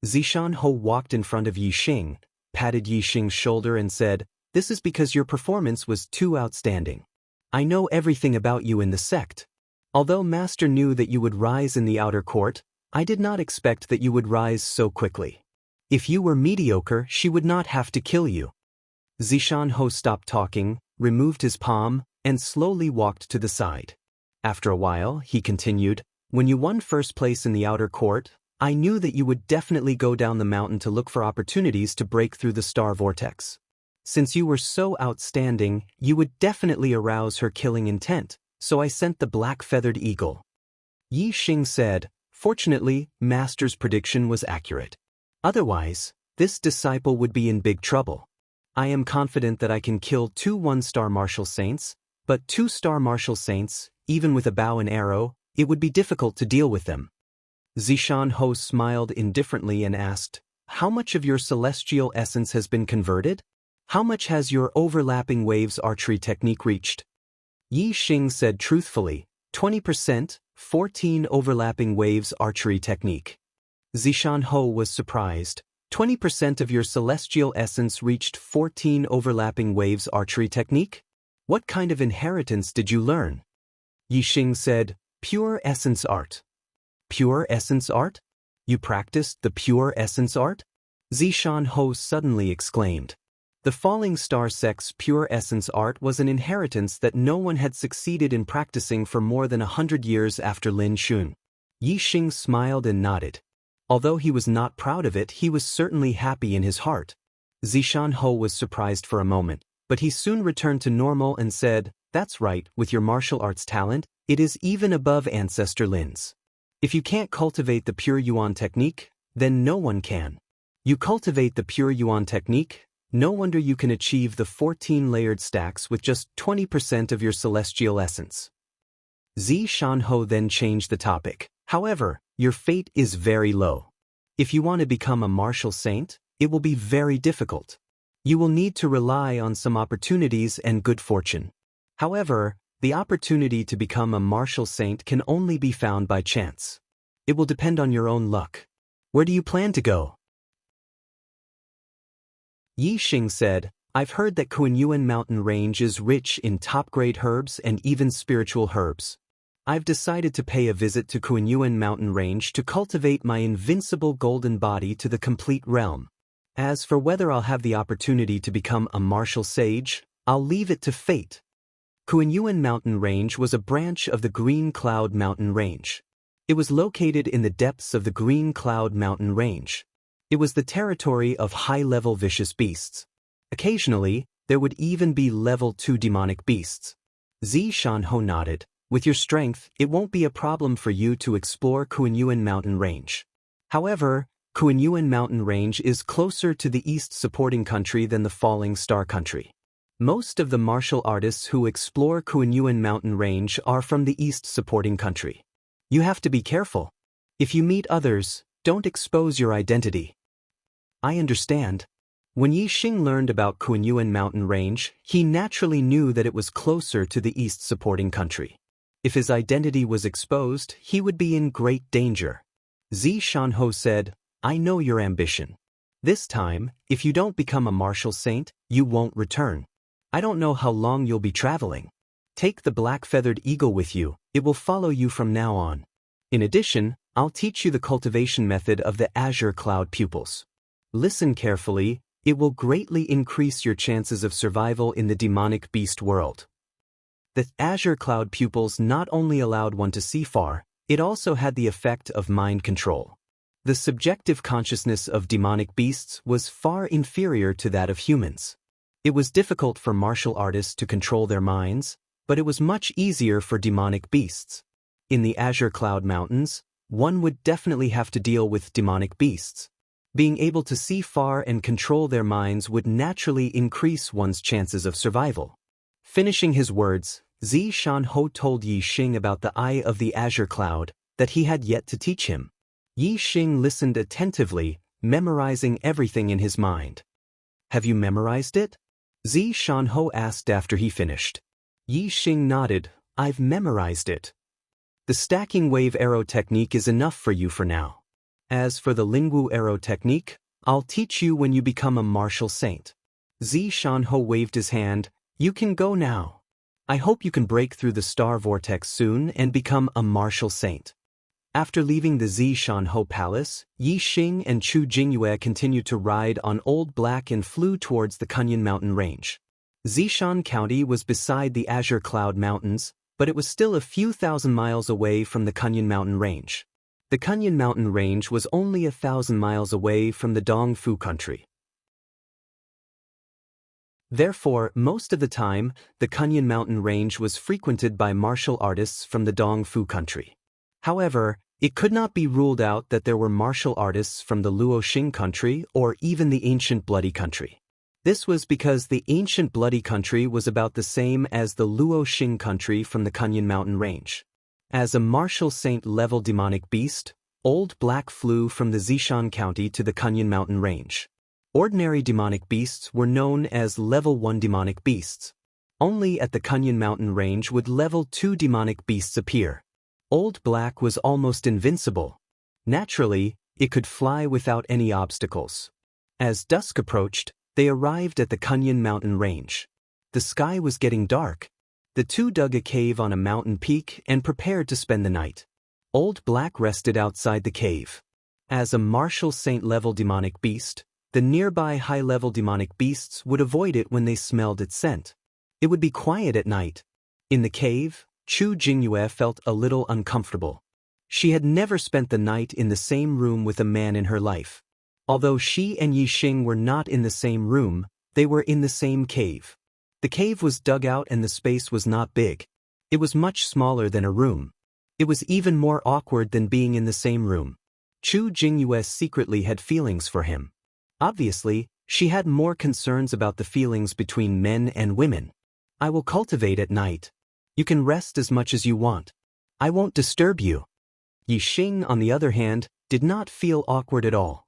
Zishan Ho walked in front of Yi Xing, patted Yi Xing's shoulder and said, this is because your performance was too outstanding. I know everything about you in the sect. Although Master knew that you would rise in the outer court, I did not expect that you would rise so quickly. If you were mediocre, she would not have to kill you. Zishan Ho stopped talking, removed his palm, and slowly walked to the side. After a while, he continued, when you won first place in the outer court, I knew that you would definitely go down the mountain to look for opportunities to break through the star vortex. Since you were so outstanding, you would definitely arouse her killing intent, so I sent the black-feathered eagle. Yi Xing said, fortunately, Master's prediction was accurate. Otherwise, this disciple would be in big trouble. I am confident that I can kill 2 one-star martial saints, but 2-star martial saints, even with a bow and arrow, it would be difficult to deal with them. Zishan Ho smiled indifferently and asked, how much of your celestial essence has been converted? How much has your overlapping waves archery technique reached? Yi Xing said truthfully, 20%, 14 overlapping waves archery technique. Zishan Ho was surprised. 20% of your celestial essence reached 14 overlapping waves archery technique? What kind of inheritance did you learn? Yi Xing said, pure essence art. Pure essence art? You practiced the pure essence art? Zishan Ho suddenly exclaimed. The Falling Star sect's pure essence art was an inheritance that no one had succeeded in practicing for more than 100 years after Lin Xun. Yi Xing smiled and nodded. Although he was not proud of it, he was certainly happy in his heart. Zishan Ho was surprised for a moment, but he soon returned to normal and said, that's right, with your martial arts talent, it is even above Ancestor Lin's. If you can't cultivate the pure Yuan technique, then no one can. You cultivate the pure Yuan technique, no wonder you can achieve the 14-layered stacks with just 20% of your celestial essence. Zishan Ho then changed the topic. However, your fate is very low. If you want to become a martial saint, it will be very difficult. You will need to rely on some opportunities and good fortune. However, the opportunity to become a martial saint can only be found by chance. It will depend on your own luck. Where do you plan to go? Yi Xing said, I've heard that Kunyuan mountain range is rich in top-grade herbs and even spiritual herbs. I've decided to pay a visit to Kunyuan mountain range to cultivate my invincible golden body to the complete realm. As for whether I'll have the opportunity to become a martial sage, I'll leave it to fate. Kunyuan mountain range was a branch of the Green Cloud mountain range. It was located in the depths of the Green Cloud mountain range. It was the territory of high-level vicious beasts. Occasionally, there would even be level 2 demonic beasts. Zishan Ho nodded. With your strength, it won't be a problem for you to explore Kunyuan mountain range. However, Kunyuan mountain range is closer to the east supporting country than the Falling Star country. Most of the martial artists who explore Kunyuan mountain range are from the east supporting country. You have to be careful. If you meet others, don't expose your identity. I understand. When Yi Xing learned about Kunyuan mountain range, he naturally knew that it was closer to the east supporting country. If his identity was exposed, he would be in great danger. Zishan Ho said, I know your ambition. This time, if you don't become a martial saint, you won't return. I don't know how long you'll be traveling. Take the black-feathered eagle with you, it will follow you from now on. In addition, I'll teach you the cultivation method of the Azure Cloud pupils. Listen carefully, it will greatly increase your chances of survival in the demonic beast world. The Azure Cloud pupils not only allowed one to see far, it also had the effect of mind control. The subjective consciousness of demonic beasts was far inferior to that of humans. It was difficult for martial artists to control their minds, but it was much easier for demonic beasts. In the Azure Cloud Mountains, one would definitely have to deal with demonic beasts. Being able to see far and control their minds would naturally increase one's chances of survival. Finishing his words, Xianxia told Yi Xing about the Eye of the Azure Cloud that he had yet to teach him. Yi Xing listened attentively, memorizing everything in his mind. Have you memorized it? Xianxia asked after he finished. Yi Xing nodded. I've memorized it. The stacking wave arrow technique is enough for you for now. As for the Lingwu arrow technique, I'll teach you when you become a martial saint. Xianxia waved his hand. You can go now. I hope you can break through the star vortex soon and become a martial saint. After leaving the Xianxia palace, Yi Xing and Chu Jingyue continued to ride on Old Black and flew towards the Kunyan mountain range. Zishan County was beside the Azure Cloud Mountains, but it was still a few thousand miles away from the Kunyan mountain range. The Kunyan mountain range was only 1,000 miles away from the Dongfu country. Therefore, most of the time, the Kunyan mountain range was frequented by martial artists from the Dongfu country. However, it could not be ruled out that there were martial artists from the Luoxing country or even the ancient Bloody country. This was because the ancient Bloody country was about the same as the Luoxing country from the Kunyan mountain range. As a martial saint-level demonic beast, Old Black flew from the Zishan County to the Kunyan mountain range. Ordinary demonic beasts were known as Level 1 demonic beasts. Only at the Kunyan mountain range would Level 2 demonic beasts appear. Old Black was almost invincible. Naturally, it could fly without any obstacles. As dusk approached, they arrived at the Kunyan mountain range. The sky was getting dark. The two dug a cave on a mountain peak and prepared to spend the night. Old Black rested outside the cave. As a martial saint-level demonic beast, the nearby high-level demonic beasts would avoid it when they smelled its scent. It would be quiet at night. In the cave, Chu Jingyue felt a little uncomfortable. She had never spent the night in the same room with a man in her life. Although she and Yi Xing were not in the same room, they were in the same cave. The cave was dug out and the space was not big. It was much smaller than a room. It was even more awkward than being in the same room. Chu Jingyue secretly had feelings for him. Obviously, she had more concerns about the feelings between men and women. I will cultivate at night. You can rest as much as you want. I won't disturb you. Yi Xing, on the other hand, did not feel awkward at all.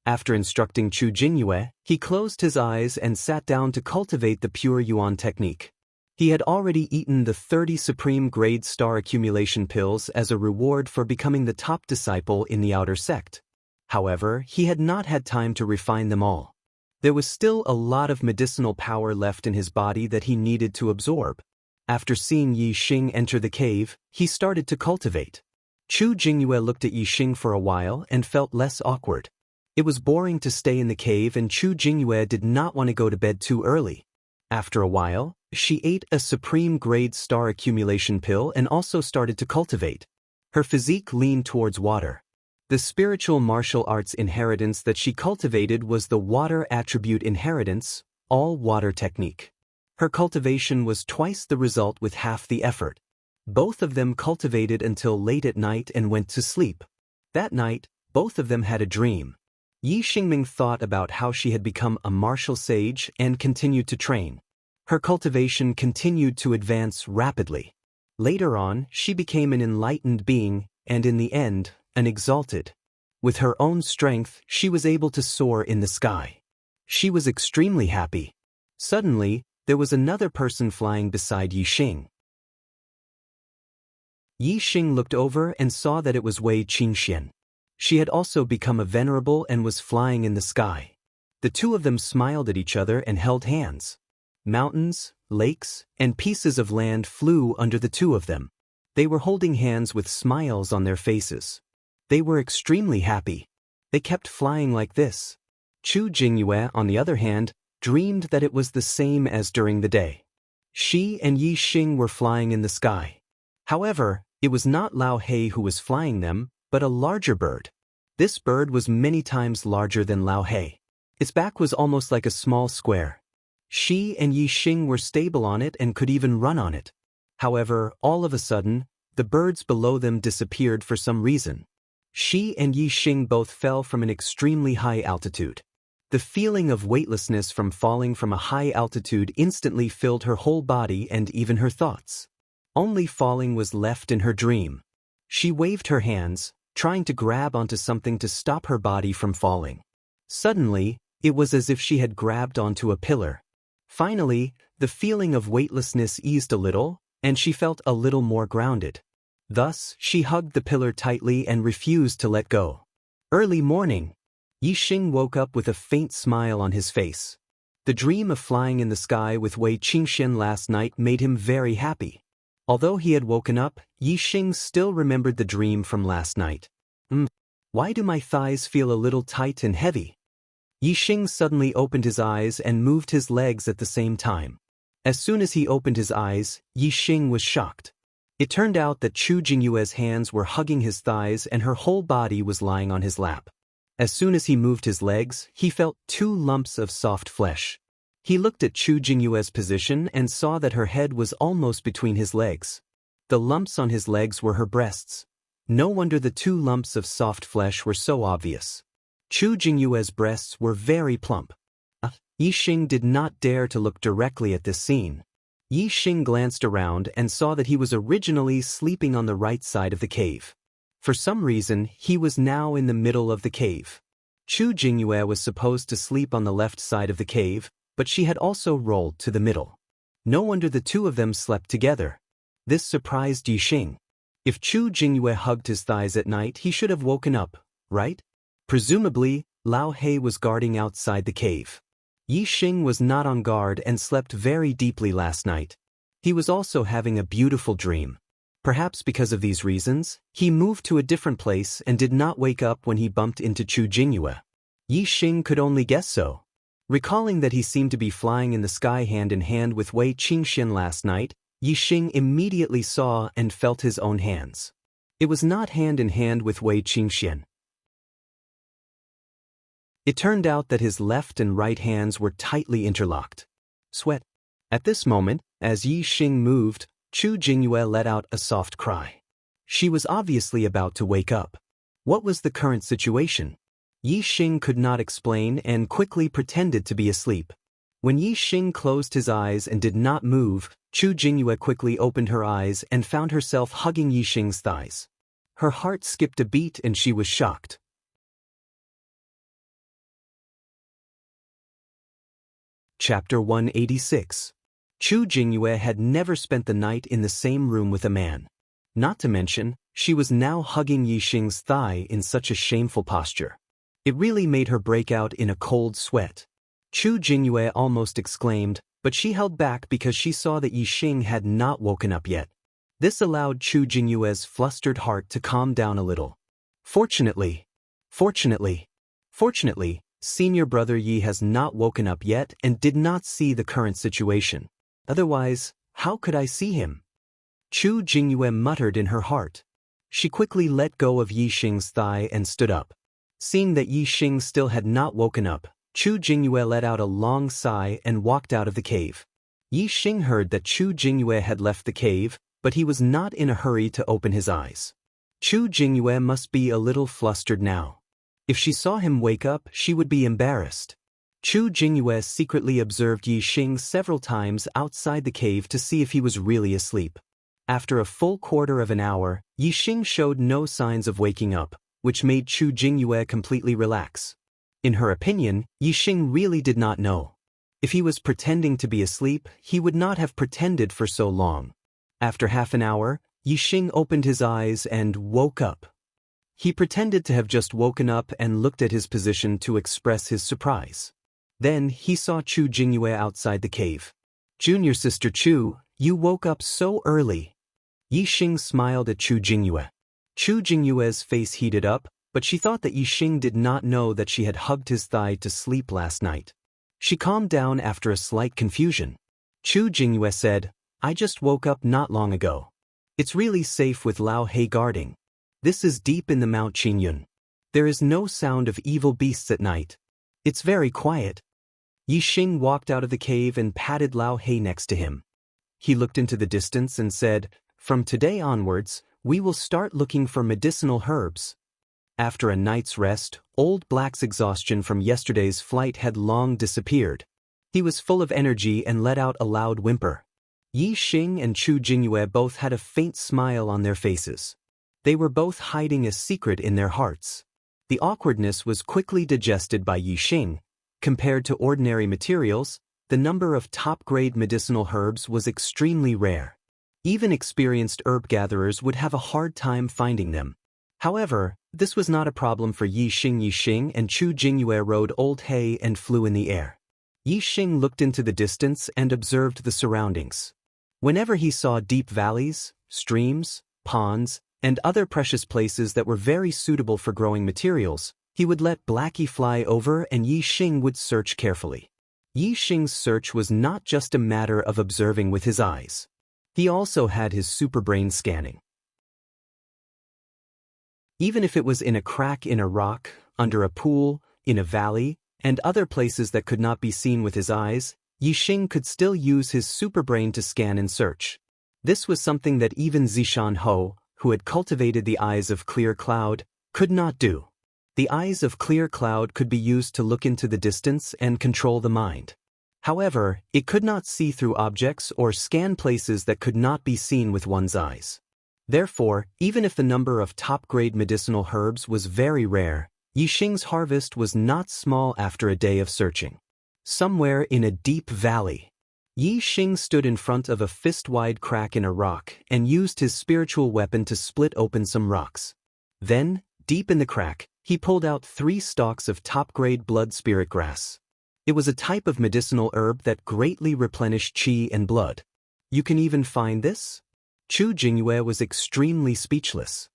After instructing Chu Jingyue, he closed his eyes and sat down to cultivate the pure yuan technique. He had already eaten the 30 supreme grade star accumulation pills as a reward for becoming the top disciple in the outer sect. However, he had not had time to refine them all. There was still a lot of medicinal power left in his body that he needed to absorb. After seeing Yi Xing enter the cave, he started to cultivate. Chu Jingyue looked at Yi Xing for a while and felt less awkward. It was boring to stay in the cave and Chu Jingyue did not want to go to bed too early. After a while, she ate a supreme grade star accumulation pill and also started to cultivate. Her physique leaned towards water. The spiritual martial arts inheritance that she cultivated was the water attribute inheritance, all water technique. Her cultivation was twice the result with half the effort. Both of them cultivated until late at night and went to sleep. That night, both of them had a dream. Yi Xingming thought about how she had become a martial sage and continued to train. Her cultivation continued to advance rapidly. Later on, she became an enlightened being, and in the end, an exalted. With her own strength, she was able to soar in the sky. She was extremely happy. Suddenly, there was another person flying beside Yi Xing. Yi Xing looked over and saw that it was Wei Qingxian. She had also become a venerable and was flying in the sky. The two of them smiled at each other and held hands. Mountains, lakes, and pieces of land flew under the two of them. They were holding hands with smiles on their faces. They were extremely happy. They kept flying like this. Chu Jingyue, on the other hand, dreamed that it was the same as during the day. She and Yi Xing were flying in the sky. However, it was not Lao He who was flying them, but a larger bird. This bird was many times larger than Lao He. Its back was almost like a small square. She and Yi Xing were stable on it and could even run on it. However, all of a sudden, the birds below them disappeared for some reason. She and Yi Xing both fell from an extremely high altitude. The feeling of weightlessness from falling from a high altitude instantly filled her whole body and even her thoughts. Only falling was left in her dream. She waved her hands, trying to grab onto something to stop her body from falling. Suddenly, it was as if she had grabbed onto a pillar. Finally, the feeling of weightlessness eased a little, and she felt a little more grounded. Thus, she hugged the pillar tightly and refused to let go. Early morning. Yixing woke up with a faint smile on his face. The dream of flying in the sky with Wei Qingxian last night made him very happy. Although he had woken up, Yixing still remembered the dream from last night. Why do my thighs feel a little tight and heavy? Yixing suddenly opened his eyes and moved his legs at the same time. As soon as he opened his eyes, Yixing was shocked. It turned out that Chu Jingyue's hands were hugging his thighs and her whole body was lying on his lap. As soon as he moved his legs, he felt 2 lumps of soft flesh. He looked at Chu Jingyue's position and saw that her head was almost between his legs. The lumps on his legs were her breasts. No wonder the 2 lumps of soft flesh were so obvious. Chu Jingyue's breasts were very plump. Yixing did not dare to look directly at this scene. Yixing glanced around and saw that he was originally sleeping on the right side of the cave. For some reason, he was now in the middle of the cave. Chu Jingyue was supposed to sleep on the left side of the cave, but she had also rolled to the middle. No wonder the 2 of them slept together. This surprised Yixing. If Chu Jingyue hugged his thighs at night, he should have woken up, right? Presumably, Lao He was guarding outside the cave. Yixing was not on guard and slept very deeply last night. He was also having a beautiful dream. Perhaps because of these reasons, he moved to a different place and did not wake up when he bumped into Chu Jingyue. Yixing could only guess so. Recalling that he seemed to be flying in the sky hand in hand with Wei Qingxian last night, Yixing immediately saw and felt his own hands. It was not hand in hand with Wei Qingxian. It turned out that his left and right hands were tightly interlocked. Sweat. At this moment, as Yixing moved, Chu Jingyue let out a soft cry. She was obviously about to wake up. What was the current situation? Yixing could not explain and quickly pretended to be asleep. When Yixing closed his eyes and did not move, Chu Jingyue quickly opened her eyes and found herself hugging Yixing's thighs. Her heart skipped a beat and she was shocked. Chapter 186. Chu Jingyue had never spent the night in the same room with a man. Not to mention, she was now hugging Yixing's thigh in such a shameful posture. It really made her break out in a cold sweat. Chu Jingyue almost exclaimed, but she held back because she saw that Yixing had not woken up yet. This allowed Chu Jingyue's flustered heart to calm down a little. Fortunately, Senior Brother Yi has not woken up yet and did not see the current situation. Otherwise, how could I see him? Chu Jingyue muttered in her heart. She quickly let go of Yixing's thigh and stood up. Seeing that Yixing still had not woken up, Chu Jingyue let out a long sigh and walked out of the cave. Yixing heard that Chu Jingyue had left the cave, but he was not in a hurry to open his eyes. Chu Jingyue must be a little flustered now. If she saw him wake up, she would be embarrassed. Chu Jingyue secretly observed Yixing several times outside the cave to see if he was really asleep. After a full quarter of an hour, Yixing showed no signs of waking up, which made Chu Jingyue completely relax. In her opinion, Yixing really did not know. If he was pretending to be asleep, he would not have pretended for so long. After half an hour, Yixing opened his eyes and woke up. He pretended to have just woken up and looked at his position to express his surprise. Then he saw Chu Jingyue outside the cave. "Junior sister Chu, you woke up so early." Yixing smiled at Chu Jingyue. Chu Jingyue's face heated up, but she thought that Yixing did not know that she had hugged his thigh to sleep last night. She calmed down after a slight confusion. Chu Jingyue said, "I just woke up not long ago. It's really safe with Lao He guarding. This is deep in the Mount Qinyun. There is no sound of evil beasts at night. It's very quiet." Yixing walked out of the cave and patted Lao He next to him. He looked into the distance and said, "From today onwards, we will start looking for medicinal herbs." After a night's rest, Old Black's exhaustion from yesterday's flight had long disappeared. He was full of energy and let out a loud whimper. Yi Xing and Chu Jingyue both had a faint smile on their faces. They were both hiding a secret in their hearts. The awkwardness was quickly digested by Yi Xing. Compared to ordinary materials, the number of top-grade medicinal herbs was extremely rare. Even experienced herb gatherers would have a hard time finding them. However, this was not a problem for Yi Xing. Yi Xing and Chu Jingyue rode old hay and flew in the air. Yi Xing looked into the distance and observed the surroundings. Whenever he saw deep valleys, streams, ponds, and other precious places that were very suitable for growing materials, he would let Blackie fly over and Yi Xing would search carefully. Yi Xing's search was not just a matter of observing with his eyes. He also had his superbrain scanning. Even if it was in a crack in a rock, under a pool, in a valley, and other places that could not be seen with his eyes, Yi Xing could still use his superbrain to scan and search. This was something that even Zishan Ho, who had cultivated the eyes of clear cloud, could not do. The eyes of clear cloud could be used to look into the distance and control the mind. However, it could not see through objects or scan places that could not be seen with one's eyes. Therefore, even if the number of top-grade medicinal herbs was very rare, Yi Xing's harvest was not small after a day of searching. Somewhere in a deep valley, Yi Xing stood in front of a fist-wide crack in a rock and used his spiritual weapon to split open some rocks. Then, deep in the crack, he pulled out 3 stalks of top-grade blood spirit grass. It was a type of medicinal herb that greatly replenished qi and blood. You can even find this? Chu Jingyue was extremely speechless.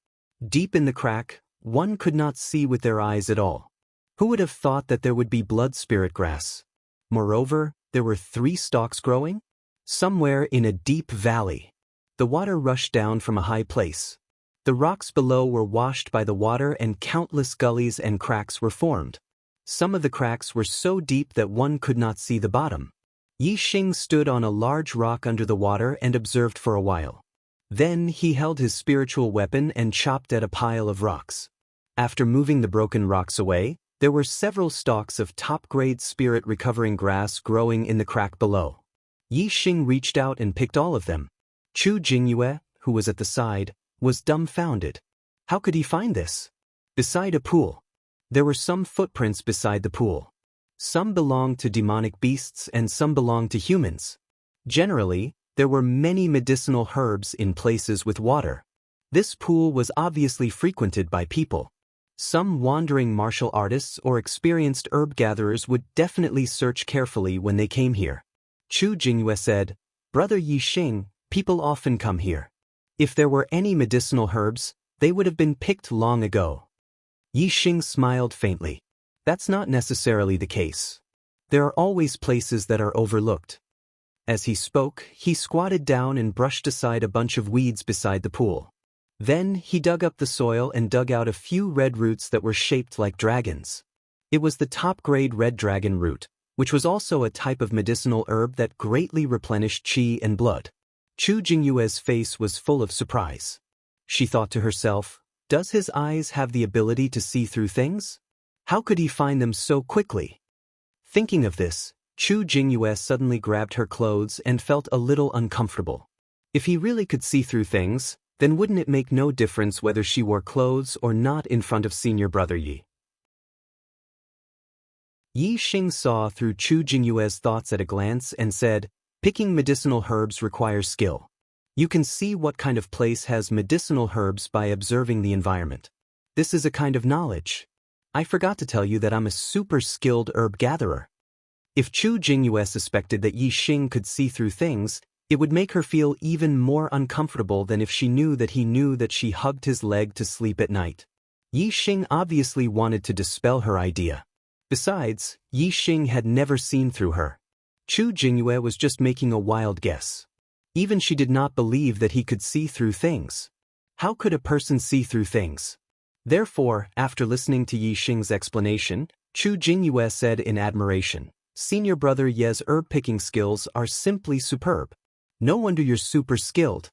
Deep in the crack, one could not see with their eyes at all. Who would have thought that there would be blood spirit grass? Moreover, there were 3 stalks growing? Somewhere in a deep valley. The water rushed down from a high place. The rocks below were washed by the water and countless gullies and cracks were formed. Some of the cracks were so deep that one could not see the bottom. Yi Xing stood on a large rock under the water and observed for a while. Then he held his spiritual weapon and chopped at a pile of rocks. After moving the broken rocks away, there were several stalks of top-grade spirit-recovering grass growing in the crack below. Yi Xing reached out and picked all of them. Chu Jingyue, who was at the side, was dumbfounded. How could he find this? Beside a pool. There were some footprints beside the pool. Some belonged to demonic beasts and some belonged to humans. Generally, there were many medicinal herbs in places with water. This pool was obviously frequented by people. Some wandering martial artists or experienced herb gatherers would definitely search carefully when they came here. Chu Jingyue said, "Brother Yi Xing, people often come here. If there were any medicinal herbs, they would have been picked long ago." Yi Xing smiled faintly. That's not necessarily the case. There are always places that are overlooked. As he spoke, he squatted down and brushed aside a bunch of weeds beside the pool. Then he dug up the soil and dug out a few red roots that were shaped like dragons. It was the top-grade red dragon root, which was also a type of medicinal herb that greatly replenished qi and blood. Chu Jingyue's face was full of surprise. She thought to herself, does his eyes have the ability to see through things? How could he find them so quickly? Thinking of this, Chu Jingyue suddenly grabbed her clothes and felt a little uncomfortable. If he really could see through things, then wouldn't it make no difference whether she wore clothes or not in front of senior brother Yi? Yi Xing saw through Chu Jingyue's thoughts at a glance and said, "Picking medicinal herbs requires skill. You can see what kind of place has medicinal herbs by observing the environment. This is a kind of knowledge. I forgot to tell you that I'm a super skilled herb gatherer." If Chu Jingyue suspected that Yi Xing could see through things, it would make her feel even more uncomfortable than if she knew that she hugged his leg to sleep at night. Yi Xing obviously wanted to dispel her idea. Besides, Yi Xing had never seen through her. Chu Jingyue was just making a wild guess. Even she did not believe that he could see through things. How could a person see through things? Therefore, after listening to Yi Xing's explanation, Chu Jingyue said in admiration, "Senior brother Ye's herb-picking skills are simply superb. No wonder you're super skilled."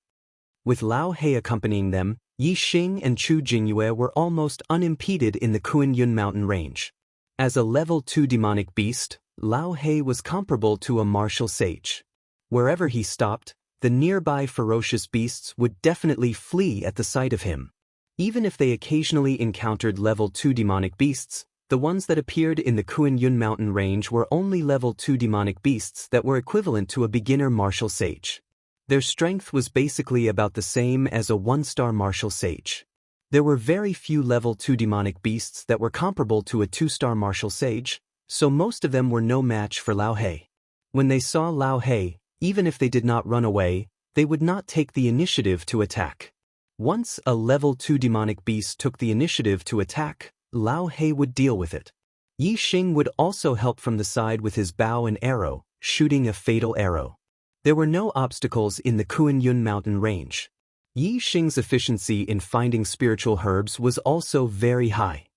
With Lao He accompanying them, Yi Xing and Chu Jingyue were almost unimpeded in the Kuan-Yun mountain range. As a level 2 demonic beast, Lao He was comparable to a martial sage. Wherever he stopped, the nearby ferocious beasts would definitely flee at the sight of him. Even if they occasionally encountered level 2 demonic beasts, the ones that appeared in the Kuan-Yun mountain range were only level 2 demonic beasts that were equivalent to a beginner martial sage. Their strength was basically about the same as a 1-star martial sage. There were very few level 2 demonic beasts that were comparable to a 2-star martial sage, so most of them were no match for Lao He. When they saw Lao He, even if they did not run away, they would not take the initiative to attack. Once a level 2 demonic beast took the initiative to attack, Lao He would deal with it. Yi Xing would also help from the side with his bow and arrow, shooting a fatal arrow. There were no obstacles in the Kuan-Yun mountain range. Yi Xing's efficiency in finding spiritual herbs was also very high.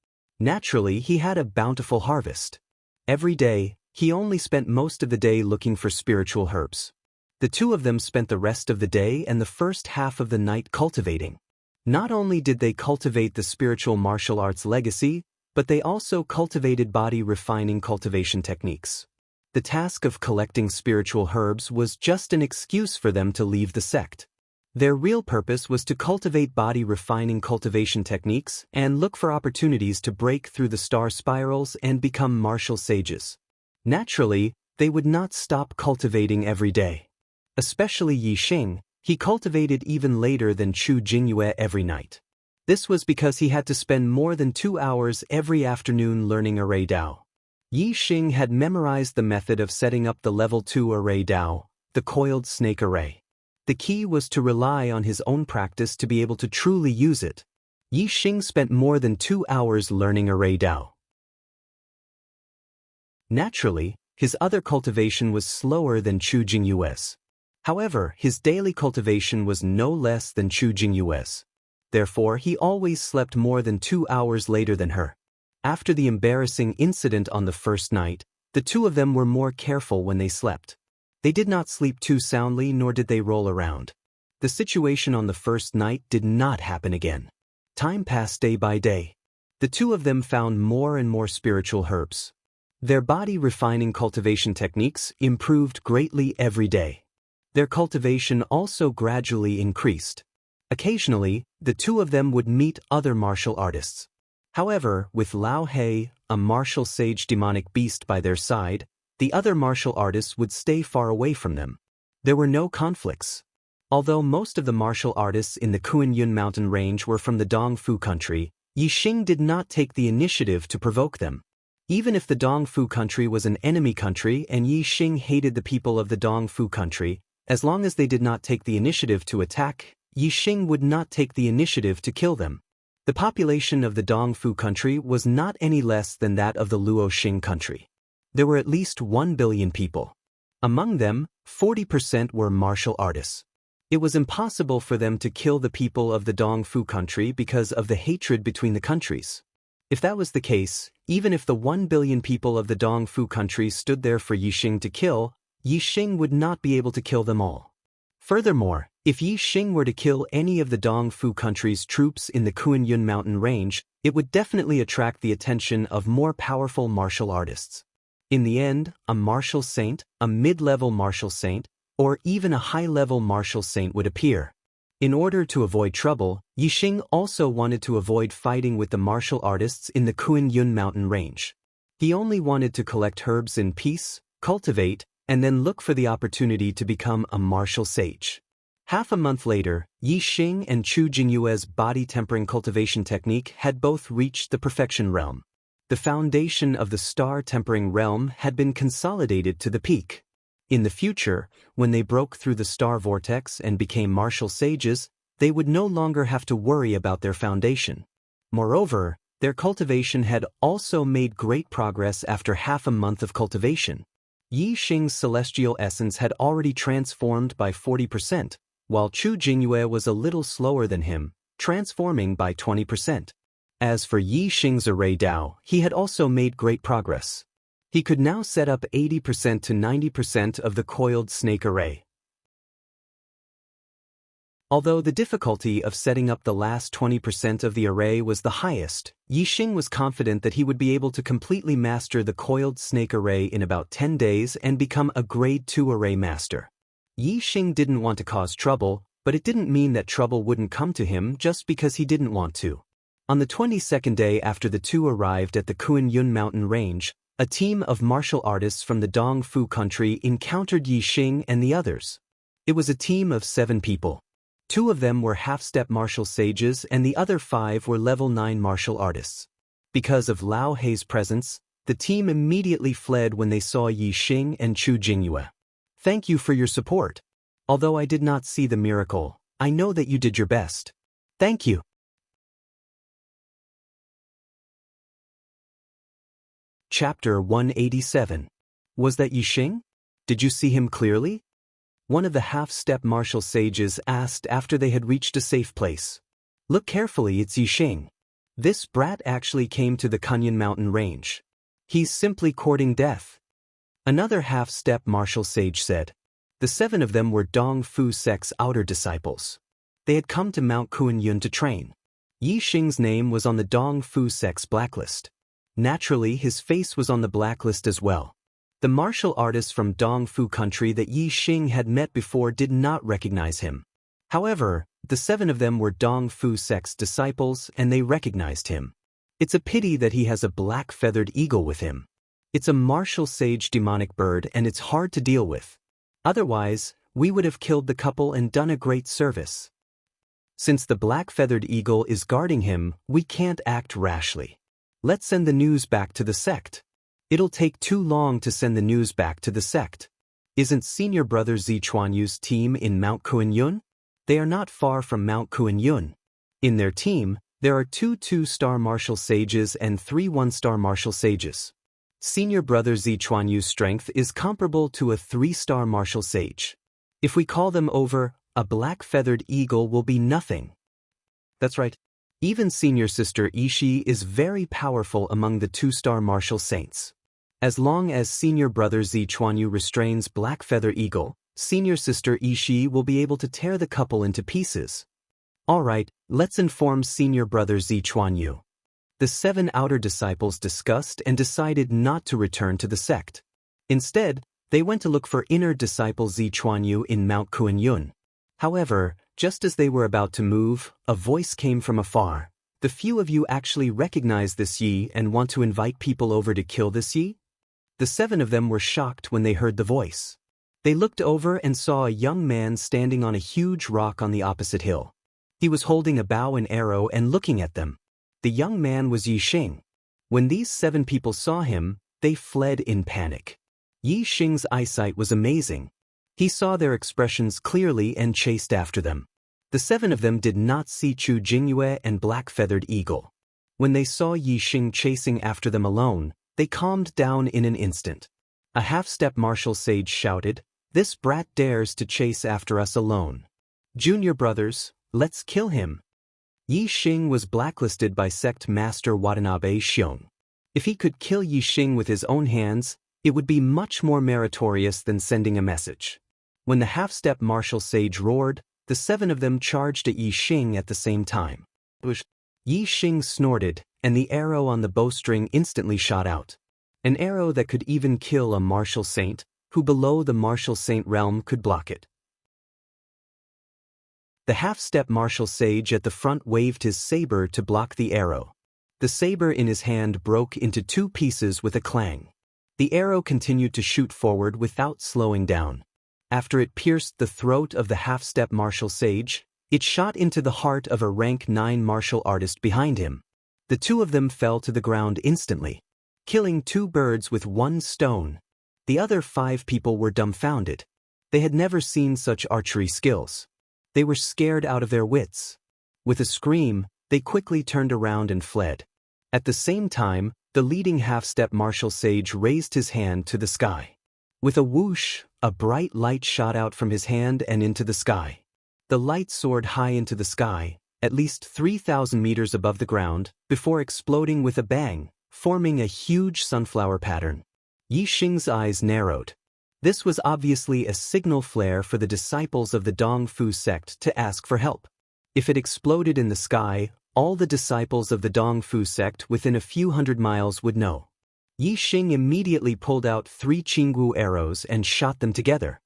Naturally, he had a bountiful harvest. Every day, he only spent most of the day looking for spiritual herbs. The two of them spent the rest of the day and the first half of the night cultivating. Not only did they cultivate the spiritual martial arts legacy, but they also cultivated body-refining cultivation techniques. The task of collecting spiritual herbs was just an excuse for them to leave the sect. Their real purpose was to cultivate body-refining cultivation techniques and look for opportunities to break through the star spirals and become martial sages. Naturally, they would not stop cultivating every day. Especially Yi Xing, he cultivated even later than Chu Jingyue every night. This was because he had to spend more than 2 hours every afternoon learning Array Dao. Yi Xing had memorized the method of setting up the level 2 Array Dao, the coiled snake array. The key was to rely on his own practice to be able to truly use it. Yi Xing spent more than 2 hours learning Array Dao. Naturally, his other cultivation was slower than Chu Jingyue's. However, his daily cultivation was no less than Chu Jingyue's. Therefore, he always slept more than 2 hours later than her. After the embarrassing incident on the first night, the two of them were more careful when they slept. They did not sleep too soundly nor did they roll around. The situation on the first night did not happen again. Time passed day by day. The two of them found more and more spiritual herbs. Their body-refining cultivation techniques improved greatly every day. Their cultivation also gradually increased. Occasionally, the two of them would meet other martial artists. However, with Lao He, a martial sage demonic beast by their side, the other martial artists would stay far away from them. There were no conflicts. Although most of the martial artists in the Kuan-Yun mountain range were from the Dongfu country, Yi Xing did not take the initiative to provoke them. Even if the Dongfu country was an enemy country and Yi Xing hated the people of the Dongfu country, as long as they did not take the initiative to attack, Yi Xing would not take the initiative to kill them. The population of the Dongfu country was not any less than that of the Luoxing country. There were at least 1 billion people. Among them, 40% were martial artists. It was impossible for them to kill the people of the Dongfu country because of the hatred between the countries. If that was the case, even if the 1 billion people of the Dongfu country stood there for Yi Xing to kill, Yi Xing would not be able to kill them all. Furthermore, if Yi Xing were to kill any of the Dongfu country's troops in the Kuan-Yun mountain range, it would definitely attract the attention of more powerful martial artists. In the end, a martial saint, a mid-level martial saint, or even a high-level martial saint would appear. In order to avoid trouble, Yi Xing also wanted to avoid fighting with the martial artists in the Kuan-Yun mountain range. He only wanted to collect herbs in peace, cultivate, and then look for the opportunity to become a martial sage. Half a month later, Yi Xing and Chu Jingyue's body-tempering cultivation technique had both reached the perfection realm. The foundation of the star-tempering realm had been consolidated to the peak. In the future, when they broke through the star vortex and became martial sages, they would no longer have to worry about their foundation. Moreover, their cultivation had also made great progress after half a month of cultivation. Yi Xing's celestial essence had already transformed by 40%, while Chu Jingyue was a little slower than him, transforming by 20%. As for Yi Xing's Array Dao, he had also made great progress. He could now set up 80% to 90% of the coiled snake array. Although the difficulty of setting up the last 20% of the array was the highest, Yi Xing was confident that he would be able to completely master the coiled snake array in about 10 days and become a grade 2 array master. Yi Xing didn't want to cause trouble, but it didn't mean that trouble wouldn't come to him just because he didn't want to. On the 22nd day after the two arrived at the Kuan-Yun mountain range, a team of martial artists from the Dongfu country encountered Yi Xing and the others. It was a team of 7 people. 2 of them were half-step martial sages and the other 5 were level 9 martial artists. Because of Lao Hei's presence, the team immediately fled when they saw Yi Xing and Chu Jingyue. Thank you for your support. Although I did not see the miracle, I know that you did your best. Thank you. Chapter 187. Was that Yi Xing? Did you see him clearly? One of the half-step martial sages asked after they had reached a safe place. Look carefully, it's Yi Xing. This brat actually came to the Kuan-Yun mountain range. He's simply courting death. Another half-step martial sage said. The 7 of them were Dongfu sect's outer disciples. They had come to Mount Kuan-Yun to train. Yi Xing's name was on the Dongfu sect's blacklist. Naturally, his face was on the blacklist as well. The martial artists from Dongfu country that Yi Xing had met before did not recognize him. However, the 7 of them were Dongfu sect's disciples and they recognized him. It's a pity that he has a black-feathered eagle with him. It's a martial sage demonic bird and it's hard to deal with. Otherwise, we would have killed the couple and done a great service. Since the black-feathered eagle is guarding him, we can't act rashly. Let's send the news back to the sect. It'll take too long to send the news back to the sect. Isn't senior brother Zichuanyu's team in Mount Kuan-Yun? They are not far from Mount Kuan-Yun. In their team, there are 2 2-star martial sages and 3 1-star martial sages. Senior brother Zichuanyu's strength is comparable to a 3-star martial sage. If we call them over, a black-feathered eagle will be nothing. That's right. Even senior sister Ishi is very powerful among the 2-star martial saints. As long as senior brother Zichuanyu restrains Black Feather Eagle, senior sister Ishi will be able to tear the couple into pieces. Alright, let's inform senior brother Zichuanyu. The 7 outer disciples discussed and decided not to return to the sect. Instead, they went to look for inner disciple Zichuanyu in Mount Kuan-Yun. However, just as they were about to move, a voice came from afar. The few of you actually recognize this Yi and want to invite people over to kill this Yi? The 7 of them were shocked when they heard the voice. They looked over and saw a young man standing on a huge rock on the opposite hill. He was holding a bow and arrow and looking at them. The young man was Yi Xing. When these 7 people saw him, they fled in panic. Yi Xing's eyesight was amazing. He saw their expressions clearly and chased after them. The 7 of them did not see Chu Jingyue and Black-Feathered Eagle. When they saw Yi Xing chasing after them alone, they calmed down in an instant. A half-step martial sage shouted, "This brat dares to chase after us alone. Junior brothers, let's kill him." Yi Xing was blacklisted by sect master Watanabe Xiong. If he could kill Yi Xing with his own hands, it would be much more meritorious than sending a message. When the half-step martial sage roared, the 7 of them charged at Yi Xing at the same time. Yi Xing snorted, and the arrow on the bowstring instantly shot out. An arrow that could even kill a martial saint, who below the martial saint realm could block it. The half-step martial sage at the front waved his saber to block the arrow. The saber in his hand broke into 2 pieces with a clang. The arrow continued to shoot forward without slowing down. After it pierced the throat of the half-step martial sage, it shot into the heart of a rank 9 martial artist behind him. The 2 of them fell to the ground instantly, killing 2 birds with 1 stone. The other 5 people were dumbfounded. They had never seen such archery skills. They were scared out of their wits. With a scream, they quickly turned around and fled. At the same time, the leading half-step martial sage raised his hand to the sky. With a whoosh, a bright light shot out from his hand and into the sky. The light soared high into the sky, at least 3,000 meters above the ground, before exploding with a bang, forming a huge sunflower pattern. Yi Xing's eyes narrowed. This was obviously a signal flare for the disciples of the Dongfu sect to ask for help. If it exploded in the sky, all the disciples of the Dongfu sect within a few hundred miles would know. Yi Xing immediately pulled out 3 Qinggu arrows and shot them together.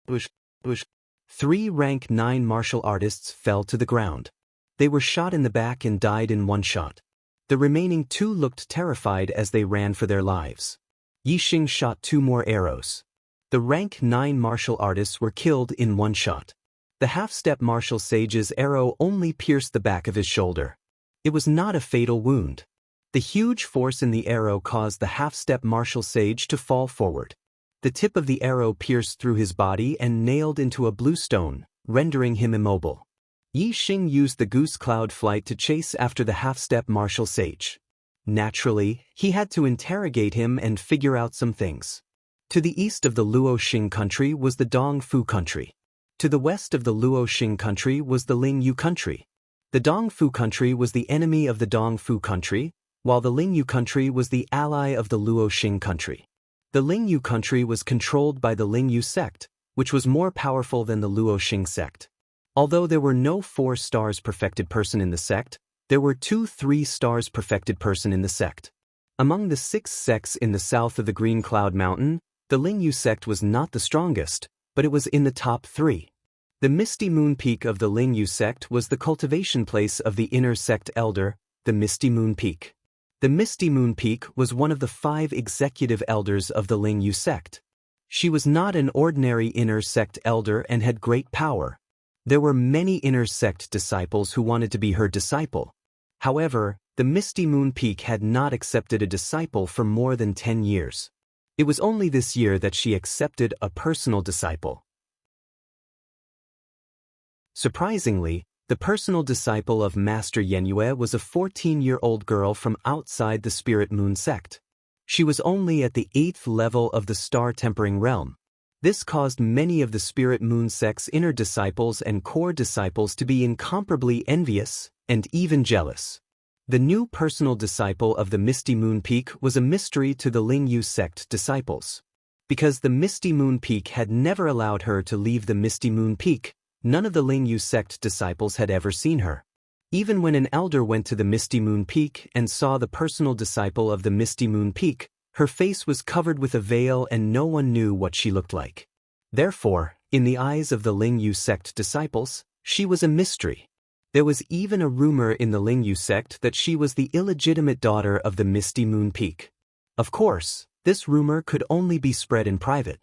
bush, bush. 3 rank 9 martial artists fell to the ground. They were shot in the back and died in one shot. The remaining 2 looked terrified as they ran for their lives. Yixing shot 2 more arrows. The rank 9 martial artists were killed in one shot. The half-step martial sage's arrow only pierced the back of his shoulder. It was not a fatal wound. The huge force in the arrow caused the half-step martial sage to fall forward. The tip of the arrow pierced through his body and nailed into a blue stone, rendering him immobile. Yixing used the goose cloud flight to chase after the half-step martial sage. Naturally, he had to interrogate him and figure out some things. To the east of the Luoxing country was the Dongfu country. To the west of the Luoxing country was the Lingyu country. The Dongfu country was the enemy of the Dongfu country, while the Lingyu country was the ally of the Luoxing country. The Lingyu country was controlled by the Lingyu sect, which was more powerful than the Luoxing sect. Although there were no 4 stars perfected person in the sect, there were 2 3-stars perfected person in the sect. Among the 6 sects in the south of the Green Cloud Mountain, the Lingyu sect was not the strongest, but it was in the top 3. The Misty Moon Peak of the Lingyu sect was the cultivation place of the inner sect elder, the Misty Moon Peak. The Misty Moon Peak was one of the 5 executive elders of the Lingyu sect. She was not an ordinary inner sect elder and had great power. There were many inner sect disciples who wanted to be her disciple. However, the Misty Moon Peak had not accepted a disciple for more than 10 years. It was only this year that she accepted a personal disciple. Surprisingly, the personal disciple of Master Yenyue was a 14-year-old girl from outside the Spirit Moon sect. She was only at the 8th level of the Star Tempering realm. This caused many of the Spirit Moon sect's inner disciples and core disciples to be incomparably envious and even jealous. The new personal disciple of the Misty Moon Peak was a mystery to the Lingyu sect disciples. Because the Misty Moon Peak had never allowed her to leave the Misty Moon Peak, none of the Lingyu sect disciples had ever seen her. Even when an elder went to the Misty Moon Peak and saw the personal disciple of the Misty Moon Peak, her face was covered with a veil and no one knew what she looked like. Therefore, in the eyes of the Lingyu sect disciples, she was a mystery. There was even a rumor in the Lingyu sect that she was the illegitimate daughter of the Misty Moon Peak. Of course, this rumor could only be spread in private.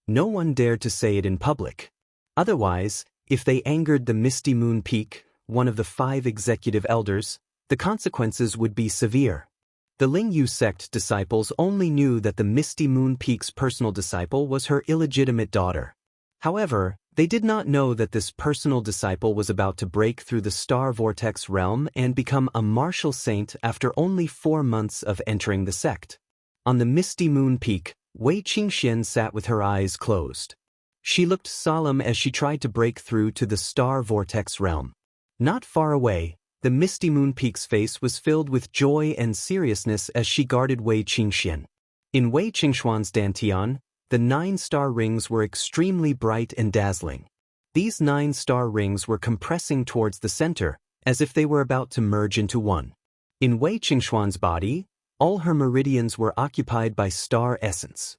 No one dared to say it in public. Otherwise, if they angered the Misty Moon Peak, one of the 5 executive elders, the consequences would be severe. The Lingyu sect disciples only knew that the Misty Moon Peak's personal disciple was her illegitimate daughter. However, they did not know that this personal disciple was about to break through the Star Vortex realm and become a martial saint after only 4 months of entering the sect. On the Misty Moon Peak, Wei Qingxian sat with her eyes closed. She looked solemn as she tried to break through to the Star Vortex realm. Not far away, the Misty Moon Peak's face was filled with joy and seriousness as she guarded Wei Qingxian. In Wei Qingxuan's dantian, the 9-star rings were extremely bright and dazzling. These 9-star rings were compressing towards the center, as if they were about to merge into one. In Wei Qingxuan's body, all her meridians were occupied by star essence.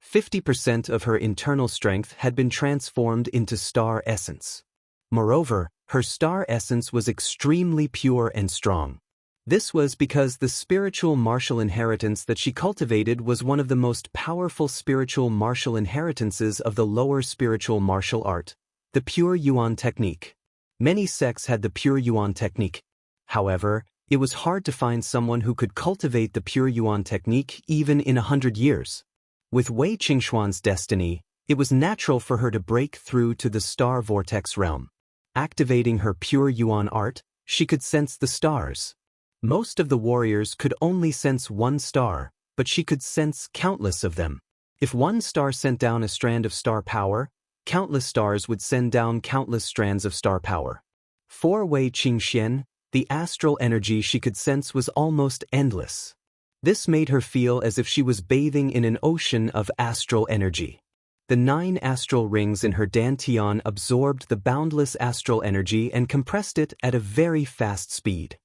50% of her internal strength had been transformed into star essence. Moreover, her star essence was extremely pure and strong. This was because the spiritual martial inheritance that she cultivated was one of the most powerful spiritual martial inheritances of the lower spiritual martial art, the pure Yuan technique. Many sects had the pure Yuan technique. However, it was hard to find someone who could cultivate the pure Yuan technique even in 100 years. With Wei Qingxuan's destiny, it was natural for her to break through to the Star Vortex realm. Activating her pure Yuan art, she could sense the stars. Most of the warriors could only sense 1 star, but she could sense countless of them. If 1 star sent down a strand of star power, countless stars would send down countless strands of star power. For Wei Qingxian, the astral energy she could sense was almost endless. This made her feel as if she was bathing in an ocean of astral energy. The 9 astral rings in her dantian absorbed the boundless astral energy and compressed it at a very fast speed.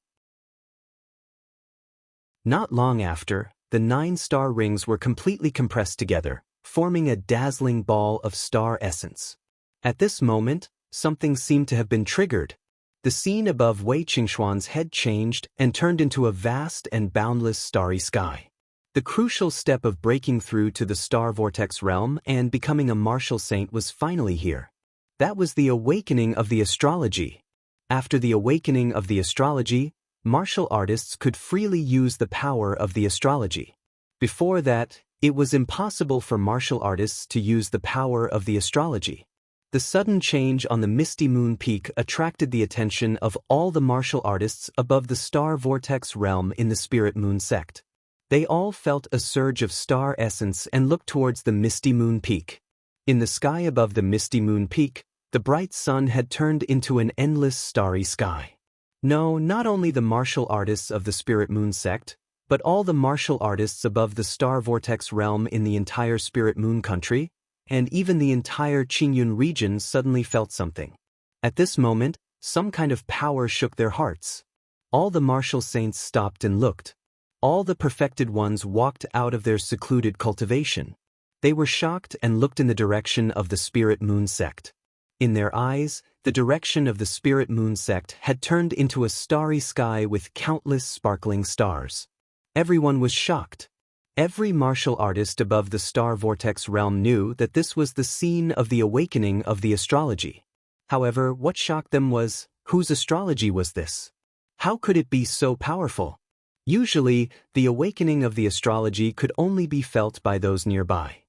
Not long after, the 9-star rings were completely compressed together, forming a dazzling ball of star essence. At this moment, something seemed to have been triggered. The scene above Wei Qingxuan's head changed and turned into a vast and boundless starry sky. The crucial step of breaking through to the star vortex realm and becoming a martial saint was finally here. That was the awakening of the astrology. After the awakening of the astrology, martial artists could freely use the power of the astrology. Before that, it was impossible for martial artists to use the power of the astrology. The sudden change on the misty moon peak attracted the attention of all the martial artists above the star vortex realm in the Spirit Moon sect. They all felt a surge of star essence and looked towards the misty moon peak. In the sky above the misty moon peak, the bright sun had turned into an endless starry sky. No, not only the martial artists of the Spirit Moon sect, but all the martial artists above the star vortex realm in the entire Spirit Moon country, and even the entire Qingyun region suddenly felt something. At this moment, some kind of power shook their hearts. All the martial saints stopped and looked. All the perfected ones walked out of their secluded cultivation. They were shocked and looked in the direction of the Spirit Moon sect. In their eyes, the direction of the Spirit Moon sect had turned into a starry sky with countless sparkling stars. Everyone was shocked. Every martial artist above the star vortex realm knew that this was the scene of the awakening of the astrology. However, what shocked them was, whose astrology was this? How could it be so powerful? Usually, the awakening of the astrology could only be felt by those nearby.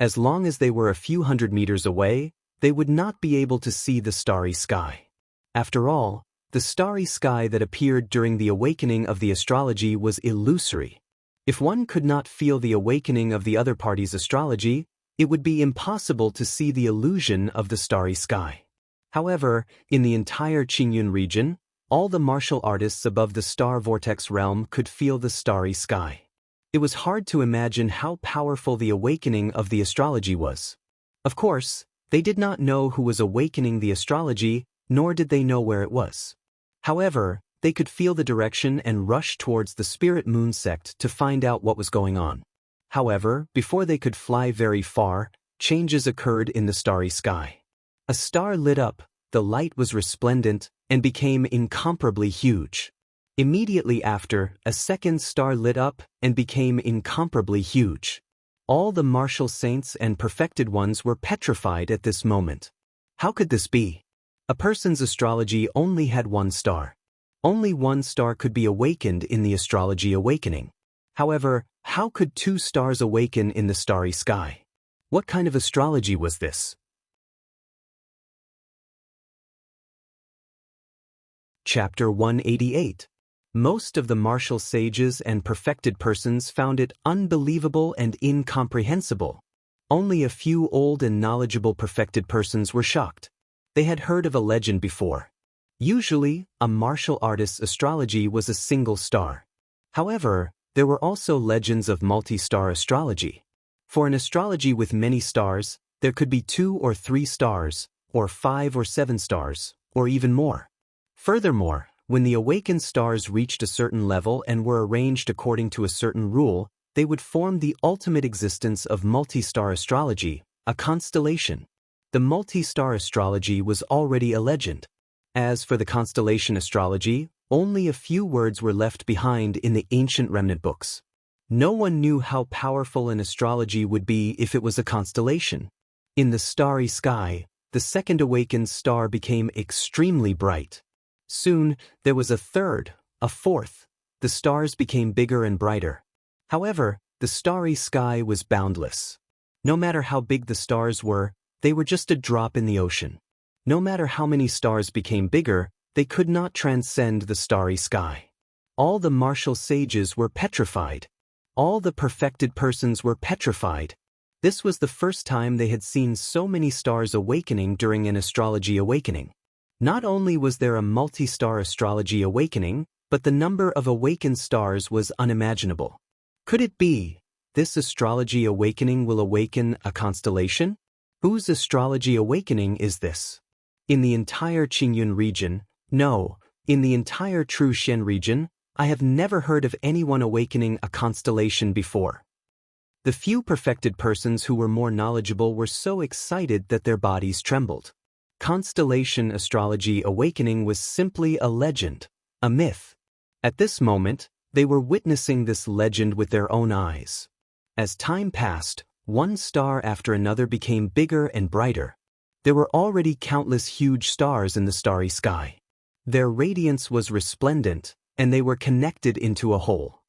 As long as they were a few hundred meters away, they would not be able to see the starry sky. After all, the starry sky that appeared during the awakening of the astrology was illusory. If one could not feel the awakening of the other party's astrology, it would be impossible to see the illusion of the starry sky. However, in the entire Qingyun region, all the martial artists above the star vortex realm could feel the starry sky. It was hard to imagine how powerful the awakening of the astrology was. Of course, they did not know who was awakening the astrology, nor did they know where it was. However, they could feel the direction and rush towards the Spirit Moon sect to find out what was going on. However, before they could fly very far, changes occurred in the starry sky. A star lit up, the light was resplendent, and became incomparably huge. Immediately after, a second star lit up and became incomparably huge. All the martial saints and perfected ones were petrified at this moment. How could this be? A person's astrology only had one star. Only one star could be awakened in the astrology awakening. However, how could two stars awaken in the starry sky? What kind of astrology was this? Chapter 188. Most of the martial sages and perfected persons found it unbelievable and incomprehensible. Only a few old and knowledgeable perfected persons were shocked. They had heard of a legend before. Usually, a martial artist's astrology was a single star. However, there were also legends of multi-star astrology. For an astrology with many stars, there could be 2 or 3 stars, or 5 or 7 stars, or even more. Furthermore, when the awakened stars reached a certain level and were arranged according to a certain rule, they would form the ultimate existence of multi-star astrology, a constellation. The multi-star astrology was already a legend. As for the constellation astrology, only a few words were left behind in the ancient remnant books. No one knew how powerful an astrology would be if it was a constellation. In the starry sky, the second awakened star became extremely bright. Soon, there was a third, a fourth. The stars became bigger and brighter. However, the starry sky was boundless. No matter how big the stars were, they were just a drop in the ocean. No matter how many stars became bigger, they could not transcend the starry sky. All the martial sages were petrified. All the perfected persons were petrified. This was the first time they had seen so many stars awakening during an astrology awakening. Not only was there a multi-star astrology awakening, but the number of awakened stars was unimaginable. Could it be, this astrology awakening will awaken a constellation? Whose astrology awakening is this? In the entire Qingyun region, no, in the entire True Shen region, I have never heard of anyone awakening a constellation before. The few perfected persons who were more knowledgeable were so excited that their bodies trembled. Constellation astrology awakening was simply a legend, a myth. At this moment, they were witnessing this legend with their own eyes. As time passed, one star after another became bigger and brighter. There were already countless huge stars in the starry sky. Their radiance was resplendent, and they were connected into a whole.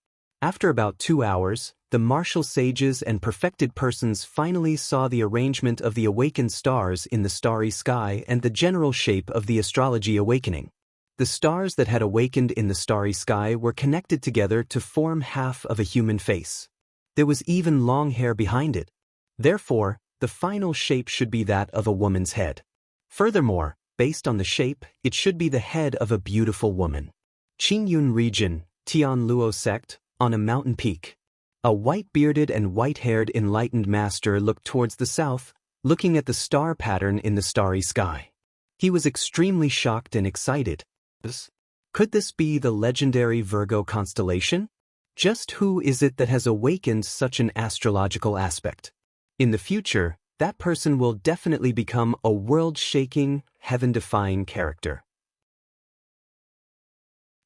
After about 2 hours, the martial sages and perfected persons finally saw the arrangement of the awakened stars in the starry sky and the general shape of the astrology awakening. The stars that had awakened in the starry sky were connected together to form half of a human face. There was even long hair behind it. Therefore, the final shape should be that of a woman's head. Furthermore, based on the shape, it should be the head of a beautiful woman. Qingyun region, Tianluo sect, on a mountain peak. A white-bearded and white-haired enlightened master looked towards the south, looking at the star pattern in the starry sky. He was extremely shocked and excited. Could this be the legendary Virgo constellation? Just who is it that has awakened such an astrological aspect? In the future, that person will definitely become a world-shaking, heaven-defying character.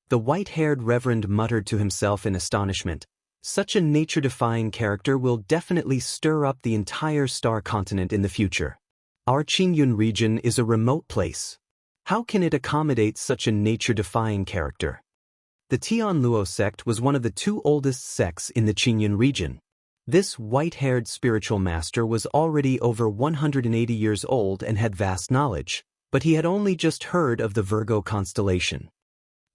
The white-haired reverend muttered to himself in astonishment. Such a nature-defying character will definitely stir up the entire star continent in the future. Our Qingyun region is a remote place. How can it accommodate such a nature-defying character? The Tianluo sect was one of the 2 oldest sects in the Qingyun region. This white-haired spiritual master was already over 180 years old and had vast knowledge, but he had only just heard of the Virgo constellation.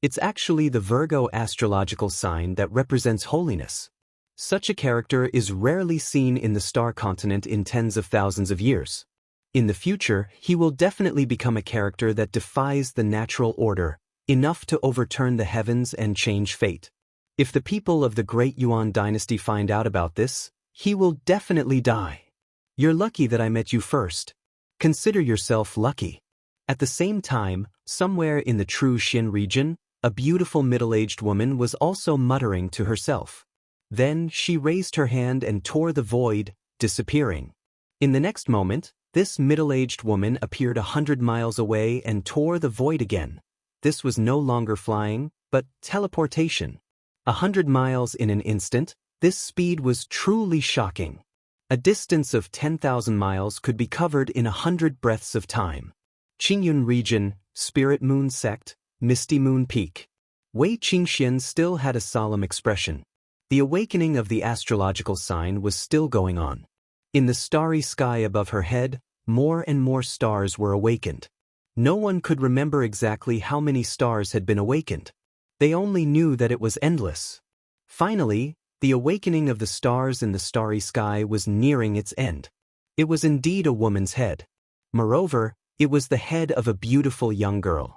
It's actually the Virgo astrological sign that represents holiness. Such a character is rarely seen in the star continent in tens of thousands of years. In the future, he will definitely become a character that defies the natural order, enough to overturn the heavens and change fate. If the people of the Great Yuan dynasty find out about this, he will definitely die. You're lucky that I met you first. Consider yourself lucky. At the same time, somewhere in the true Xin region, a beautiful middle-aged woman was also muttering to herself. Then she raised her hand and tore the void, disappearing. In the next moment, this middle-aged woman appeared 100 miles away and tore the void again. This was no longer flying, but teleportation. 100 miles in an instant, this speed was truly shocking. A distance of 10,000 miles could be covered in 100 breaths of time. Qingyun region, Spirit Moon sect, Misty Moon Peak. Wei Qingxian still had a solemn expression. The awakening of the astrological sign was still going on. In the starry sky above her head, more and more stars were awakened. No one could remember exactly how many stars had been awakened. They only knew that it was endless. Finally, the awakening of the stars in the starry sky was nearing its end. It was indeed a woman's head. Moreover, it was the head of a beautiful young girl.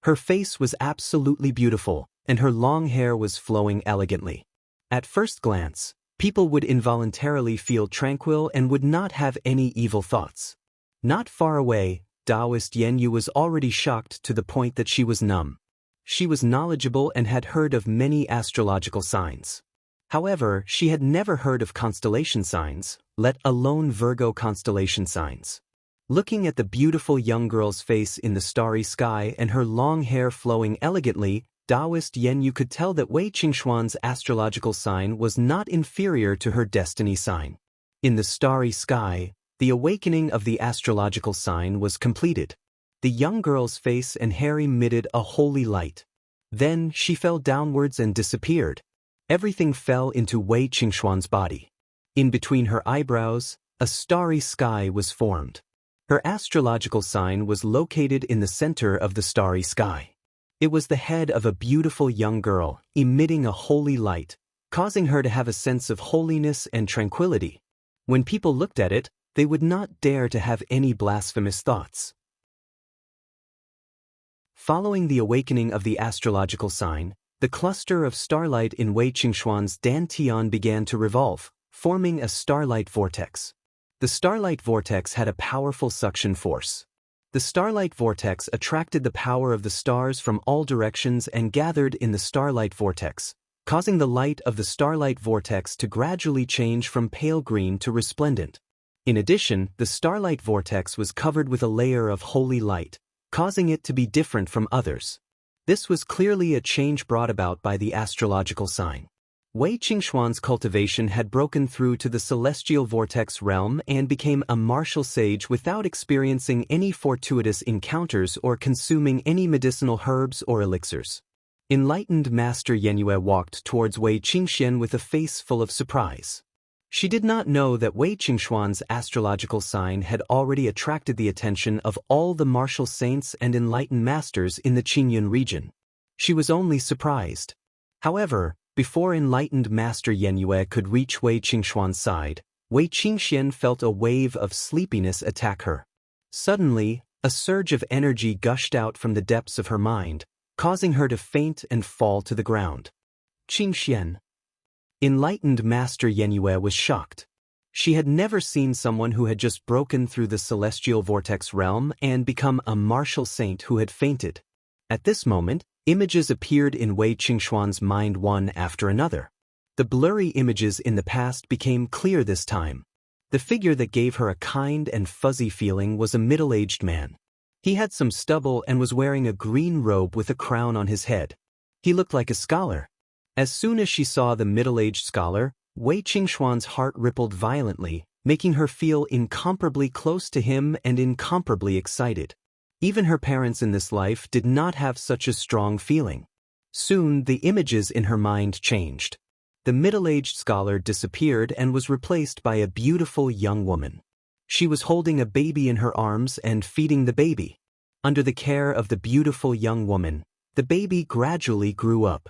Her face was absolutely beautiful, and her long hair was flowing elegantly. At first glance, people would involuntarily feel tranquil and would not have any evil thoughts. Not far away, Taoist Yanyu was already shocked to the point that she was numb. She was knowledgeable and had heard of many astrological signs. However, she had never heard of constellation signs, let alone Virgo constellation signs. Looking at the beautiful young girl's face in the starry sky and her long hair flowing elegantly, Taoist Yanyu could tell that Wei Qingxuan's astrological sign was not inferior to her destiny sign. In the starry sky, the awakening of the astrological sign was completed. The young girl's face and hair emitted a holy light. Then she fell downwards and disappeared. Everything fell into Wei Qingxuan's body. In between her eyebrows, a starry sky was formed. Her astrological sign was located in the center of the starry sky. It was the head of a beautiful young girl, emitting a holy light, causing her to have a sense of holiness and tranquility. When people looked at it, they would not dare to have any blasphemous thoughts. Following the awakening of the astrological sign, the cluster of starlight in Wei Qingxuan's dantian began to revolve, forming a starlight vortex. The starlight vortex had a powerful suction force. The starlight vortex attracted the power of the stars from all directions and gathered in the starlight vortex, causing the light of the starlight vortex to gradually change from pale green to resplendent. In addition, the starlight vortex was covered with a layer of holy light, causing it to be different from others. This was clearly a change brought about by the astrological sign. Wei Qingxuan's cultivation had broken through to the celestial vortex realm and became a martial sage without experiencing any fortuitous encounters or consuming any medicinal herbs or elixirs. Enlightened Master Yenyue walked towards Wei Qingxian with a face full of surprise. She did not know that Wei Qingxuan's astrological sign had already attracted the attention of all the martial saints and enlightened masters in the Qingyun region. She was only surprised. However, before enlightened Master Yenyue could reach Wei Qingxuan's side, Wei Qingxian felt a wave of sleepiness attack her. Suddenly, a surge of energy gushed out from the depths of her mind, causing her to faint and fall to the ground. Qingxian. Enlightened Master Yenyue was shocked. She had never seen someone who had just broken through the celestial vortex realm and become a martial saint who had fainted. At this moment, images appeared in Wei Qingxuan's mind one after another. The blurry images in the past became clear this time. The figure that gave her a kind and fuzzy feeling was a middle-aged man. He had some stubble and was wearing a green robe with a crown on his head. He looked like a scholar. As soon as she saw the middle-aged scholar, Wei Qingxuan's heart rippled violently, making her feel incomparably close to him and incomparably excited. Even her parents in this life did not have such a strong feeling. Soon, the images in her mind changed. The middle-aged scholar disappeared and was replaced by a beautiful young woman. She was holding a baby in her arms and feeding the baby. Under the care of the beautiful young woman, the baby gradually grew up.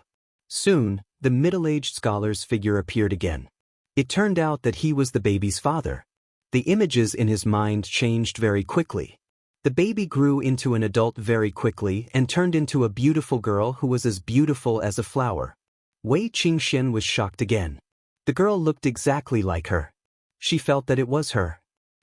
Soon, the middle-aged scholar's figure appeared again. It turned out that he was the baby's father. The images in his mind changed very quickly. The baby grew into an adult very quickly and turned into a beautiful girl who was as beautiful as a flower. Wei Qingxian was shocked again. The girl looked exactly like her. She felt that it was her.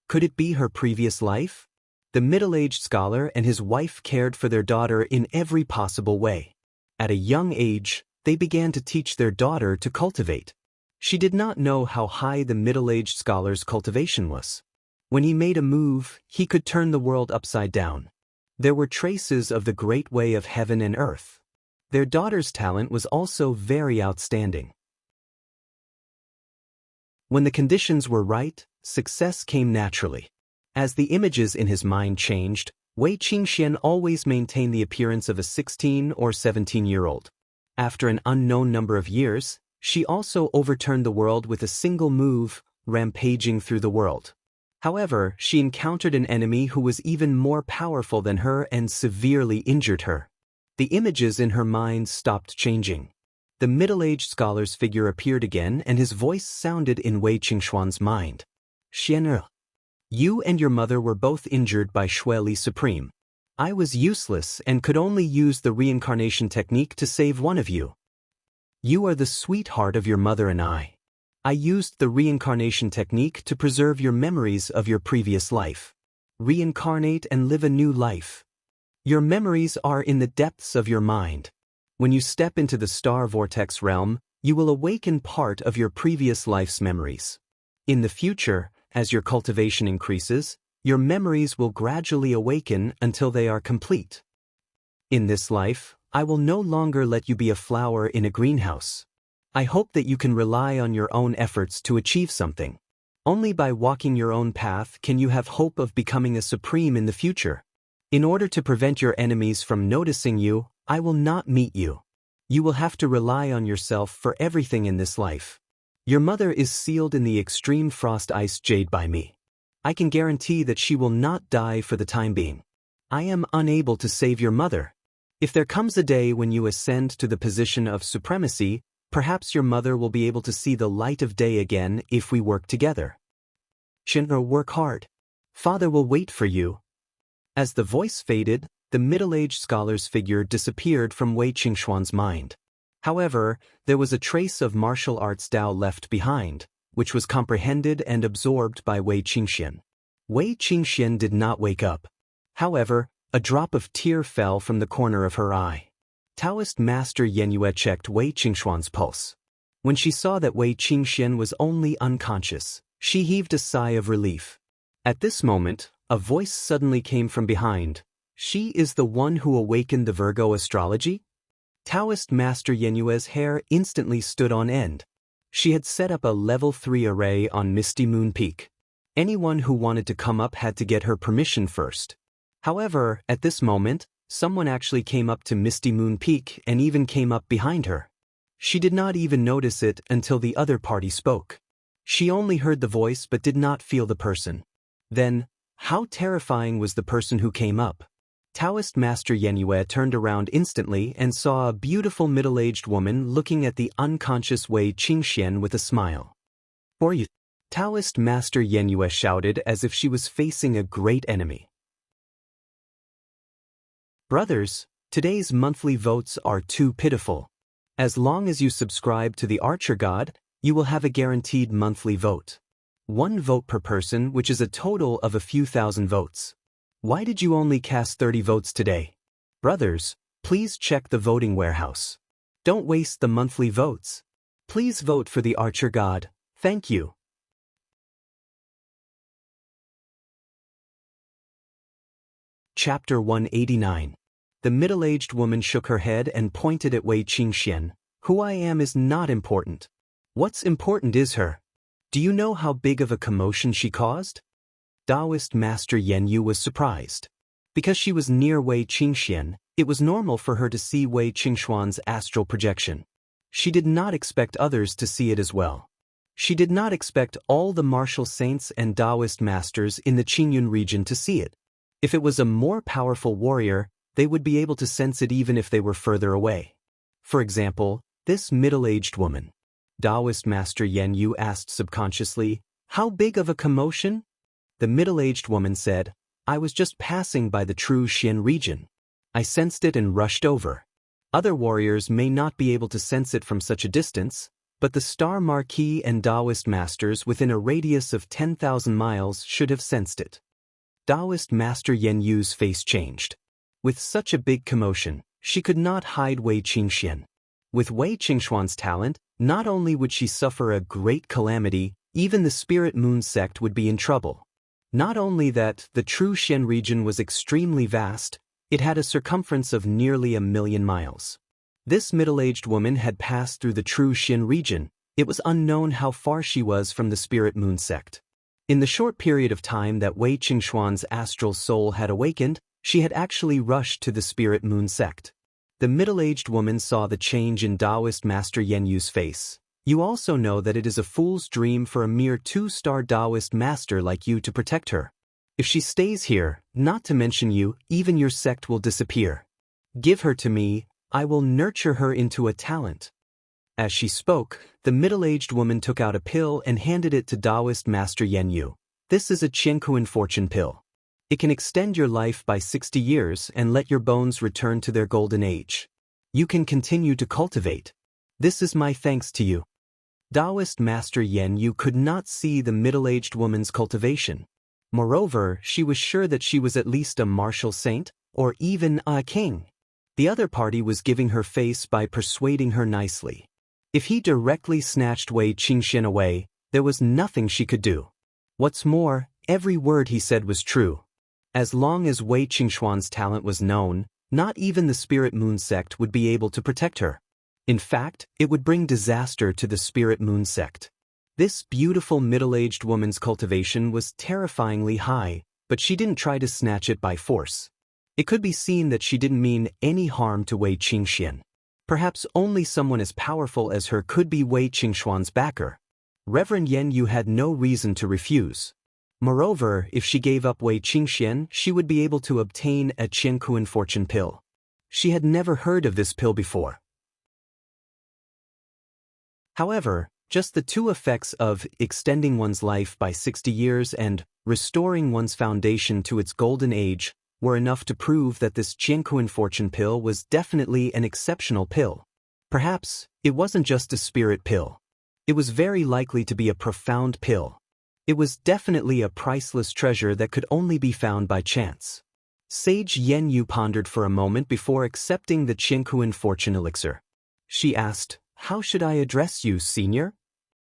Could it be her previous life? The middle-aged scholar and his wife cared for their daughter in every possible way. At a young age, they began to teach their daughter to cultivate. She did not know how high the middle-aged scholar's cultivation was. When he made a move, he could turn the world upside down. There were traces of the great way of heaven and earth. Their daughter's talent was also very outstanding. When the conditions were right, success came naturally. As the images in his mind changed, Wei Qingxian always maintained the appearance of a 16 or 17-year-old. After an unknown number of years, she also overturned the world with a single move, rampaging through the world. However, she encountered an enemy who was even more powerful than her and severely injured her. The images in her mind stopped changing. The middle-aged scholar's figure appeared again and his voice sounded in Wei Qingxuan's mind. Xianxia, you and your mother were both injured by Shueli Supreme. I was useless and could only use the reincarnation technique to save one of you. You are the sweetheart of your mother and I used the reincarnation technique to preserve your memories of your previous life. Reincarnate and live a new life. Your memories are in the depths of your mind. When you step into the star vortex realm, you will awaken part of your previous life's memories. In the future, as your cultivation increases, your memories will gradually awaken until they are complete. In this life, I will no longer let you be a flower in a greenhouse. I hope that you can rely on your own efforts to achieve something. Only by walking your own path can you have hope of becoming a supreme in the future. In order to prevent your enemies from noticing you, I will not meet you. You will have to rely on yourself for everything in this life. Your mother is sealed in the extreme frost ice jade by me. I can guarantee that she will not die for the time being. I am unable to save your mother. If there comes a day when you ascend to the position of supremacy, perhaps your mother will be able to see the light of day again if we work together. Xianxia, work hard. Father will wait for you. As the voice faded, the middle-aged scholar's figure disappeared from Wei Qingxuan's mind. However, there was a trace of martial arts Tao left behind, which was comprehended and absorbed by Wei Qingxian. Wei Qingxian did not wake up. However, a drop of tear fell from the corner of her eye. Taoist Master Yenyue checked Wei Qingxuan's pulse. When she saw that Wei Qingxian was only unconscious, she heaved a sigh of relief. At this moment, a voice suddenly came from behind. She is the one who awakened the Virgo astrology? Taoist Master Yenyue's hair instantly stood on end. She had set up a level 3 array on Misty Moon Peak. Anyone who wanted to come up had to get her permission first. However, at this moment, someone actually came up to Misty Moon Peak and even came up behind her. She did not even notice it until the other party spoke. She only heard the voice but did not feel the person. Then, how terrifying was the person who came up? Taoist Master Yenyue turned around instantly and saw a beautiful middle-aged woman looking at the unconscious Wei Qingxian with a smile. "For you," Taoist Master Yenyue shouted as if she was facing a great enemy. Brothers, today's monthly votes are too pitiful. As long as you subscribe to the Archer God, you will have a guaranteed monthly vote. 1 vote per person, which is a total of a few thousand votes. Why did you only cast 30 votes today? Brothers, please check the voting warehouse. Don't waste the monthly votes. Please vote for the Archer God. Thank you. Chapter 189. The middle-aged woman shook her head and pointed at Wei Qingxian. Who I am is not important. What's important is her. Do you know how big of a commotion she caused? Taoist Master Yenyu was surprised. Because she was near Wei Qingxian, it was normal for her to see Wei Qingxuan's astral projection. She did not expect others to see it as well. She did not expect all the martial saints and Taoist masters in the Qingyun region to see it. If it was a more powerful warrior, they would be able to sense it even if they were further away. For example, this middle-aged woman. Taoist Master Yenyu asked subconsciously, "How big of a commotion?" The middle-aged woman said, "I was just passing by the true Xian region. I sensed it and rushed over. Other warriors may not be able to sense it from such a distance, but the Star Marquis and Taoist masters within a radius of 10,000 miles should have sensed it." Taoist Master Yenyu's face changed. With such a big commotion, she could not hide Wei Qingxian. With Wei Qingxuan's talent, not only would she suffer a great calamity, even the Spirit Moon sect would be in trouble. Not only that, the true Xian region was extremely vast, it had a circumference of nearly 1,000,000 miles. This middle-aged woman had passed through the true Xian region. It was unknown how far she was from the Spirit Moon sect. In the short period of time that Wei Qingxuan's astral soul had awakened, she had actually rushed to the Spirit Moon sect. The middle-aged woman saw the change in Taoist Master Yenyu's face. You also know that it is a fool's dream for a mere 2-star Taoist master like you to protect her. If she stays here, not to mention you, even your sect will disappear. Give her to me, I will nurture her into a talent. As she spoke, the middle-aged woman took out a pill and handed it to Taoist Master Yenyu. This is a Qiankuan fortune pill. It can extend your life by 60 years and let your bones return to their golden age. You can continue to cultivate. This is my thanks to you. Taoist Master Yenyu could not see the middle-aged woman's cultivation. Moreover, she was sure that she was at least a martial saint, or even a king. The other party was giving her face by persuading her nicely. If he directly snatched Wei Qingxian away, there was nothing she could do. What's more, every word he said was true. As long as Wei Qingxuan's talent was known, not even the Spirit Moon sect would be able to protect her. In fact, it would bring disaster to the Spirit Moon sect. This beautiful middle-aged woman's cultivation was terrifyingly high, but she didn't try to snatch it by force. It could be seen that she didn't mean any harm to Wei Qingxian. Perhaps only someone as powerful as her could be Wei Qingxuan's backer. Reverend Yenyu had no reason to refuse. Moreover, if she gave up Wei Qingxian, she would be able to obtain a Qiankuan fortune pill. She had never heard of this pill before. However, just the two effects of extending one's life by 60 years and restoring one's foundation to its golden age were enough to prove that this Qiankuan fortune pill was definitely an exceptional pill. Perhaps, it wasn't just a spirit pill. It was very likely to be a profound pill. It was definitely a priceless treasure that could only be found by chance. Sage Yenyu pondered for a moment before accepting the Qiankuan fortune elixir. She asked, "How should I address you, senior?"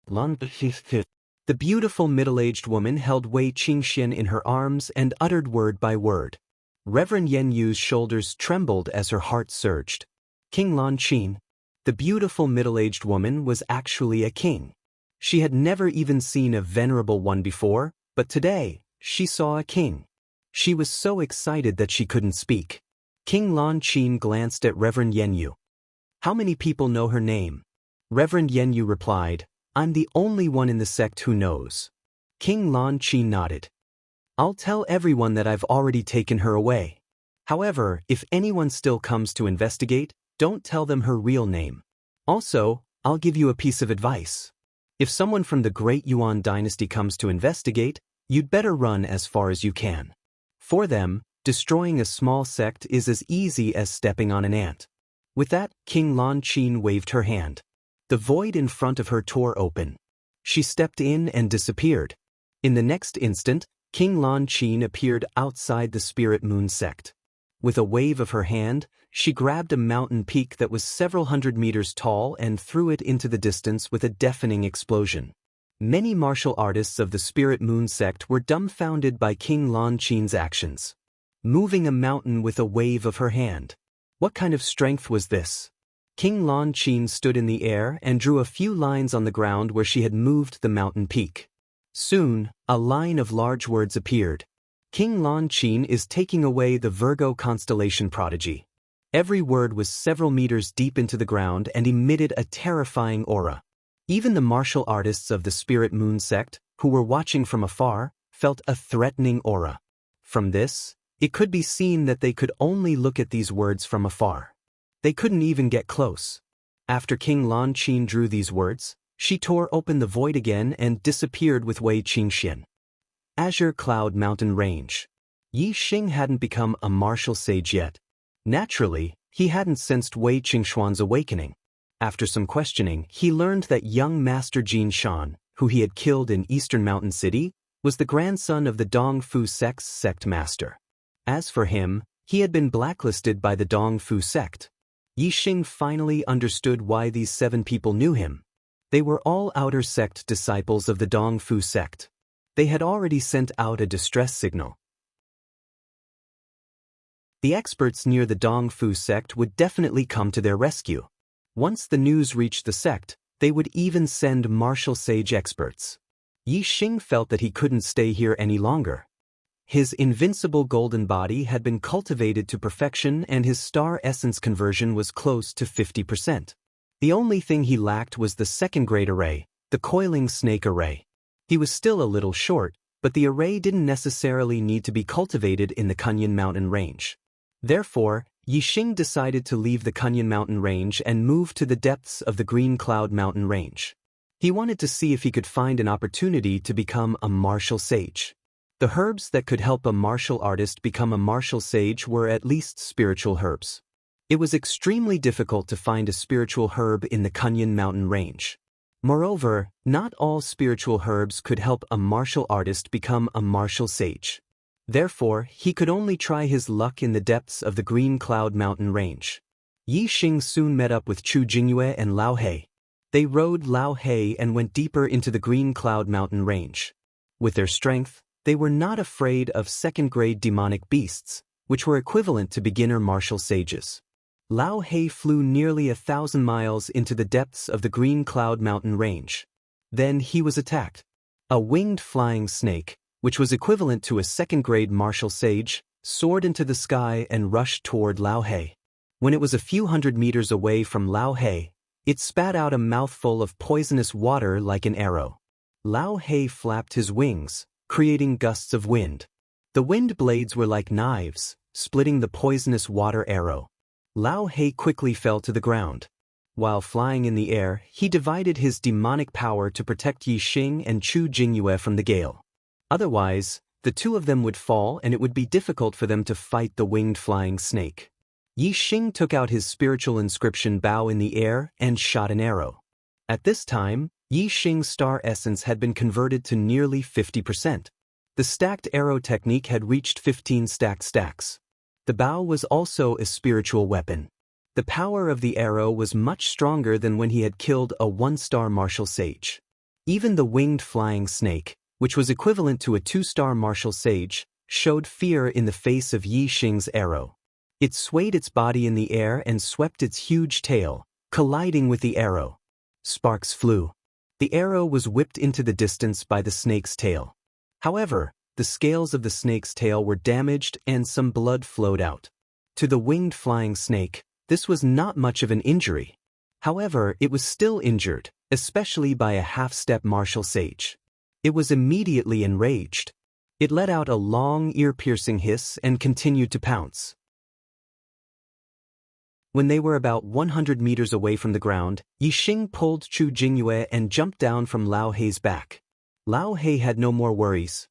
The The beautiful middle-aged woman held Wei Qingxian in her arms and uttered word by word. Reverend Yen Yu's shoulders trembled as her heart surged. King Lan Qin. The beautiful middle-aged woman was actually a king. She had never even seen a venerable one before, but today, she saw a king. She was so excited that she couldn't speak. King Lan Qin glanced at Reverend Yen Yu. How many people know her name? Reverend Yen Yu replied, I'm the only one in the sect who knows. King Lan Qin nodded. I'll tell everyone that I've already taken her away. However, if anyone still comes to investigate, don't tell them her real name. Also, I'll give you a piece of advice. If someone from the Great Yuan dynasty comes to investigate, you'd better run as far as you can. For them, destroying a small sect is as easy as stepping on an ant. With that, King Lan Qin waved her hand. The void in front of her tore open. She stepped in and disappeared. In the next instant, King Lan Qin appeared outside the Spirit Moon sect. With a wave of her hand, she grabbed a mountain peak that was several hundred meters tall and threw it into the distance with a deafening explosion. Many martial artists of the Spirit Moon sect were dumbfounded by King Lan Qin's actions. Moving a mountain with a wave of her hand. What kind of strength was this? King Lan Qin stood in the air and drew a few lines on the ground where she had moved the mountain peak. Soon, a line of large words appeared. King Lan Qin is taking away the Virgo constellation prodigy. Every word was several meters deep into the ground and emitted a terrifying aura. Even the martial artists of the Spirit Moon sect, who were watching from afar, felt a threatening aura. From this, it could be seen that they could only look at these words from afar. They couldn't even get close. After King Lan Qin drew these words, she tore open the void again and disappeared with Wei Qingxian. Azure Cloud Mountain Range. Yi Xing hadn't become a martial sage yet. Naturally, he hadn't sensed Wei Qingxuan's awakening. After some questioning, he learned that young Master Jin Shan, who he had killed in Eastern Mountain City, was the grandson of the Dong Fu sect's sect master. As for him, he had been blacklisted by the Dong Fu sect. Yi Xing finally understood why these 7 people knew him. They were all outer sect disciples of the Dong Fu sect. They had already sent out a distress signal. The experts near the Dong Fu sect would definitely come to their rescue. Once the news reached the sect, they would even send martial sage experts. Yi Xing felt that he couldn't stay here any longer. His invincible golden body had been cultivated to perfection and his star essence conversion was close to 50%. The only thing he lacked was the second-grade array, the coiling snake array. He was still a little short, but the array didn't necessarily need to be cultivated in the Kunyan Mountain Range. Therefore, Yi Xing decided to leave the Kunyan Mountain Range and move to the depths of the Green Cloud Mountain Range. He wanted to see if he could find an opportunity to become a martial sage. The herbs that could help a martial artist become a martial sage were at least spiritual herbs. It was extremely difficult to find a spiritual herb in the Kunyan Mountain Range. Moreover, not all spiritual herbs could help a martial artist become a martial sage. Therefore, he could only try his luck in the depths of the Green Cloud Mountain Range. Yi Xing soon met up with Chu Jingyue and Lao He. They rode Lao He and went deeper into the Green Cloud Mountain Range. With their strength, they were not afraid of second-grade demonic beasts, which were equivalent to beginner martial sages. Lao He flew nearly 1,000 miles into the depths of the Green Cloud Mountain Range. Then he was attacked. A winged flying snake, which was equivalent to a second-grade martial sage, soared into the sky and rushed toward Lao He. When it was a few hundred meters away from Lao He, it spat out a mouthful of poisonous water like an arrow. Lao He flapped his wings, creating gusts of wind. The wind blades were like knives, splitting the poisonous water arrow. Lao He quickly fell to the ground. While flying in the air, he divided his demonic power to protect Yi Xing and Chu Jingyue from the gale. Otherwise, the two of them would fall and it would be difficult for them to fight the winged flying snake. Yi Xing took out his spiritual inscription bow in the air and shot an arrow. At this time, Yi Xing's star essence had been converted to nearly 50%. The stacked arrow technique had reached 15 stacked stacks. The bow was also a spiritual weapon. The power of the arrow was much stronger than when he had killed a 1-star martial sage. Even the winged flying snake, which was equivalent to a 2-star martial sage, showed fear in the face of Yi Xing's arrow. It swayed its body in the air and swept its huge tail, colliding with the arrow. Sparks flew. The arrow was whipped into the distance by the snake's tail. However, the scales of the snake's tail were damaged and some blood flowed out. To the winged flying snake, this was not much of an injury. However, it was still injured, especially by a half-step martial sage. It was immediately enraged. It let out a long, ear-piercing hiss and continued to pounce. When they were about 100 meters away from the ground, Yi Xing pulled Chu Jingyue and jumped down from Lao Hei's back. Lao Hei had no more worries.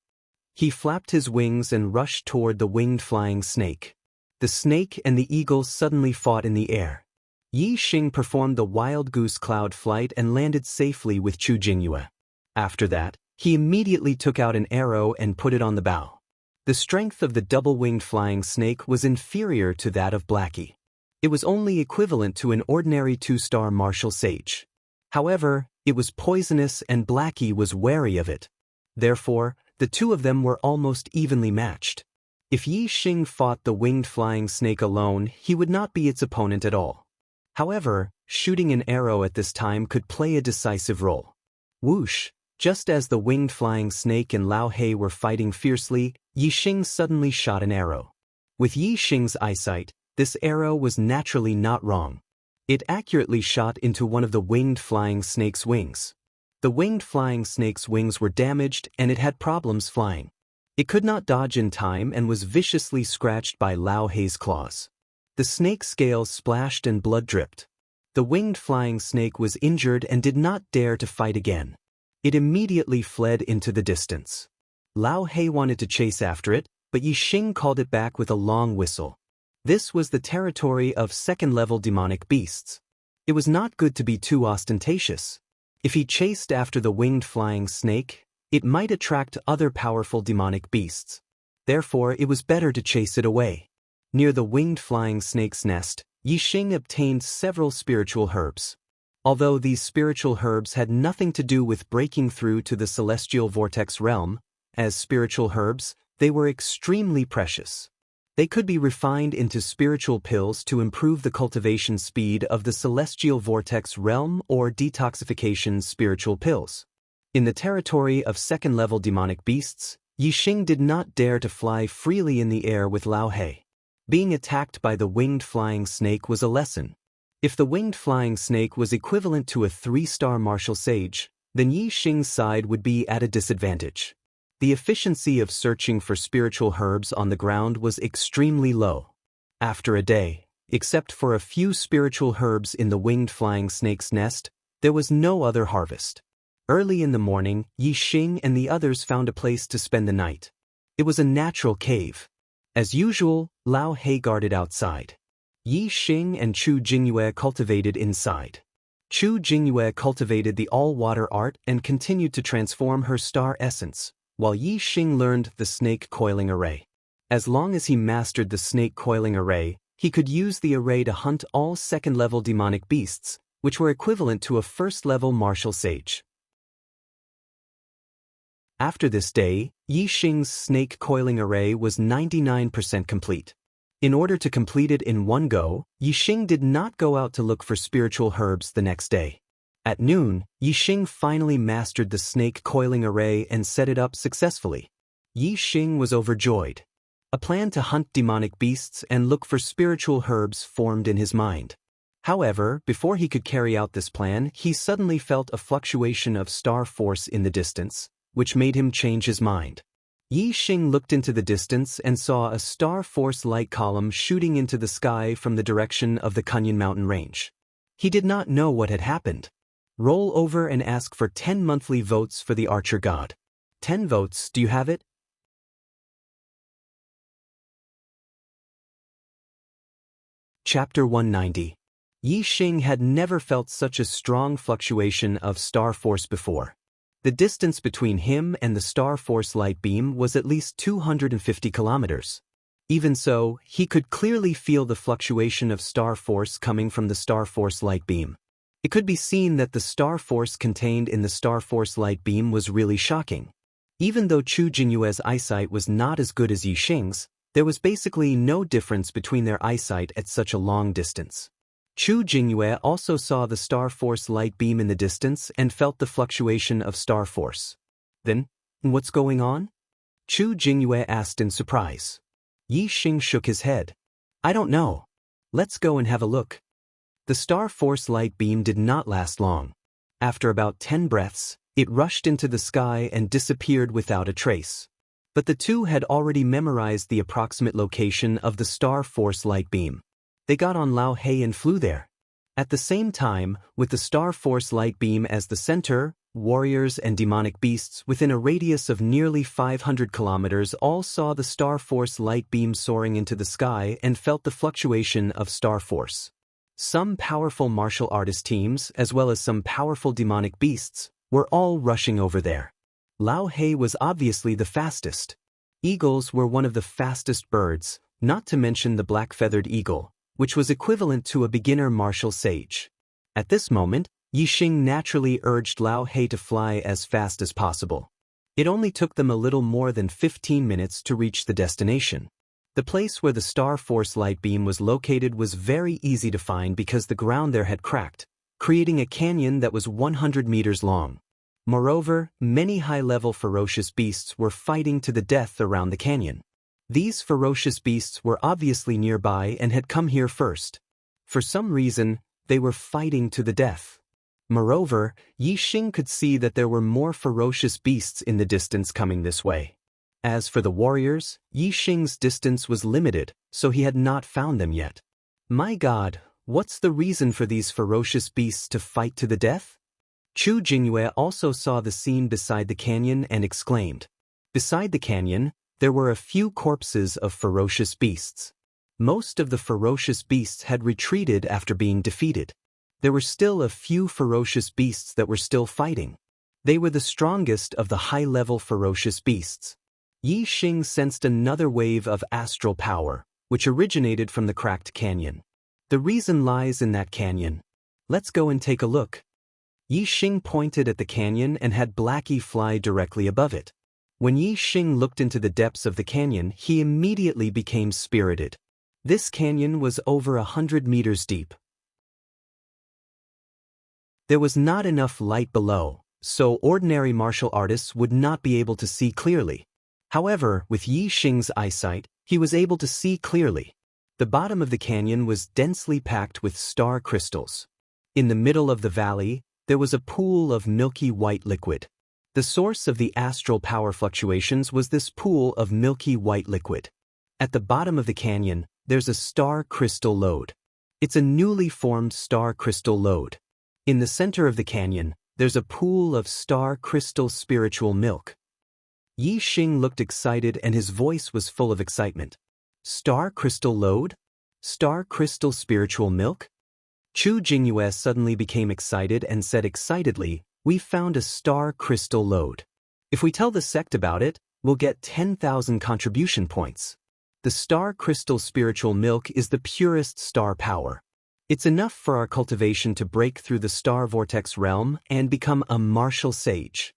He flapped his wings and rushed toward the winged flying snake. The snake and the eagle suddenly fought in the air. Yi Xing performed the wild goose cloud flight and landed safely with Chu Jingyue. After that, he immediately took out an arrow and put it on the bow. The strength of the double-winged flying snake was inferior to that of Blackie. It was only equivalent to an ordinary 2-star martial sage. However, it was poisonous and Blackie was wary of it. Therefore, the two of them were almost evenly matched. If Yi Xing fought the winged flying snake alone, he would not be its opponent at all. However, shooting an arrow at this time could play a decisive role. Whoosh! Just as the winged flying snake and Lao Hei were fighting fiercely, Yi Xing suddenly shot an arrow. With Yi Xing's eyesight, this arrow was naturally not wrong. It accurately shot into one of the winged flying snake's wings. The winged flying snake's wings were damaged and it had problems flying. It could not dodge in time and was viciously scratched by Lao Hei's claws. The snake's scales splashed and blood dripped. The winged flying snake was injured and did not dare to fight again. It immediately fled into the distance. Lao Hei wanted to chase after it, but Yi Xing called it back with a long whistle. This was the territory of second-level demonic beasts. It was not good to be too ostentatious. If he chased after the winged flying snake, it might attract other powerful demonic beasts. Therefore, it was better to chase it away. Near the winged flying snake's nest, Yi Xing obtained several spiritual herbs. Although these spiritual herbs had nothing to do with breaking through to the celestial vortex realm, as spiritual herbs, they were extremely precious. They could be refined into spiritual pills to improve the cultivation speed of the celestial vortex realm or detoxification spiritual pills. In the territory of second-level demonic beasts, Yi Xing did not dare to fly freely in the air with Lao Hei. Being attacked by the winged flying snake was a lesson. If the winged flying snake was equivalent to a 3-star martial sage, then Yi Xing's side would be at a disadvantage. The efficiency of searching for spiritual herbs on the ground was extremely low. After a day, except for a few spiritual herbs in the winged flying snake's nest, there was no other harvest. Early in the morning, Yi Xing and the others found a place to spend the night. It was a natural cave. As usual, Lao Hei guarded outside. Yi Xing and Chu Jingyue cultivated inside. Chu Jingyue cultivated the all-water art and continued to transform her star essence, while Yi Xing learned the snake coiling array. As long as he mastered the snake coiling array, he could use the array to hunt all second-level demonic beasts, which were equivalent to a first-level martial sage. After this day, Yi Xing's snake coiling array was 99% complete. In order to complete it in one go, Yi Xing did not go out to look for spiritual herbs the next day. At noon, Yi Xing finally mastered the snake coiling array and set it up successfully. Yi Xing was overjoyed. A plan to hunt demonic beasts and look for spiritual herbs formed in his mind. However, before he could carry out this plan, he suddenly felt a fluctuation of star force in the distance, which made him change his mind. Yi Xing looked into the distance and saw a star force light column shooting into the sky from the direction of the Kunyan mountain range. He did not know what had happened. Roll over and ask for 10 monthly votes for the archer god. 10 votes, do you have it? Chapter 190. Yi Xing had never felt such a strong fluctuation of star force before. The distance between him and the star force light beam was at least 250 kilometers. Even so, he could clearly feel the fluctuation of star force coming from the star force light beam. It could be seen that the star force contained in the star force light beam was really shocking. Even though Chu Jinyue's eyesight was not as good as Yi Xing's, there was basically no difference between their eyesight at such a long distance. Chu Jinyue also saw the star force light beam in the distance and felt the fluctuation of star force. Then, what's going on? Chu Jinyue asked in surprise. Yi Xing shook his head. I don't know. Let's go and have a look. The star force light beam did not last long. After about 10 breaths, it rushed into the sky and disappeared without a trace. But the two had already memorized the approximate location of the star force light beam. They got on Lao Hei and flew there. At the same time, with the star force light beam as the center, warriors and demonic beasts within a radius of nearly 500 kilometers all saw the star force light beam soaring into the sky and felt the fluctuation of star force. Some powerful martial artist teams, as well as some powerful demonic beasts, were all rushing over there. Lao Hei was obviously the fastest. Eagles were one of the fastest birds, not to mention the black-feathered eagle, which was equivalent to a beginner martial sage. At this moment, Yi Xing naturally urged Lao Hei to fly as fast as possible. It only took them a little more than 15 minutes to reach the destination. The place where the star force light beam was located was very easy to find because the ground there had cracked, creating a canyon that was 100 meters long. Moreover, many high-level ferocious beasts were fighting to the death around the canyon. These ferocious beasts were obviously nearby and had come here first. For some reason, they were fighting to the death. Moreover, Yi Xing could see that there were more ferocious beasts in the distance coming this way. As for the warriors, Yi Xing's distance was limited, so he had not found them yet. My God, what's the reason for these ferocious beasts to fight to the death? Chu Jinyue also saw the scene beside the canyon and exclaimed. Beside the canyon, there were a few corpses of ferocious beasts. Most of the ferocious beasts had retreated after being defeated. There were still a few ferocious beasts that were still fighting. They were the strongest of the high-level ferocious beasts. Yi Xing sensed another wave of astral power, which originated from the cracked canyon. The reason lies in that canyon. Let's go and take a look. Yi Xing pointed at the canyon and had Blackie fly directly above it. When Yi Xing looked into the depths of the canyon, he immediately became spirited. This canyon was over 100 meters deep. There was not enough light below, so ordinary martial artists would not be able to see clearly. However, with Yi Xing's eyesight, he was able to see clearly. The bottom of the canyon was densely packed with star crystals. In the middle of the valley, there was a pool of milky white liquid. The source of the astral power fluctuations was this pool of milky white liquid. At the bottom of the canyon, there's a star crystal lode. It's a newly formed star crystal lode. In the center of the canyon, there's a pool of star crystal spiritual milk. Yi Xing looked excited and his voice was full of excitement. Star crystal lode? Star crystal spiritual milk? Chu Jinyue suddenly became excited and said excitedly, "We found a star crystal lode. If we tell the sect about it, we'll get 10,000 contribution points. The star crystal spiritual milk is the purest star power. It's enough for our cultivation to break through the star vortex realm and become a martial sage."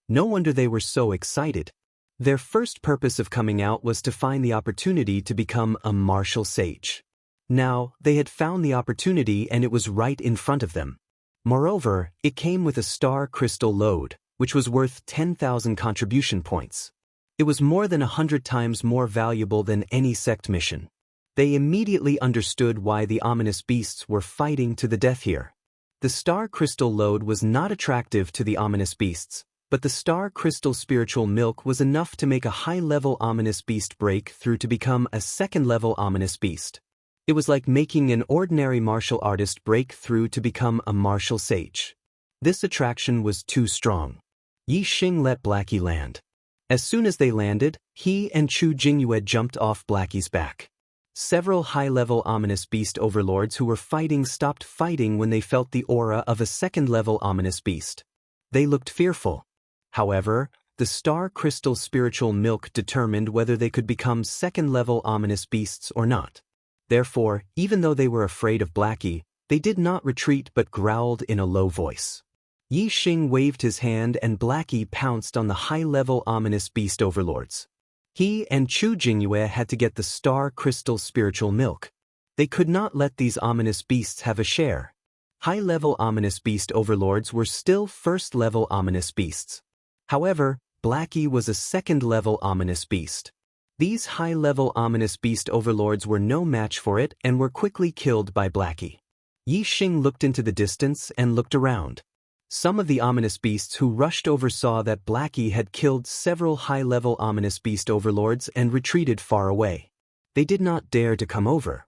No wonder they were so excited. Their first purpose of coming out was to find the opportunity to become a martial sage. Now, they had found the opportunity and it was right in front of them. Moreover, it came with a star crystal lode, which was worth 10,000 contribution points. It was more than 100 times more valuable than any sect mission. They immediately understood why the ominous beasts were fighting to the death here. The star crystal lode was not attractive to the ominous beasts, but the star crystal spiritual milk was enough to make a high-level ominous beast break through to become a second-level ominous beast. It was like making an ordinary martial artist break through to become a martial sage. This attraction was too strong. Yi Xing let Blackie land. As soon as they landed, he and Chu Jinyue jumped off Blackie's back. Several high-level ominous beast overlords who were fighting stopped fighting when they felt the aura of a second-level ominous beast. They looked fearful. However, the star crystal spiritual milk determined whether they could become second-level ominous beasts or not. Therefore, even though they were afraid of Blackie, They did not retreat but growled in a low voice. Yi Xing waved his hand and Blackie pounced on the high-level ominous beast overlords. He and Chu Jingyue had to get the star crystal spiritual milk. They could not let these ominous beasts have a share. High-level ominous beast overlords were still first-level ominous beasts. However, Blackie was a second-level ominous beast. These high-level ominous beast overlords were no match for it and were quickly killed by Blackie. Yi Xing looked into the distance and looked around. Some of the ominous beasts who rushed over saw that Blackie had killed several high-level ominous beast overlords and retreated far away. They did not dare to come over.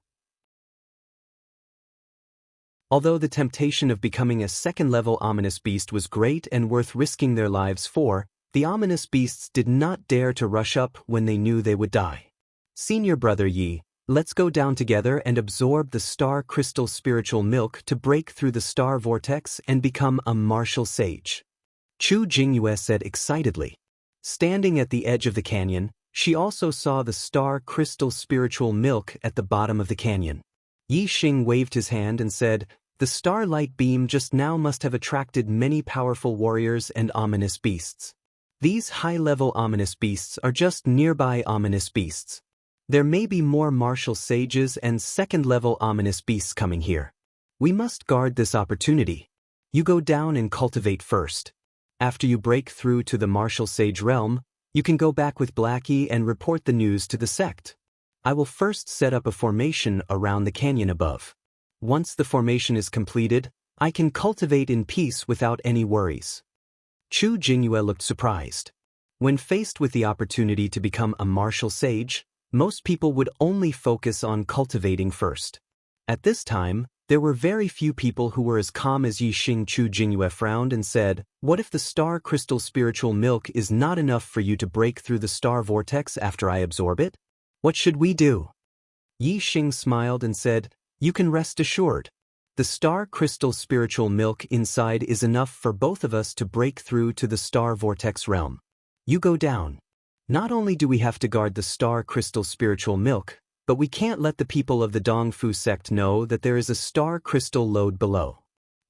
Although the temptation of becoming a second-level ominous beast was great and worth risking their lives for, the ominous beasts did not dare to rush up when they knew they would die. Senior brother Yi, let's go down together and absorb the star crystal spiritual milk to break through the star vortex and become a martial sage. Chu Jingyue said excitedly. Standing at the edge of the canyon, she also saw the star crystal spiritual milk at the bottom of the canyon. Yi Xing waved his hand and said, "The starlight beam just now must have attracted many powerful warriors and ominous beasts. These high-level ominous beasts are just nearby ominous beasts. There may be more martial sages and second-level ominous beasts coming here. We must guard this opportunity. You go down and cultivate first. After you break through to the martial sage realm, you can go back with Blackie and report the news to the sect. I will first set up a formation around the canyon above. Once the formation is completed, I can cultivate in peace without any worries." Chu Jingyue looked surprised. When faced with the opportunity to become a martial sage, most people would only focus on cultivating first. At this time, there were very few people who were as calm as Yi Xing. Chu Jingyue frowned and said, "What if the star crystal spiritual milk is not enough for you to break through the star vortex after I absorb it? What should we do?" Yi Xing smiled and said, "You can rest assured. The star crystal spiritual milk inside is enough for both of us to break through to the star vortex realm. You go down. Not only do we have to guard the star crystal spiritual milk, but we can't let the people of the Dongfu sect know that there is a star crystal lode below.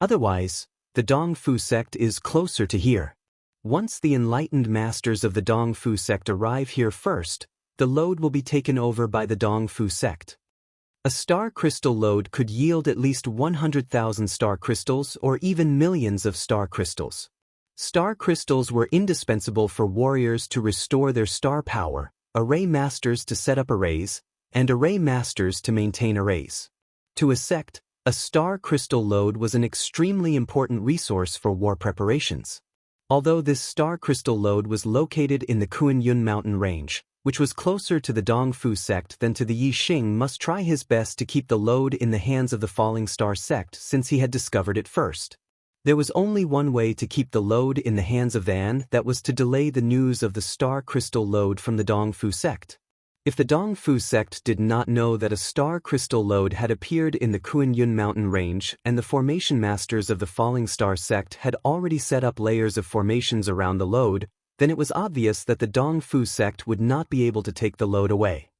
Otherwise, the Dongfu sect is closer to here. Once the enlightened masters of the Dongfu sect arrive here first, the lode will be taken over by the Dongfu sect. A star crystal lode could yield at least 100,000 star crystals or even millions of star crystals. Star crystals were indispensable for warriors to restore their star power, array masters to set up arrays, and array masters to maintain arrays. To a sect, a star crystal lode was an extremely important resource for war preparations. Although this star crystal lode was located in the Kuan-Yun mountain range, which was closer to the Dongfu sect than to the Yi Xing, must try his best to keep the lode in the hands of the Falling Star sect since he had discovered it first. There was only one way to keep the lode in the hands of Van, that was to delay the news of the star crystal lode from the Dongfu sect. If the Dongfu sect did not know that a star crystal lode had appeared in the Kuan-Yun mountain range and the formation masters of the Falling Star sect had already set up layers of formations around the lode, then it was obvious that the Dongfu sect would not be able to take the lode away.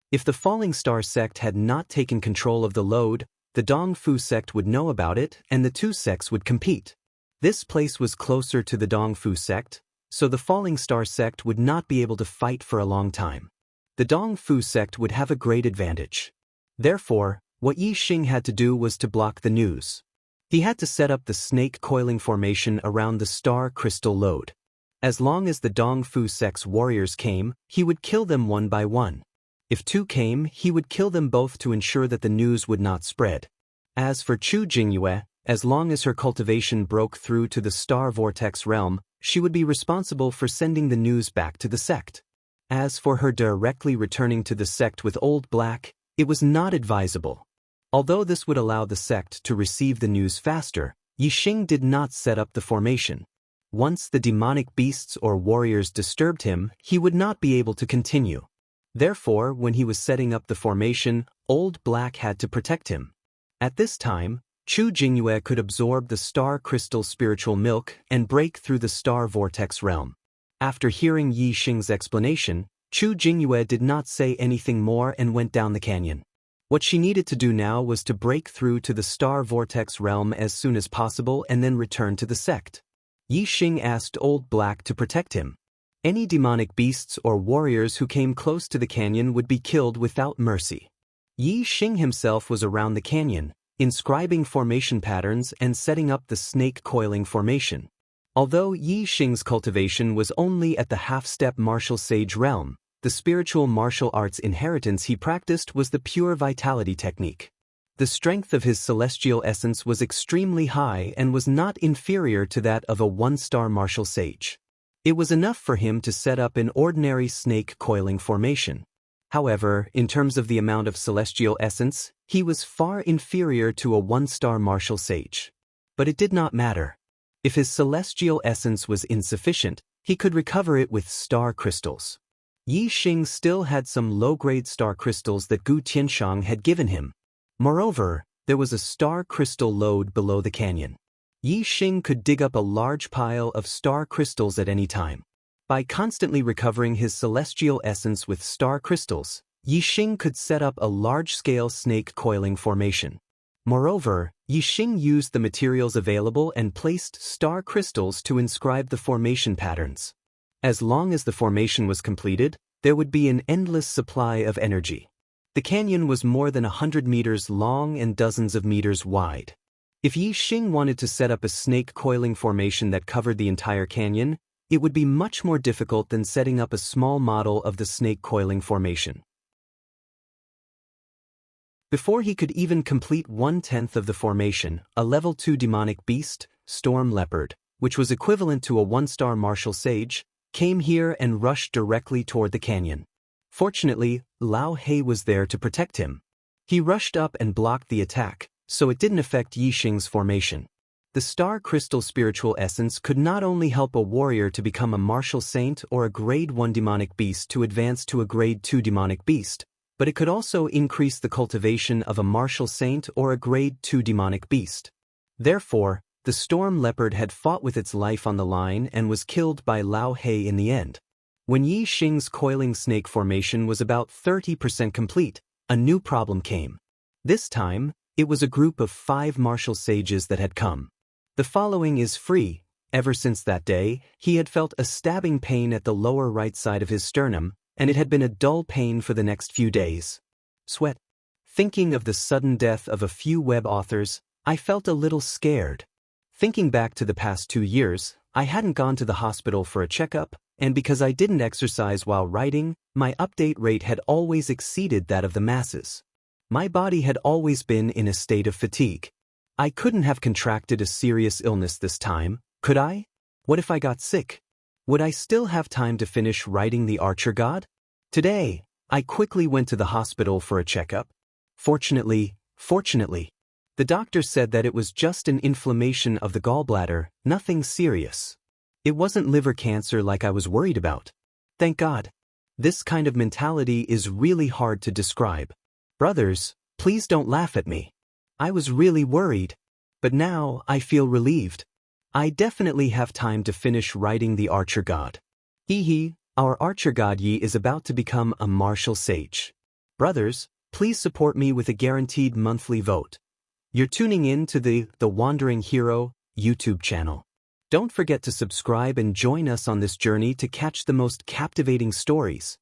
If the Falling Star sect had not taken control of the lode, the Dongfu sect would know about it and the two sects would compete. This place was closer to the Dongfu sect, so the Falling Star sect would not be able to fight for a long time. The Dongfu sect would have a great advantage. Therefore, what Yi Xing had to do was to block the news. He had to set up the snake coiling formation around the star crystal lode. As long as the Dongfu sect's warriors came, he would kill them one by one. If two came, he would kill them both to ensure that the news would not spread. As for Chu Jingyue, as long as her cultivation broke through to the star vortex realm, she would be responsible for sending the news back to the sect. As for her directly returning to the sect with Old Black, it was not advisable. Although this would allow the sect to receive the news faster, Yi Xing did not set up the formation. Once the demonic beasts or warriors disturbed him, he would not be able to continue. Therefore, when he was setting up the formation, Old Black had to protect him. At this time, Chu Jingyue could absorb the star crystal spiritual milk and break through the star vortex realm. After hearing Yi Xing's explanation, Chu Jingyue did not say anything more and went down the canyon. What she needed to do now was to break through to the Star Vortex realm as soon as possible and then return to the sect. Yi Xing asked Old Black to protect him. Any demonic beasts or warriors who came close to the canyon would be killed without mercy. Yi Xing himself was around the canyon, inscribing formation patterns and setting up the snake coiling formation. Although Yi Xing's cultivation was only at the half-step martial sage realm, the spiritual martial arts inheritance he practiced was the pure vitality technique. The strength of his celestial essence was extremely high and was not inferior to that of a one-star martial sage. It was enough for him to set up an ordinary snake coiling formation. However, in terms of the amount of celestial essence, he was far inferior to a one-star martial sage. But it did not matter. If his celestial essence was insufficient, he could recover it with star crystals. Yi Xing still had some low-grade star crystals that Gu Tianshang had given him. Moreover, there was a star crystal lode below the canyon. Yi Xing could dig up a large pile of star crystals at any time. By constantly recovering his celestial essence with star crystals, Yi Xing could set up a large-scale snake coiling formation. Moreover, Yi Xing used the materials available and placed star crystals to inscribe the formation patterns. As long as the formation was completed, there would be an endless supply of energy. The canyon was more than 100 meters long and dozens of meters wide. If Yi Xing wanted to set up a snake coiling formation that covered the entire canyon, it would be much more difficult than setting up a small model of the snake coiling formation. Before he could even complete 1/10 of the formation, a level 2 demonic beast, Storm Leopard, which was equivalent to a one-star martial sage, came here and rushed directly toward the canyon. Fortunately, Lao He was there to protect him. He rushed up and blocked the attack, so it didn't affect Yi Xing's formation. The star crystal spiritual essence could not only help a warrior to become a martial saint or a grade 1 demonic beast to advance to a grade 2 demonic beast, but it could also increase the cultivation of a martial saint or a grade 2 demonic beast. Therefore, the storm leopard had fought with its life on the line and was killed by Lao He in the end. When Yi Xing's coiling snake formation was about 30% complete, a new problem came. This time, it was a group of 5 martial sages that had come. The following is free. Ever since that day, he had felt a stabbing pain at the lower right side of his sternum, and it had been a dull pain for the next few days. Sweat. Thinking of the sudden death of a few web authors, I felt a little scared. Thinking back to the past 2 years, I hadn't gone to the hospital for a checkup, and because I didn't exercise while writing, my update rate had always exceeded that of the masses. My body had always been in a state of fatigue. I couldn't have contracted a serious illness this time, could I? What if I got sick? Would I still have time to finish writing The Archer God? Today, I quickly went to the hospital for a checkup. Fortunately, the doctor said that it was just an inflammation of the gallbladder, nothing serious. It wasn't liver cancer like I was worried about. Thank God. This kind of mentality is really hard to describe. Brothers, please don't laugh at me. I was really worried. But now I feel relieved. I definitely have time to finish writing The Archer God. Our Archer God Yi is about to become a martial sage. Brothers, please support me with a guaranteed monthly vote. You're tuning in to the Wandering Hero YouTube channel. Don't forget to subscribe and join us on this journey to catch the most captivating stories.